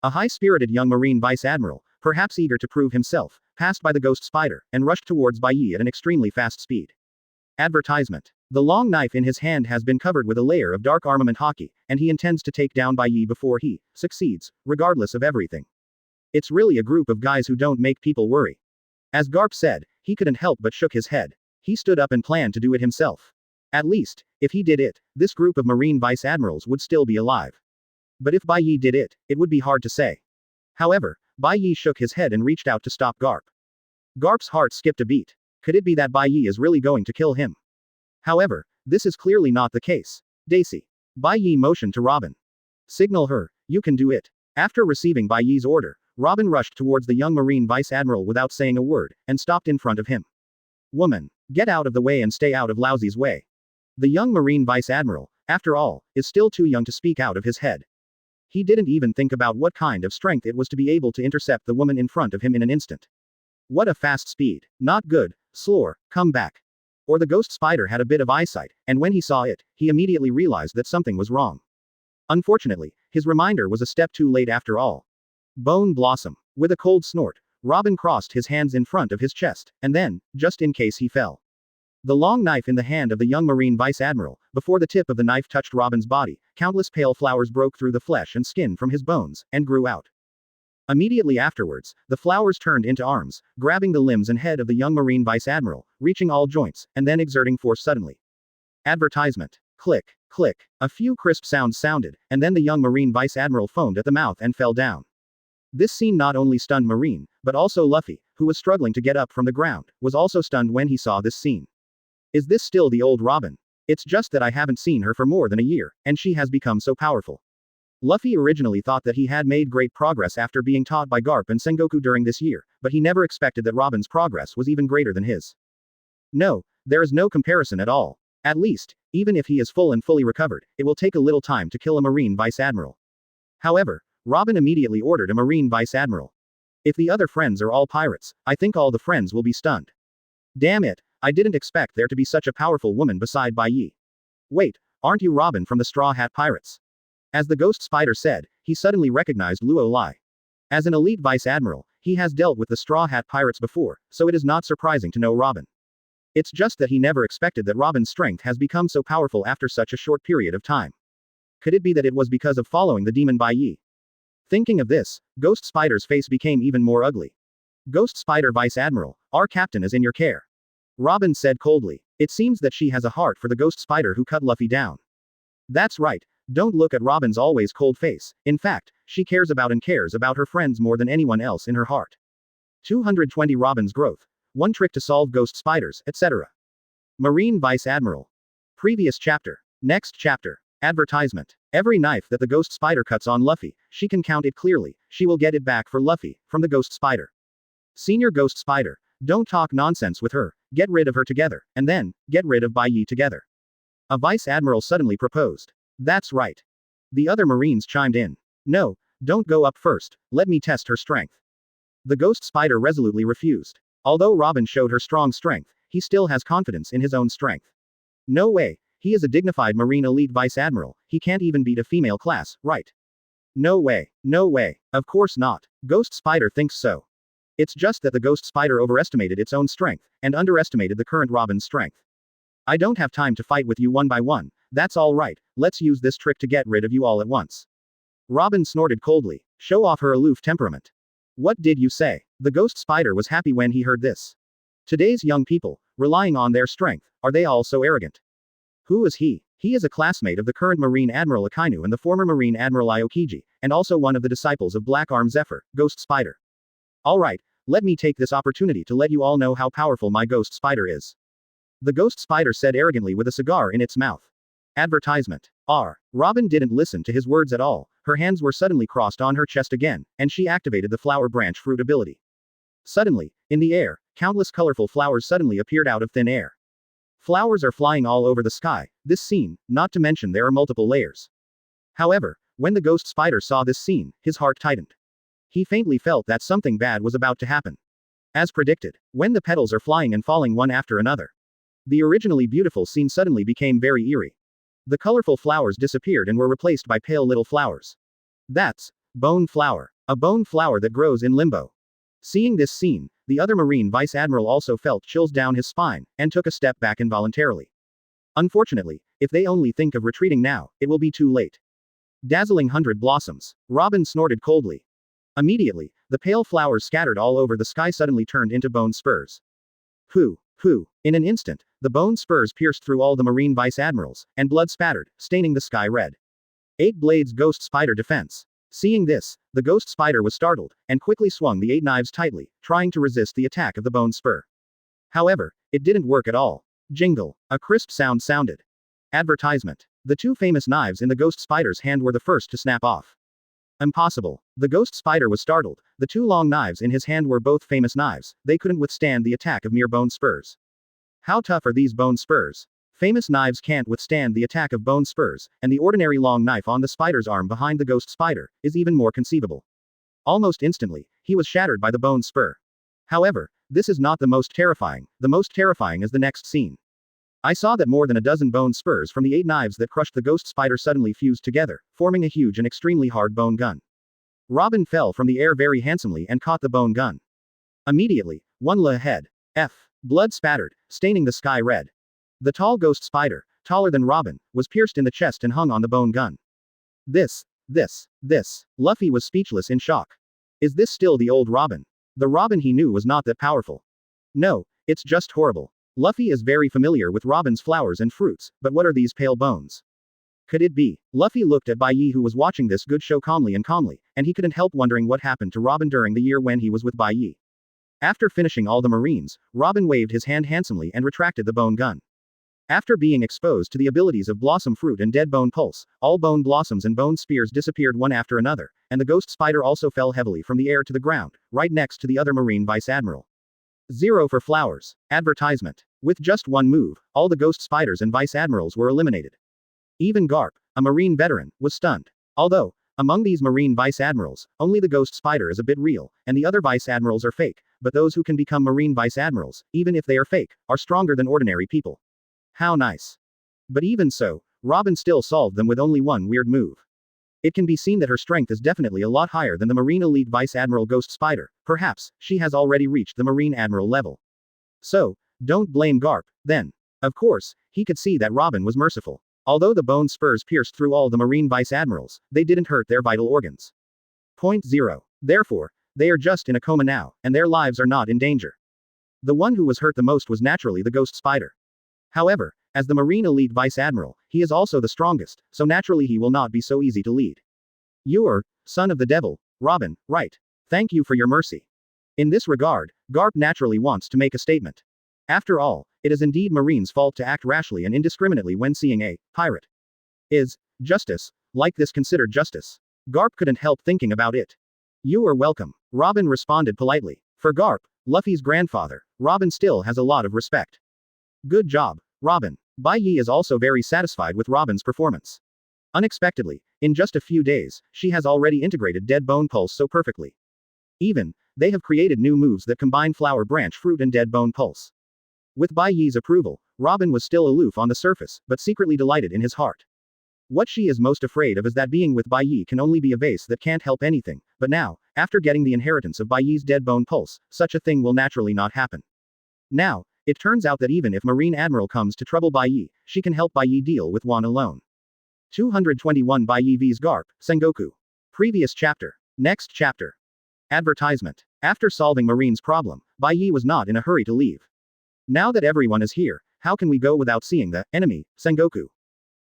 A high-spirited young Marine Vice Admiral, perhaps eager to prove himself, passed by the ghost spider, and rushed towards Bai Ye at an extremely fast speed. Advertisement. The long knife in his hand has been covered with a layer of dark armament hockey, and he intends to take down Bai Ye before he succeeds, regardless of everything. It's really a group of guys who don't make people worry. As Garp said, he couldn't help but shook his head. He stood up and planned to do it himself. At least, if he did it, this group of Marine Vice Admirals would still be alive. But if Bai Ye did it, it would be hard to say. However, Bai Ye shook his head and reached out to stop Garp. Garp's heart skipped a beat. Could it be that Bai Ye is really going to kill him? However, this is clearly not the case. Daisy. Bai Ye motioned to Robin. Signal her, you can do it. After receiving Bai Ye's order, Robin rushed towards the young Marine Vice Admiral without saying a word, and stopped in front of him. Woman, get out of the way and stay out of Lousy's way. The young Marine Vice Admiral, after all, is still too young to speak out of his head. He didn't even think about what kind of strength it was to be able to intercept the woman in front of him in an instant. What a fast speed. Not good. Slore, come back. Or the ghost spider had a bit of eyesight, and when he saw it, he immediately realized that something was wrong. Unfortunately, his reminder was a step too late after all. Bone Blossom. With a cold snort, Robin crossed his hands in front of his chest, and then, just in case he fell. The long knife in the hand of the young Marine Vice Admiral, before the tip of the knife touched Robin's body, countless pale flowers broke through the flesh and skin from his bones, and grew out. Immediately afterwards, the flowers turned into arms, grabbing the limbs and head of the young Marine Vice Admiral, reaching all joints, and then exerting force suddenly. Advertisement. Click, click. A few crisp sounds sounded, and then the young Marine Vice Admiral foamed at the mouth and fell down. This scene not only stunned Marine, but also Luffy, who was struggling to get up from the ground, was also stunned when he saw this scene. Is this still the old Robin? It's just that I haven't seen her for more than a year, and she has become so powerful. Luffy originally thought that he had made great progress after being taught by Garp and Sengoku during this year, but he never expected that Robin's progress was even greater than his. No, there is no comparison at all. At least, even if he is full and fully recovered, it will take a little time to kill a Marine Vice Admiral. However, Robin immediately ordered a Marine Vice Admiral. If the other friends are all pirates, I think all the friends will be stunned. Damn it, I didn't expect there to be such a powerful woman beside Bai Ye. Wait, aren't you Robin from the Straw Hat Pirates? As the ghost spider said, he suddenly recognized Luo Lai. As an elite vice admiral, he has dealt with the Straw Hat Pirates before, so it is not surprising to know Robin. It's just that he never expected that Robin's strength has become so powerful after such a short period of time. Could it be that it was because of following the demon Bai Ye? Thinking of this, Ghost Spider's face became even more ugly. Ghost Spider Vice Admiral, our captain is in your care. Robin said coldly. It seems that she has a heart for the Ghost Spider who cut Luffy down. That's right, don't look at Robin's always cold face, in fact, she cares about her friends more than anyone else in her heart. 220 Robin's growth. One trick to solve Ghost Spiders, etc. Marine Vice Admiral. Previous chapter. Next chapter. Advertisement. Every knife that the Ghost Spider cuts on Luffy, she can count it clearly, she will get it back for Luffy, from the Ghost Spider. Senior Ghost Spider, don't talk nonsense with her, get rid of her together, and then, get rid of Bai Ye together. A Vice Admiral suddenly proposed. That's right. The other Marines chimed in. No, don't go up first, let me test her strength. The Ghost Spider resolutely refused. Although Robin showed her strong strength, he still has confidence in his own strength. No way. He is a dignified Marine Elite Vice Admiral, he can't even beat a female class, right? No way. No way. Of course not. Ghost Spider thinks so. It's just that the Ghost Spider overestimated its own strength, and underestimated the current Robin's strength. I don't have time to fight with you one by one, that's all right, let's use this trick to get rid of you all at once. Robin snorted coldly, show off her aloof temperament. What did you say? The Ghost Spider was happy when he heard this. Today's young people, relying on their strength, are they all so arrogant? Who is he? He is a classmate of the current Marine Admiral Akainu and the former Marine Admiral Aokiji, and also one of the disciples of Black Arm Zephyr, Ghost Spider. Alright, let me take this opportunity to let you all know how powerful my Ghost Spider is. The Ghost Spider said arrogantly with a cigar in its mouth. Advertisement. Robin didn't listen to his words at all, her hands were suddenly crossed on her chest again, and she activated the flower branch fruit ability. Suddenly, in the air, countless colorful flowers suddenly appeared out of thin air. Flowers are flying all over the sky, this scene, not to mention there are multiple layers. However, when the Ghost Spider saw this scene, his heart tightened. He faintly felt that something bad was about to happen. As predicted, when the petals are flying and falling one after another, the originally beautiful scene suddenly became very eerie. The colorful flowers disappeared and were replaced by pale little flowers. That's bone flower. A bone flower that grows in limbo. Seeing this scene, the other Marine Vice Admiral also felt chills down his spine, and took a step back involuntarily. Unfortunately, if they only think of retreating now, it will be too late. Dazzling 100 blossoms. Robin snorted coldly. Immediately, the pale flowers scattered all over the sky suddenly turned into bone spurs. Pooh. In an instant, the bone spurs pierced through all the Marine Vice Admirals, and blood spattered, staining the sky red. 8 Blades Ghost Spider Defense. Seeing this, the Ghost Spider was startled, and quickly swung the 8 knives tightly, trying to resist the attack of the bone spur. However, it didn't work at all. Jingle. A crisp sound sounded. Advertisement. The 2 famous knives in the Ghost Spider's hand were the first to snap off. Impossible. The Ghost Spider was startled, the 2 long knives in his hand were both famous knives, they couldn't withstand the attack of mere bone spurs. How tough are these bone spurs? Famous knives can't withstand the attack of bone spurs, and the ordinary long knife on the spider's arm behind the Ghost Spider is even more conceivable. Almost instantly, he was shattered by the bone spur. However, this is not the most terrifying is the next scene. I saw that more than a dozen bone spurs from the 8 knives that crushed the Ghost Spider suddenly fused together, forming a huge and extremely hard bone gun. Robin fell from the air very handsomely and caught the bone gun. Immediately, one la ahead. Blood spattered, staining the sky red. The tall Ghost Spider, taller than Robin, was pierced in the chest and hung on the bone gun. This. Luffy was speechless in shock. Is this still the old Robin? The Robin he knew was not that powerful. No, it's just horrible. Luffy is very familiar with Robin's flowers and fruits, but what are these pale bones? Could it be? Luffy looked at Bai Ye who was watching this good show calmly, and he couldn't help wondering what happened to Robin during the year when he was with Bai Ye. After finishing all the Marines, Robin waved his hand handsomely and retracted the bone gun. After being exposed to the abilities of Blossom Fruit and Dead Bone Pulse, all bone blossoms and bone spears disappeared one after another, and the Ghost Spider also fell heavily from the air to the ground, right next to the other Marine Vice Admiral. 0 for flowers. Advertisement. With just one move, all the Ghost Spiders and Vice Admirals were eliminated. Even Garp, a Marine veteran, was stunned. Although, among these Marine Vice Admirals, only the Ghost Spider is a bit real, and the other Vice Admirals are fake, but those who can become Marine Vice Admirals, even if they are fake, are stronger than ordinary people. How nice. But even so, Robin still solved them with only one weird move. It can be seen that her strength is definitely a lot higher than the Marine Elite Vice Admiral Ghost Spider, perhaps, she has already reached the Marine Admiral level. So, don't blame Garp, then. Of course, he could see that Robin was merciful. Although the bone spurs pierced through all the Marine Vice Admirals, they didn't hurt their vital organs. Point 0. Therefore, they are just in a coma now, and their lives are not in danger. The one who was hurt the most was naturally the Ghost Spider. However, as the Marine Elite Vice Admiral, he is also the strongest, so naturally he will not be so easy to lead. You are, son of the devil, Robin, right? Thank you for your mercy. In this regard, Garp naturally wants to make a statement. After all, it is indeed Marine's fault to act rashly and indiscriminately when seeing a pirate. Is justice like this considered justice? Garp couldn't help thinking about it. You are welcome, Robin responded politely. For Garp, Luffy's grandfather, Robin still has a lot of respect. Good job, Robin. Bai Ye is also very satisfied with Robin's performance. Unexpectedly, in just a few days, she has already integrated Dead Bone Pulse so perfectly. Even, they have created new moves that combine Flower Branch Fruit and Dead Bone Pulse. With Bai Ye's approval, Robin was still aloof on the surface, but secretly delighted in his heart. What she is most afraid of is that being with Bai Ye can only be a vase that can't help anything, but now, after getting the inheritance of Bai Ye's Dead Bone Pulse, such a thing will naturally not happen. Now, it turns out that even if Marine Admiral comes to trouble Bai Ye, she can help Bai Ye deal with one alone. 221 Bai Ye vs Garp, Sengoku. Previous chapter. Next chapter. Advertisement. After solving Marine's problem, Bai Ye was not in a hurry to leave. Now that everyone is here, how can we go without seeing the enemy, Sengoku?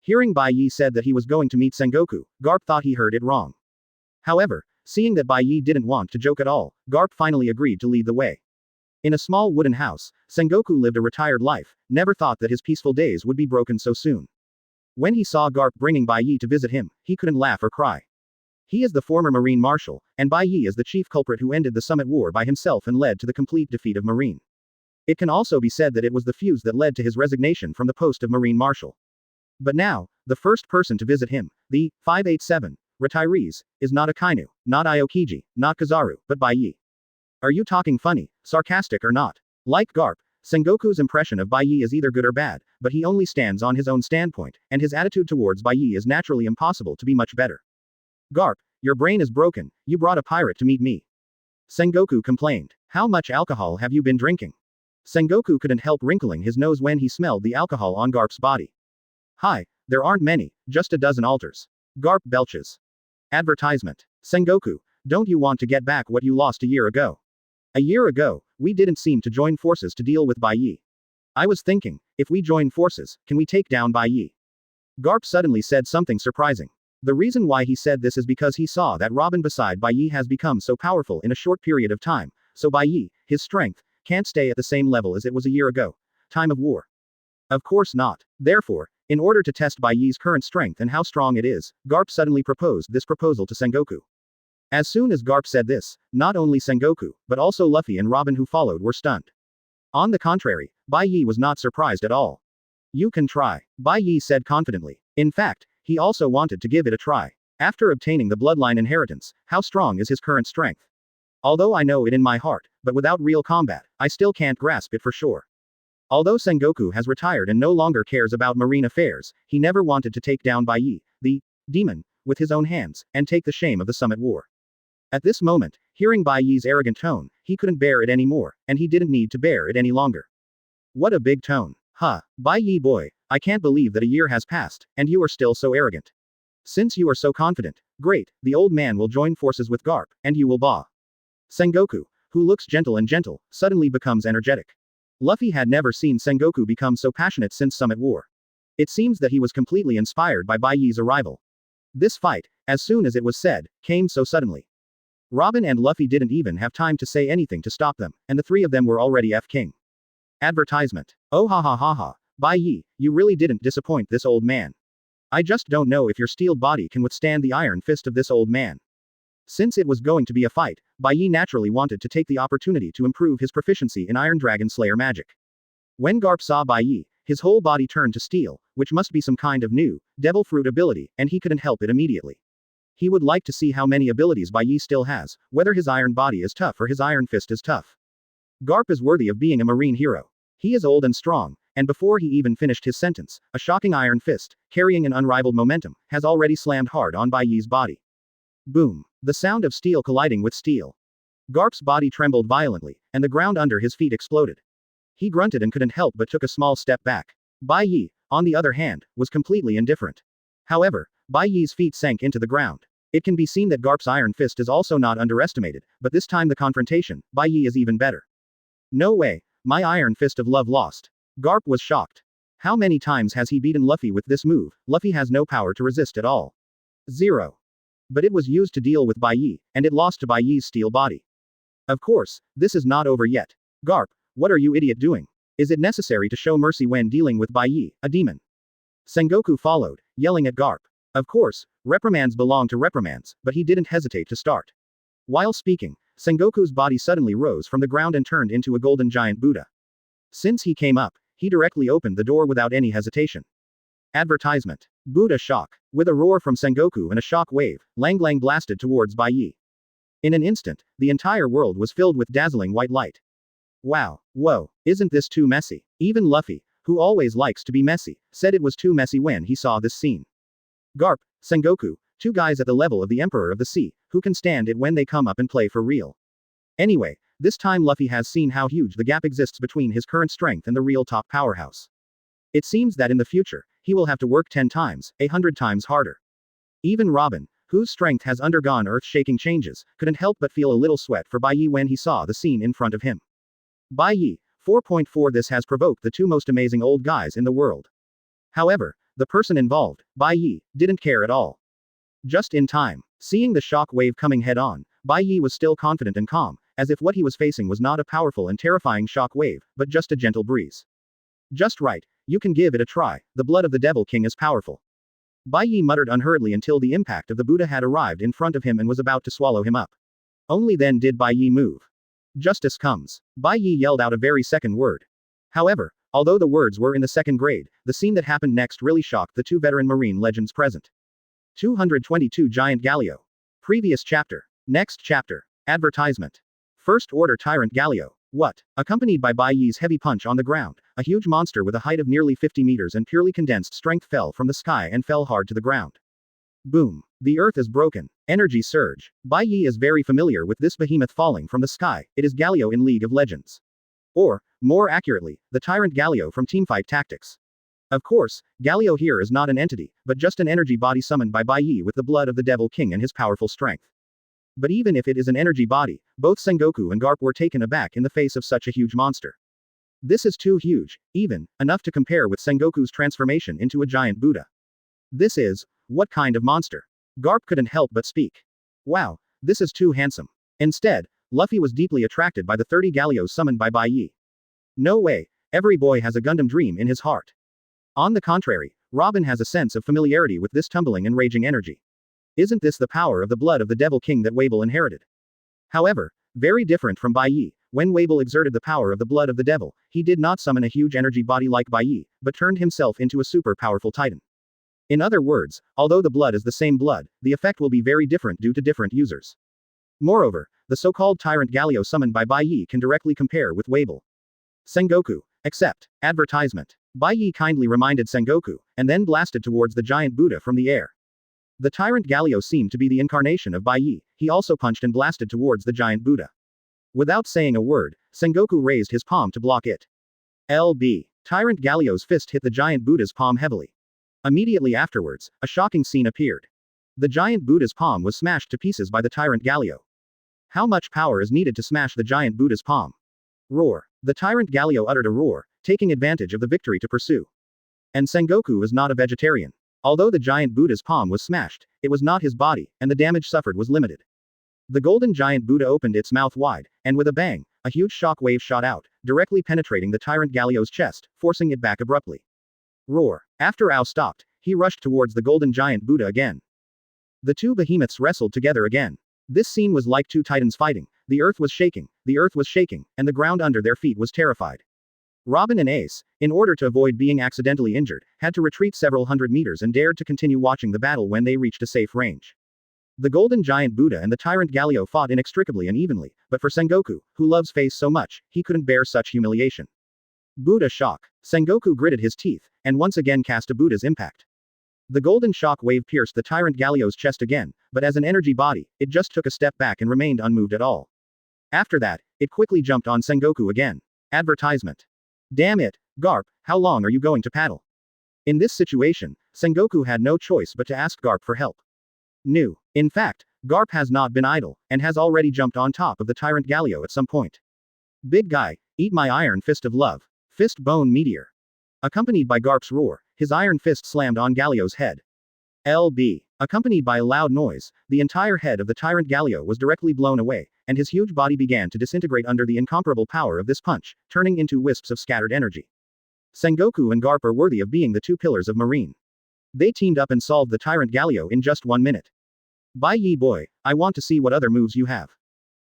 Hearing Bai Ye said that he was going to meet Sengoku, Garp thought he heard it wrong. However, seeing that Bai Ye didn't want to joke at all, Garp finally agreed to lead the way. In a small wooden house, Sengoku lived a retired life, never thought that his peaceful days would be broken so soon. When he saw Garp bringing Bai Ye to visit him, he couldn't laugh or cry. He is the former Marine Marshal, and Bai Ye is the chief culprit who ended the Summit War by himself and led to the complete defeat of Marine. It can also be said that it was the fuse that led to his resignation from the post of Marine Marshal. But now, the first person to visit him, the 587 retirees, is not Akainu, not Aokiji, not Kizaru, but Bai Ye. Are you talking funny, sarcastic or not? Like Garp, Sengoku's impression of Bai Ye is either good or bad, but he only stands on his own standpoint, and his attitude towards Bai Ye is naturally impossible to be much better. Garp, your brain is broken, you brought a pirate to meet me. Sengoku complained. How much alcohol have you been drinking? Sengoku couldn't help wrinkling his nose when he smelled the alcohol on Garp's body. Hi, there aren't many, just a dozen altars. Garp belches. Advertisement. Sengoku, don't you want to get back what you lost a year ago? A year ago, we didn't seem to join forces to deal with Bai Ye. I was thinking, if we join forces, can we take down Bai Ye? Garp suddenly said something surprising. The reason why he said this is because he saw that Robin beside Bai Ye has become so powerful in a short period of time, so Bai Ye, his strength, can't stay at the same level as it was a year ago. Time of war. Of course not. Therefore, in order to test Bai Ye's current strength and how strong it is, Garp suddenly proposed this proposal to Sengoku. As soon as Garp said this, not only Sengoku, but also Luffy and Robin who followed were stunned. On the contrary, Bai Ye was not surprised at all. You can try, Bai Ye said confidently. In fact, he also wanted to give it a try. After obtaining the bloodline inheritance, how strong is his current strength? Although I know it in my heart, but without real combat, I still can't grasp it for sure. Although Sengoku has retired and no longer cares about marine affairs, he never wanted to take down Bai Ye, the demon, with his own hands, and take the shame of the Summit War. At this moment, hearing Bai Ye's arrogant tone, he couldn't bear it anymore, and he didn't need to bear it any longer. What a big tone. Huh, Bai Ye boy, I can't believe that a year has passed, and you are still so arrogant. Since you are so confident, great, the old man will join forces with Garp, and you will bow. Sengoku, who looks gentle, suddenly becomes energetic. Luffy had never seen Sengoku become so passionate since Summit War. It seems that he was completely inspired by Bai Ye's arrival. This fight, as soon as it was said, came so suddenly. Robin and Luffy didn't even have time to say anything to stop them, and the three of them were already F-king. Advertisement. Oh ha ha ha ha, Bai Ye, you really didn't disappoint this old man. I just don't know if your steeled body can withstand the iron fist of this old man. Since it was going to be a fight, Bai Ye naturally wanted to take the opportunity to improve his proficiency in Iron Dragon Slayer magic. When Garp saw Bai Ye, his whole body turned to steel, which must be some kind of new, devil fruit ability, and he couldn't help it immediately. He would like to see how many abilities Bai Ye still has, whether his iron body is tough or his iron fist is tough. Garp is worthy of being a marine hero. He is old and strong, and before he even finished his sentence, a shocking iron fist, carrying an unrivaled momentum, has already slammed hard on Bai Ye's body. Boom. The sound of steel colliding with steel. Garp's body trembled violently, and the ground under his feet exploded. He grunted and couldn't help but took a small step back. Bai Ye, on the other hand, was completely indifferent. However, Bai Ye's feet sank into the ground. It can be seen that Garp's iron fist is also not underestimated, but this time the confrontation, Bai Ye is even better. No way, my iron fist of love lost. Garp was shocked. How many times has he beaten Luffy with this move? Luffy has no power to resist at all. 0. But it was used to deal with Bai Ye, and it lost to Bai Ye's steel body. Of course, this is not over yet. Garp, what are you idiot doing? Is it necessary to show mercy when dealing with Bai Ye, a demon? Sengoku followed, yelling at Garp. Of course, reprimands belong to reprimands, but he didn't hesitate to start. While speaking, Sengoku's body suddenly rose from the ground and turned into a golden giant Buddha. Since he came up, he directly opened the door without any hesitation. Advertisement. Buddha shock. With a roar from Sengoku and a shock wave, Lang Lang blasted towards Bai Ye. In an instant, the entire world was filled with dazzling white light. Wow, whoa, isn't this too messy? Even Luffy, who always likes to be messy, said it was too messy when he saw this scene. Garp, Sengoku, two guys at the level of the Emperor of the Sea, who can stand it when they come up and play for real. Anyway, this time Luffy has seen how huge the gap exists between his current strength and the real top powerhouse. It seems that in the future, he will have to work 10 times, 100 times harder. Even Robin, whose strength has undergone earth-shaking changes, couldn't help but feel a little sweat for Bai Ye when he saw the scene in front of him. Bai Ye, 4.4 This has provoked the two most amazing old guys in the world. However, the person involved, Bai Ye, didn't care at all. Just in time. Seeing the shock wave coming head on, Bai Ye was still confident and calm, as if what he was facing was not a powerful and terrifying shock wave, but just a gentle breeze. Just right, you can give it a try, the blood of the Devil King is powerful. Bai Ye muttered unhurriedly until the impact of the Buddha had arrived in front of him and was about to swallow him up. Only then did Bai Ye move. Justice comes. Bai Ye yelled out a very second word. However, although the words were in the second grade, the scene that happened next really shocked the two veteran marine legends present. 222 Giant Galio. Previous chapter. Next chapter. Advertisement. First Order Tyrant Galio. What? Accompanied by Bai Ye's heavy punch on the ground, a huge monster with a height of nearly 50 meters and purely condensed strength fell from the sky and fell hard to the ground. Boom. The earth is broken. Energy surge. Bai Ye is very familiar with this behemoth falling from the sky, it is Galio in League of Legends. Or, more accurately, the Tyrant Galio from Teamfight Tactics. Of course, Galio here is not an entity, but just an energy body summoned by Bai Ye with the blood of the Devil King and his powerful strength. But even if it is an energy body, both Sengoku and Garp were taken aback in the face of such a huge monster. This is too huge, even, enough to compare with Sengoku's transformation into a giant Buddha. This is, what kind of monster? Garp couldn't help but speak. Wow, this is too handsome. Instead, Luffy was deeply attracted by the 30 Galios summoned by Bai Ye. No way, every boy has a Gundam dream in his heart. On the contrary, Robin has a sense of familiarity with this tumbling and raging energy. Isn't this the power of the blood of the Devil King that Weeble inherited? However, very different from Bai Ye, when Weeble exerted the power of the blood of the devil, he did not summon a huge energy body like Bai Ye, but turned himself into a super powerful titan. In other words, although the blood is the same blood, the effect will be very different due to different users. Moreover, the so-called Tyrant Galio summoned by Bai Ye can directly compare with Weeble. Sengoku. Accept. Advertisement. Bai Ye kindly reminded Sengoku, and then blasted towards the giant Buddha from the air. The Tyrant Galio seemed to be the incarnation of Bai Ye, he also punched and blasted towards the giant Buddha. Without saying a word, Sengoku raised his palm to block it. LB. Tyrant Galio's fist hit the giant Buddha's palm heavily. Immediately afterwards, a shocking scene appeared. The giant Buddha's palm was smashed to pieces by the Tyrant Galio. How much power is needed to smash the giant Buddha's palm? Roar. The Tyrant Galio uttered a roar, taking advantage of the victory to pursue. And Sengoku is not a vegetarian. Although the giant Buddha's palm was smashed, it was not his body, and the damage suffered was limited. The golden giant Buddha opened its mouth wide, and with a bang, a huge shock wave shot out, directly penetrating the Tyrant Galio's chest, forcing it back abruptly. Roar. After Ao stopped, he rushed towards the golden giant Buddha again. The two behemoths wrestled together again. This scene was like two titans fighting, the earth was shaking, and the ground under their feet was terrified. Robin and Ace, in order to avoid being accidentally injured, had to retreat several hundred meters and dared to continue watching the battle when they reached a safe range. The golden giant Buddha and the Tyrant Galio fought inextricably and evenly, but for Sengoku, who loves face so much, he couldn't bear such humiliation. Buddha shock. Sengoku gritted his teeth, and once again cast a Buddha's impact. The golden shock wave pierced the Tyrant Galio's chest again, but as an energy body, it just took a step back and remained unmoved at all. After that, it quickly jumped on Sengoku again. Advertisement. Damn it, Garp, how long are you going to paddle? In this situation, Sengoku had no choice but to ask Garp for help. In fact, Garp has not been idle, and has already jumped on top of the Tyrant Galio at some point. Big guy, eat my iron fist of love. Fist bone meteor. Accompanied by Garp's roar, his iron fist slammed on Galio's head. LB. Accompanied by a loud noise, the entire head of the Tyrant Galio was directly blown away, and his huge body began to disintegrate under the incomparable power of this punch, turning into wisps of scattered energy. Sengoku and Garp are worthy of being the two pillars of Marine. They teamed up and solved the Tyrant Galio in just 1 minute. Bai Ye boy, I want to see what other moves you have.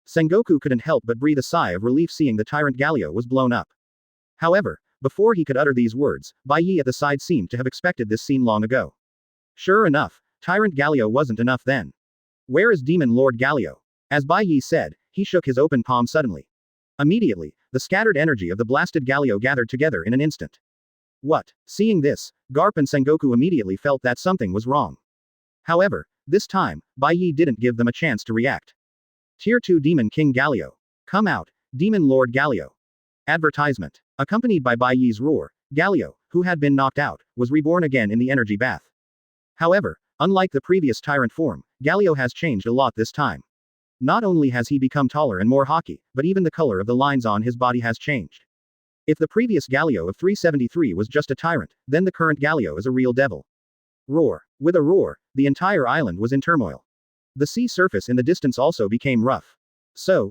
Sengoku couldn't help but breathe a sigh of relief seeing the Tyrant Galio was blown up. However, before he could utter these words, Bai Ye at the side seemed to have expected this scene long ago. Sure enough, Tyrant Galio wasn't enough then. Where is Demon Lord Galio? As Bai Ye said, he shook his open palm suddenly. Immediately, the scattered energy of the blasted Galio gathered together in an instant. What? Seeing this, Garp and Sengoku immediately felt that something was wrong. However, this time, Bai Ye didn't give them a chance to react. Tier 2 Demon King Galio. Come out, Demon Lord Galio. Advertisement. Accompanied by Bai Ye's roar, Galio, who had been knocked out, was reborn again in the energy bath. However, unlike the previous tyrant form, Galio has changed a lot this time. Not only has he become taller and more hockey, but even the color of the lines on his body has changed. If the previous Galio of 373 was just a tyrant, then the current Galio is a real devil. Roar. With a roar, the entire island was in turmoil. The sea surface in the distance also became rough. So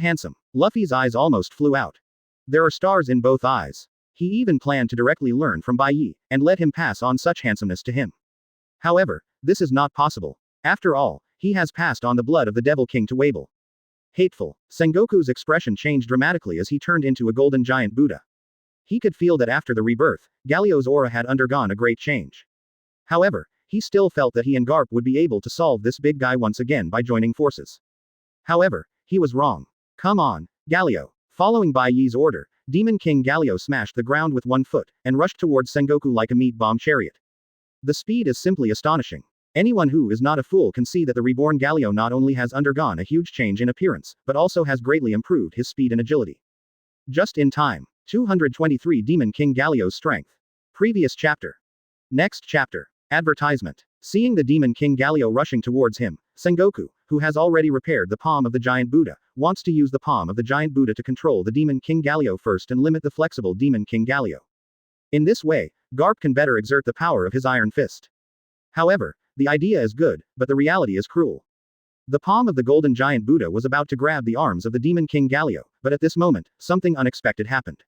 handsome. Luffy's eyes almost flew out. There are stars in both eyes. He even planned to directly learn from Bai Ye, and let him pass on such handsomeness to him. However, this is not possible. After all, he has passed on the blood of the Devil King to Weeble. Hateful. Sengoku's expression changed dramatically as he turned into a golden giant Buddha. He could feel that after the rebirth, Galio's aura had undergone a great change. However, he still felt that he and Garp would be able to solve this big guy once again by joining forces. However, he was wrong. Come on, Galio. Following Bai Ye's order, Demon King Galio smashed the ground with one foot, and rushed towards Sengoku like a meat bomb chariot. The speed is simply astonishing. Anyone who is not a fool can see that the reborn Galio not only has undergone a huge change in appearance, but also has greatly improved his speed and agility. Just in time. 223 Demon King Galio's strength. Previous chapter. Next chapter. Advertisement. Seeing the Demon King Galio rushing towards him, Sengoku, who has already repaired the palm of the giant Buddha, wants to use the palm of the giant Buddha to control the Demon King Galio first and limit the flexible Demon King Galio. In this way, Garp can better exert the power of his iron fist. However, the idea is good, but the reality is cruel. The palm of the golden giant Buddha was about to grab the arms of the Demon King Galio, but at this moment, something unexpected happened.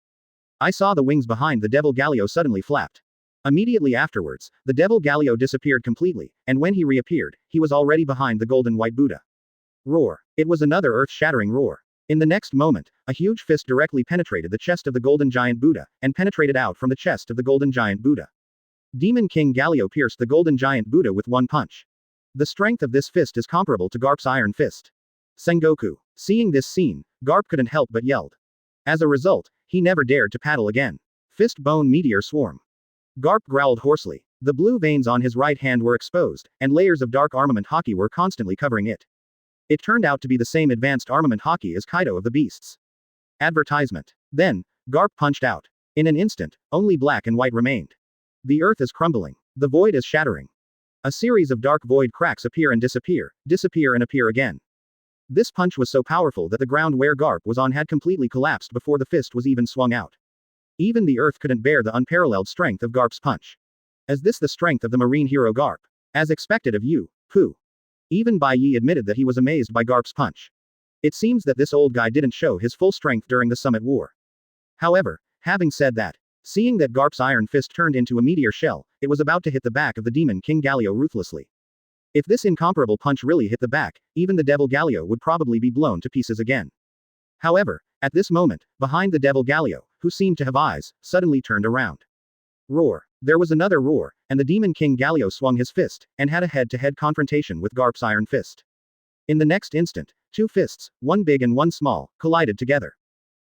I saw the wings behind the Devil Galio suddenly flapped. Immediately afterwards, the Devil Galio disappeared completely, and when he reappeared, he was already behind the golden white Buddha. Roar. It was another earth-shattering roar. In the next moment, a huge fist directly penetrated the chest of the golden giant Buddha, and penetrated out from the chest of the golden giant Buddha. Demon King Galio pierced the golden giant Buddha with one punch. The strength of this fist is comparable to Garp's iron fist. Sengoku. Seeing this scene, Garp couldn't help but yelled. As a result, he never dared to paddle again. Fist bone meteor swarm. Garp growled hoarsely. The blue veins on his right hand were exposed, and layers of dark armament haki were constantly covering it. It turned out to be the same advanced armament haki as Kaido of the Beasts. Advertisement. Then, Garp punched out. In an instant, only black and white remained. The earth is crumbling. The void is shattering. A series of dark void cracks appear and disappear and appear again. This punch was so powerful that the ground where Garp was on had completely collapsed before the fist was even swung out. Even the earth couldn't bear the unparalleled strength of Garp's punch. Is this the strength of the marine hero Garp? As expected of you, Pooh. Even Bai Ye admitted that he was amazed by Garp's punch. It seems that this old guy didn't show his full strength during the Summit War. However, having said that, seeing that Garp's iron fist turned into a meteor shell, it was about to hit the back of the Demon King Galio ruthlessly. If this incomparable punch really hit the back, even the Devil Galio would probably be blown to pieces again. However, at this moment, behind the Devil Galio, who seemed to have eyes, suddenly turned around. Roar. There was another roar, and the Demon King Galio swung his fist, and had a head-to-head confrontation with Garp's iron fist. In the next instant, two fists, one big and one small, collided together.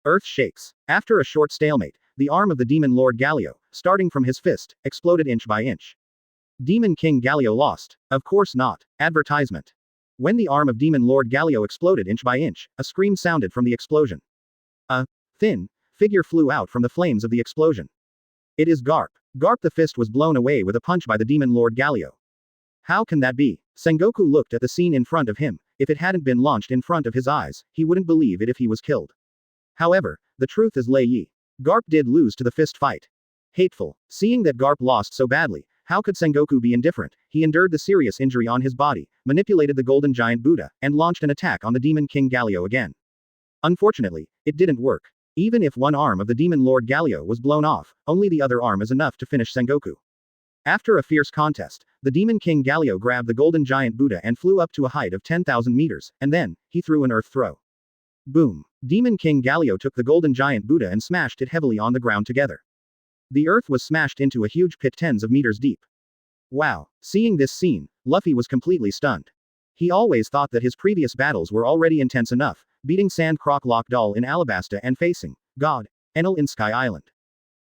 Earth shakes. After a short stalemate, the arm of the Demon Lord Galio, starting from his fist, exploded inch by inch. Demon King Galio lost. Of course not. Advertisement. When the arm of Demon Lord Galio exploded inch by inch, a scream sounded from the explosion. A thin figure flew out from the flames of the explosion. It is Garp. Garp the fist was blown away with a punch by the Demon Lord Galio. How can that be? Sengoku looked at the scene in front of him. If it hadn't been launched in front of his eyes, he wouldn't believe it if he was killed. However, the truth is Bai Ye. Garp did lose to the fist fight. Hateful. Seeing that Garp lost so badly, how could Sengoku be indifferent? He endured the serious injury on his body, manipulated the golden giant Buddha, and launched an attack on the Demon King Galio again. Unfortunately, it didn't work. Even if one arm of the Demon Lord Galio was blown off, only the other arm is enough to finish Sengoku. After a fierce contest, the Demon King Galio grabbed the golden giant Buddha and flew up to a height of 10,000 meters, and then, he threw an earth throw. Boom. Demon King Galio took the golden giant Buddha and smashed it heavily on the ground together. The earth was smashed into a huge pit tens of meters deep. Wow. Seeing this scene, Luffy was completely stunned. He always thought that his previous battles were already intense enough, beating Sand Croc Lock Doll in Alabasta and facing God Enel in Sky Island.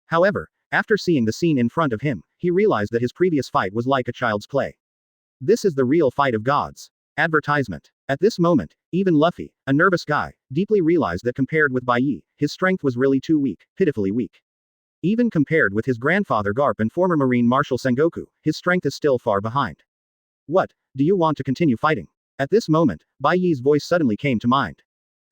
However, after seeing the scene in front of him, he realized that his previous fight was like a child's play. This is the real fight of gods. Advertisement. At this moment, even Luffy, a nervous guy, deeply realized that compared with Bai Ye, his strength was really too weak, pitifully weak. Even compared with his grandfather Garp and former Marine Marshal Sengoku, his strength is still far behind. What? Do you want to continue fighting? At this moment, Bai Ye's voice suddenly came to mind.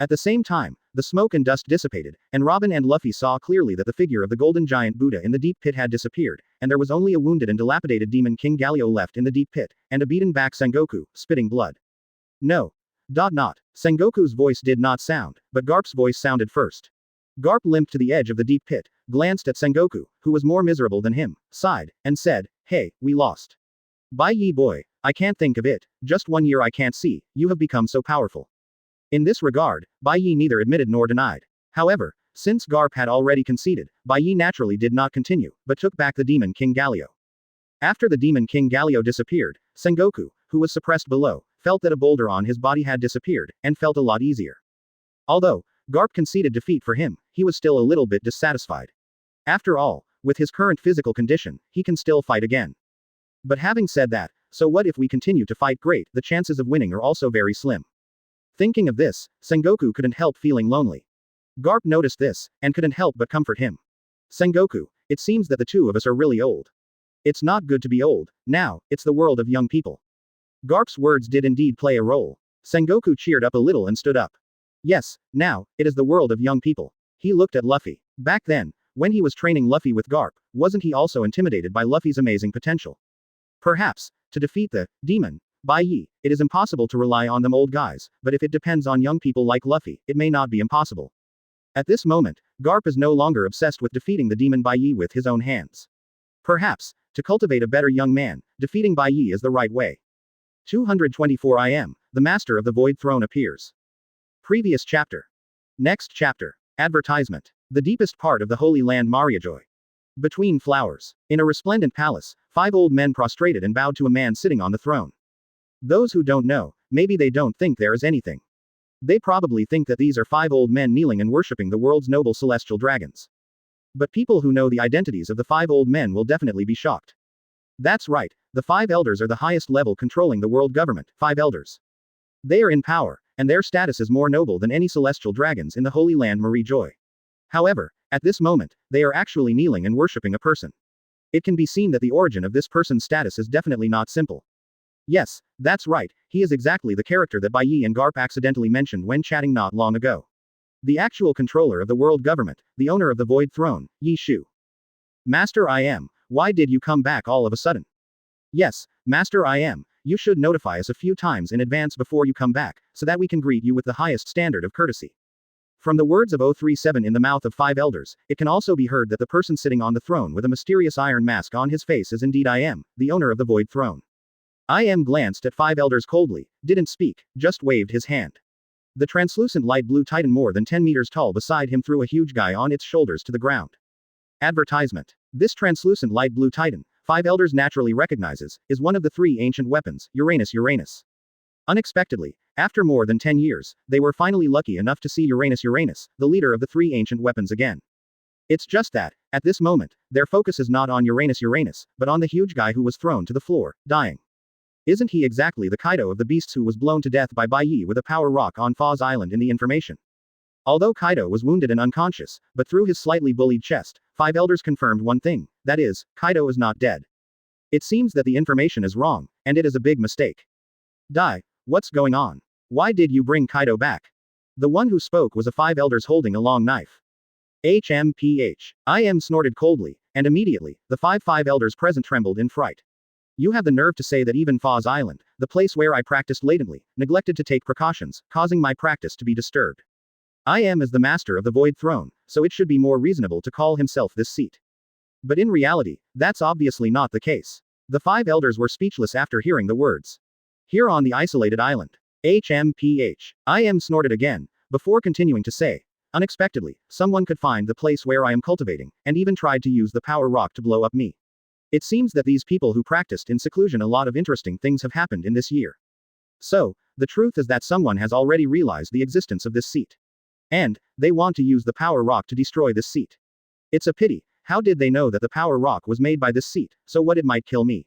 At the same time, the smoke and dust dissipated, and Robin and Luffy saw clearly that the figure of the golden giant Buddha in the deep pit had disappeared, and there was only a wounded and dilapidated demon King Galio left in the deep pit, and a beaten back Sengoku, spitting blood. No. Not. Sengoku's voice did not sound, but Garp's voice sounded first. Garp limped to the edge of the deep pit, glanced at Sengoku, who was more miserable than him, sighed, and said, "Hey, we lost. Bai Ye boy, I can't think of it, just 1 year I can't see, you have become so powerful." In this regard, Bai Ye neither admitted nor denied. However, since Garp had already conceded, Bai Ye naturally did not continue, but took back the demon King Galio. After the demon King Galio disappeared, Sengoku, who was suppressed below, felt that a boulder on his body had disappeared, and felt a lot easier. Although Garp conceded defeat for him, he was still a little bit dissatisfied. After all, with his current physical condition, he can still fight again. But having said that, so what if we continue to fight great, the chances of winning are also very slim. Thinking of this, Sengoku couldn't help feeling lonely. Garp noticed this, and couldn't help but comfort him. "Sengoku, it seems that the two of us are really old. It's not good to be old, now, it's the world of young people." Garp's words did indeed play a role. Sengoku cheered up a little and stood up. Yes, now, it is the world of young people. He looked at Luffy. Back then, when he was training Luffy with Garp, wasn't he also intimidated by Luffy's amazing potential? Perhaps, to defeat the demon, Bai Ye, it is impossible to rely on them old guys, but if it depends on young people like Luffy, it may not be impossible. At this moment, Garp is no longer obsessed with defeating the demon Bai Ye with his own hands. Perhaps, to cultivate a better young man, defeating Bai Ye is the right way. 224 IM, the Master of the Void Throne appears. Previous chapter. Next chapter. Advertisement. The deepest part of the Holy Land Mariajoy. Between flowers. In a resplendent palace, 5 old men prostrated and bowed to a man sitting on the throne. Those who don't know, maybe they don't think there is anything. They probably think that these are 5 old men kneeling and worshipping the world's noble celestial dragons. But people who know the identities of the 5 old men will definitely be shocked. That's right, the 5 elders are the highest level controlling the world government, 5 elders. They are in power, and their status is more noble than any celestial dragons in the Holy Land Mariajoy. However, at this moment, they are actually kneeling and worshipping a person. It can be seen that the origin of this person's status is definitely not simple. Yes, that's right, he is exactly the character that Bai Ye and Garp accidentally mentioned when chatting not long ago. The actual controller of the world government, the owner of the Void Throne, Yi Shu. "Master I am, why did you come back all of a sudden?" "Yes, Master I am, you should notify us a few times in advance before you come back, so that we can greet you with the highest standard of courtesy." From the words of 037 in the mouth of 5 elders, it can also be heard that the person sitting on the throne with a mysterious iron mask on his face is indeed I am, the owner of the Void Throne. I am glanced at 5 elders coldly, didn't speak, just waved his hand. The translucent light blue titan more than 10 meters tall beside him threw a huge guy on its shoulders to the ground. Advertisement. This translucent light blue titan, 5 elders naturally recognizes, is one of the 3 ancient weapons, Uranus. Unexpectedly, after more than 10 years, they were finally lucky enough to see Uranus, the leader of the 3 ancient weapons again. It's just that, at this moment, their focus is not on Uranus, but on the huge guy who was thrown to the floor, dying. Isn't he exactly the Kaido of the beasts who was blown to death by Bai Ye with a power rock on Foz Island in the information? Although Kaido was wounded and unconscious, but through his slightly bullied chest, 5 elders confirmed one thing, that is, Kaido is not dead. It seems that the information is wrong, and it is a big mistake. Dai, what's going on? Why did you bring Kaido back? The one who spoke was a 5 elders holding a long knife. HMPH. I am snorted coldly, and immediately, the 5 elders present trembled in fright. You have the nerve to say that even Foz Island, the place where I practiced latently, neglected to take precautions, causing my practice to be disturbed. I am as the master of the Void Throne, so it should be more reasonable to call himself this seat. But in reality, that's obviously not the case. The 5 elders were speechless after hearing the words. Here on the isolated island. HMPH. I am snorted again, before continuing to say. Unexpectedly, someone could find the place where I am cultivating, and even tried to use the power rock to blow up me. It seems that these people who practiced in seclusion, a lot of interesting things have happened in this year. So, the truth is that someone has already realized the existence of this seat. And, they want to use the power rock to destroy this seat. It's a pity, how did they know that the power rock was made by this seat, so what it might kill me?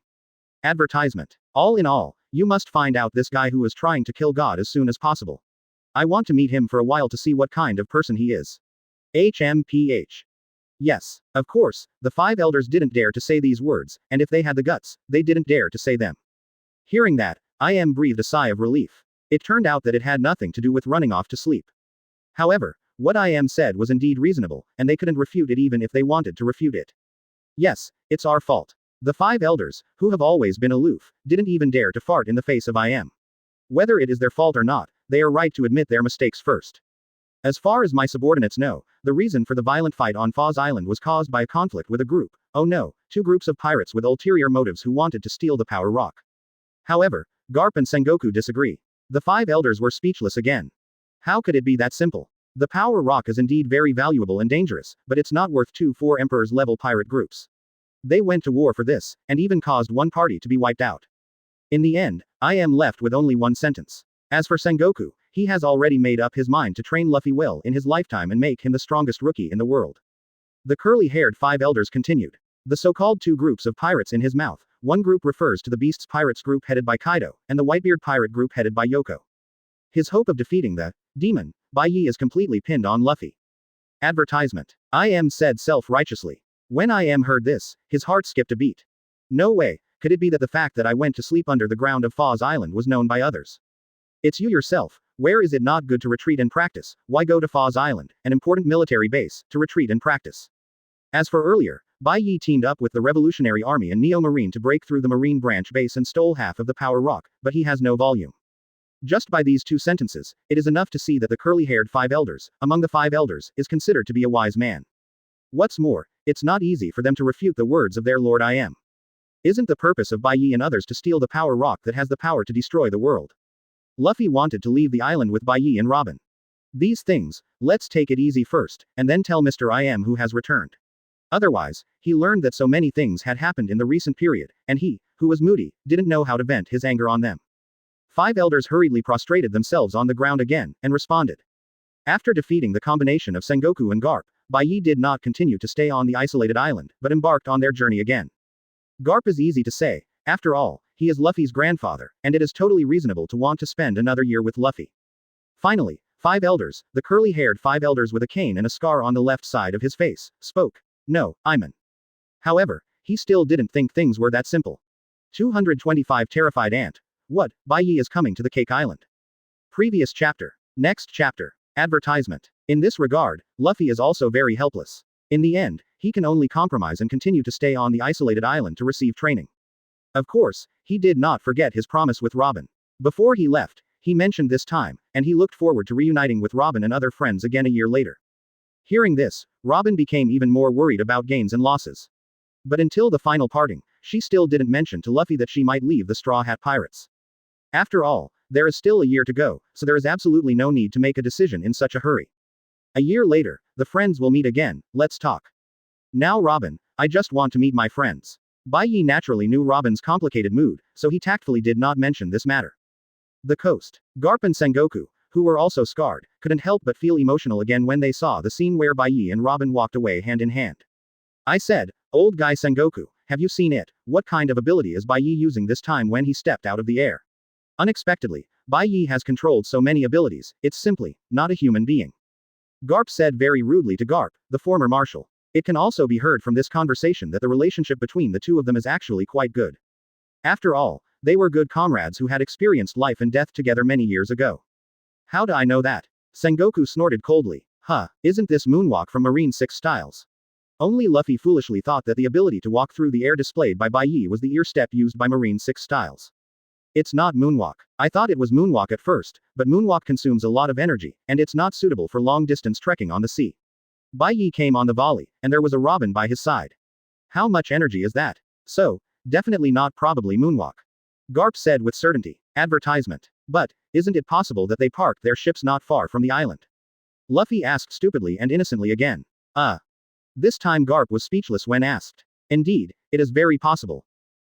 Advertisement. All in all, you must find out this guy who is trying to kill God as soon as possible. I want to meet him for a while to see what kind of person he is. HMPH. Yes, of course, the 5 elders didn't dare to say these words, and if they had the guts, they didn't dare to say them. Hearing that, I am breathed a sigh of relief. It turned out that it had nothing to do with running off to sleep. However, What I am said was indeed reasonable, and they couldn't refute it even if they wanted to refute it. Yes, it's our fault. The 5 elders, who have always been aloof, didn't even dare to fart in the face of I am. Whether it is their fault or not, they are right to admit their mistakes first. As far as my subordinates know, the reason for the violent fight on Foz Island was caused by a conflict with a group, oh no, 2 groups of pirates with ulterior motives who wanted to steal the Power Rock. However, Garp and Sengoku disagree. The 5 elders were speechless again. How could it be that simple? The Power Rock is indeed very valuable and dangerous, but it's not worth 4 Emperor's level pirate groups. They went to war for this, and even caused one party to be wiped out. In the end, I am left with only one sentence. As for Sengoku, he has already made up his mind to train Luffy well in his lifetime and make him the strongest rookie in the world. The curly-haired 5 elders continued. The so-called 2 groups of pirates in his mouth, one group refers to the Beasts Pirates group headed by Kaido, and the Whitebeard Pirate group headed by Yoko. His hope of defeating the demon, Bai Ye, is completely pinned on Luffy. Advertisement. I am said self-righteously. When I am heard this, his heart skipped a beat. No way, could it be that the fact that I went to sleep under the ground of Foz Island was known by others? It's you yourself. Where is it not good to retreat and practice? Why go to Foz Island, an important military base, to retreat and practice? As for earlier, Bai Ye teamed up with the Revolutionary Army and Neo Marine to break through the Marine branch base and stole half of the Power Rock, but he has no volume. Just by these 2 sentences, it is enough to see that the curly-haired 5 elders, among the 5 elders, is considered to be a wise man. What's more, it's not easy for them to refute the words of their Lord I Am. Isn't the purpose of Bai Ye and others to steal the Power Rock that has the power to destroy the world? Luffy wanted to leave the island with Bai Ye and Robin. These things, let's take it easy first, and then tell Mr. I Am who has returned. Otherwise, he learned that so many things had happened in the recent period, and he, who was moody, didn't know how to vent his anger on them. 5 elders hurriedly prostrated themselves on the ground again, and responded. After defeating the combination of Sengoku and Garp, Bai Ye did not continue to stay on the isolated island, but embarked on their journey again. Garp is easy to say, after all, he is Luffy's grandfather, and it is totally reasonable to want to spend another year with Luffy. Finally, 5 elders, the curly-haired 5 elders with a cane and a scar on the left side of his face, spoke. No, Iman. However, he still didn't think things were that simple. 225 Terrified Ant. What, Bai Ye is coming to the Cake Island? Previous chapter. Next chapter. Advertisement. In this regard, Luffy is also very helpless. In the end, he can only compromise and continue to stay on the isolated island to receive training. Of course, he did not forget his promise with Robin. Before he left, he mentioned this time, and he looked forward to reuniting with Robin and other friends again a year later. Hearing this, Robin became even more worried about gains and losses. But until the final parting, she still didn't mention to Luffy that she might leave the Straw Hat Pirates. After all, there is still a year to go, so there is absolutely no need to make a decision in such a hurry. A year later, the friends will meet again. Let's talk. Now Robin, I just want to meet my friends. Bai Ye naturally knew Robin's complicated mood, so he tactfully did not mention this matter. The coast. Garp and Sengoku, who were also scarred, couldn't help but feel emotional again when they saw the scene where Bai Ye and Robin walked away hand in hand. I said, old guy Sengoku, have you seen it? What kind of ability is Bai Ye using this time when he stepped out of the air? Unexpectedly, Bai Ye has controlled so many abilities, it's simply not a human being. Garp said very rudely to Garp, the former marshal. It can also be heard from this conversation that the relationship between the 2 of them is actually quite good. After all, they were good comrades who had experienced life and death together many years ago. How do I know that? Sengoku snorted coldly. Huh, isn't this moonwalk from Marine 6 styles? Only Luffy foolishly thought that the ability to walk through the air displayed by Bai Ye was the ear step used by Marine 6 styles. It's not moonwalk. I thought it was moonwalk at first, but moonwalk consumes a lot of energy, and it's not suitable for long-distance trekking on the sea. Bai Ye came on the volley, and there was a Robin by his side. How much energy is that? So, definitely not probably moonwalk. Garp said with certainty. Advertisement. But, isn't it possible that they parked their ships not far from the island? Luffy asked stupidly and innocently again. This time Garp was speechless when asked. Indeed, it is very possible.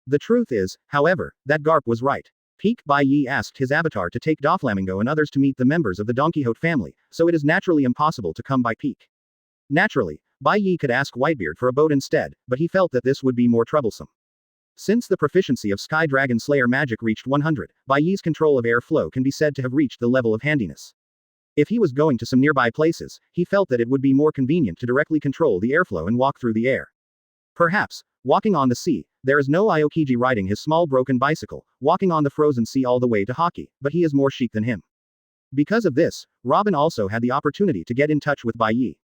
The truth is, however, that Garp was right. Peak Bai Ye asked his avatar to take Doflamingo and others to meet the members of the Don Quixote family, so it is naturally impossible to come by Peak. Naturally, Bai Ye could ask Whitebeard for a boat instead, but he felt that this would be more troublesome. Since the proficiency of Sky Dragon Slayer magic reached 100, Bai Ye's control of air flow can be said to have reached the level of handiness. If he was going to some nearby places, he felt that it would be more convenient to directly control the airflow and walk through the air. Perhaps, walking on the sea, there is no Aokiji riding his small broken bicycle, walking on the frozen sea all the way to Haki, but he is more chic than him. Because of this, Robin also had the opportunity to get in touch with Bai Ye.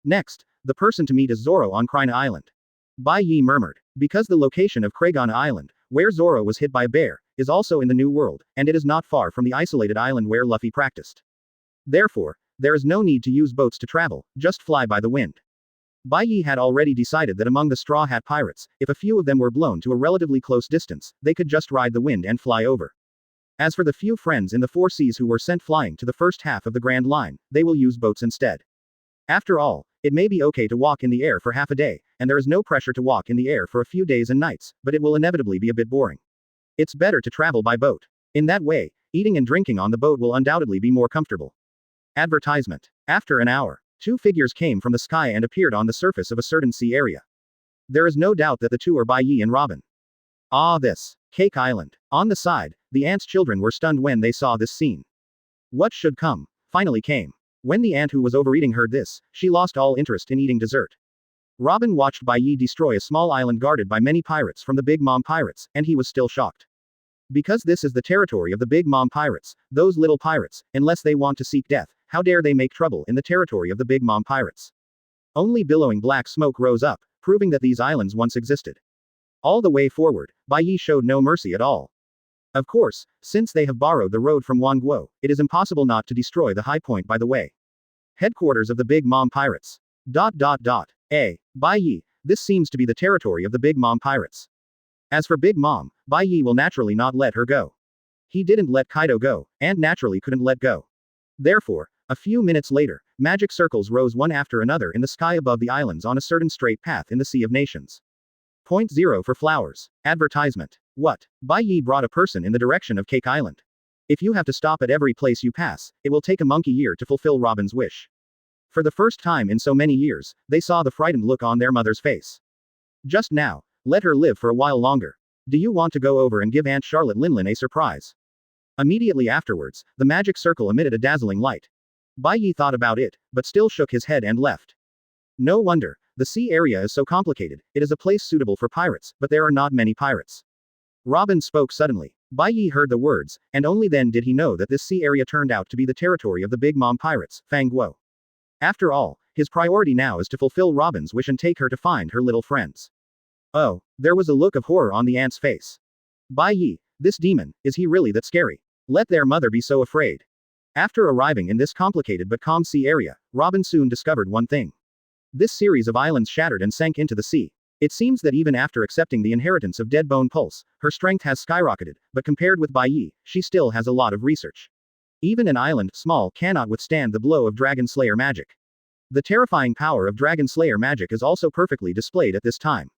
Next, the person to meet is Zoro on Krina Island. Bai Ye murmured. Because the location of Kragana Island, where Zoro was hit by a bear, is also in the New World, and it is not far from the isolated island where Luffy practiced. Therefore, there is no need to use boats to travel, just fly by the wind. Bai Ye had already decided that among the Straw Hat Pirates, if a few of them were blown to a relatively close distance, they could just ride the wind and fly over. As for the few friends in the Four Seas who were sent flying to the first half of the Grand Line, they will use boats instead. After all, it may be okay to walk in the air for half a day, and there is no pressure to walk in the air for a few days and nights, but it will inevitably be a bit boring. It's better to travel by boat. In that way, eating and drinking on the boat will undoubtedly be more comfortable. Advertisement. After an hour, two figures came from the sky and appeared on the surface of a certain sea area. There is no doubt that the two are Bai Ye and Robin. Ah, this. Cake Island. On the side, the ants' children were stunned when they saw this scene. What should come, finally came. When the ant who was overeating heard this, she lost all interest in eating dessert. Robin watched Bai Ye destroy a small island guarded by many pirates from the Big Mom Pirates, and he was still shocked. Because this is the territory of the Big Mom Pirates, those little pirates, unless they want to seek death, how dare they make trouble in the territory of the Big Mom Pirates? Only billowing black smoke rose up, proving that these islands once existed. All the way forward, Bai Ye showed no mercy at all. Of course, since they have borrowed the road from Wan Guo, it is impossible not to destroy the high point by the way. Headquarters of the Big Mom Pirates. Bai Ye, this seems to be the territory of the Big Mom Pirates. As for Big Mom, Bai Ye will naturally not let her go. He didn't let Kaido go, and naturally couldn't let go. Therefore, a few minutes later, magic circles rose one after another in the sky above the islands on a certain straight path in the Sea of Nations. Point 0 for flowers. Advertisement. What? Bai Ye brought a person in the direction of Cake Island. If you have to stop at every place you pass, it will take a monkey year to fulfill Robin's wish. For the first time in so many years, they saw the frightened look on their mother's face. Just now, let her live for a while longer. Do you want to go over and give Aunt Charlotte Linlin a surprise? Immediately afterwards, the magic circle emitted a dazzling light. Bai Ye thought about it, but still shook his head and left. No wonder, the sea area is so complicated, it is a place suitable for pirates, but there are not many pirates. Robin spoke suddenly. Bai Ye heard the words, and only then did he know that this sea area turned out to be the territory of the Big Mom Pirates, Fang Guo. After all, his priority now is to fulfill Robin's wish and take her to find her little friends. Oh, there was a look of horror on the ant's face. Bai Ye, this demon, is he really that scary? Let their mother be so afraid. After arriving in this complicated but calm sea area, Robin soon discovered one thing. This series of islands shattered and sank into the sea. It seems that even after accepting the inheritance of Dead Bone Pulse, her strength has skyrocketed, but compared with Bai Ye, she still has a lot of research. Even an island small cannot withstand the blow of Dragon Slayer magic. The terrifying power of Dragon Slayer magic is also perfectly displayed at this time.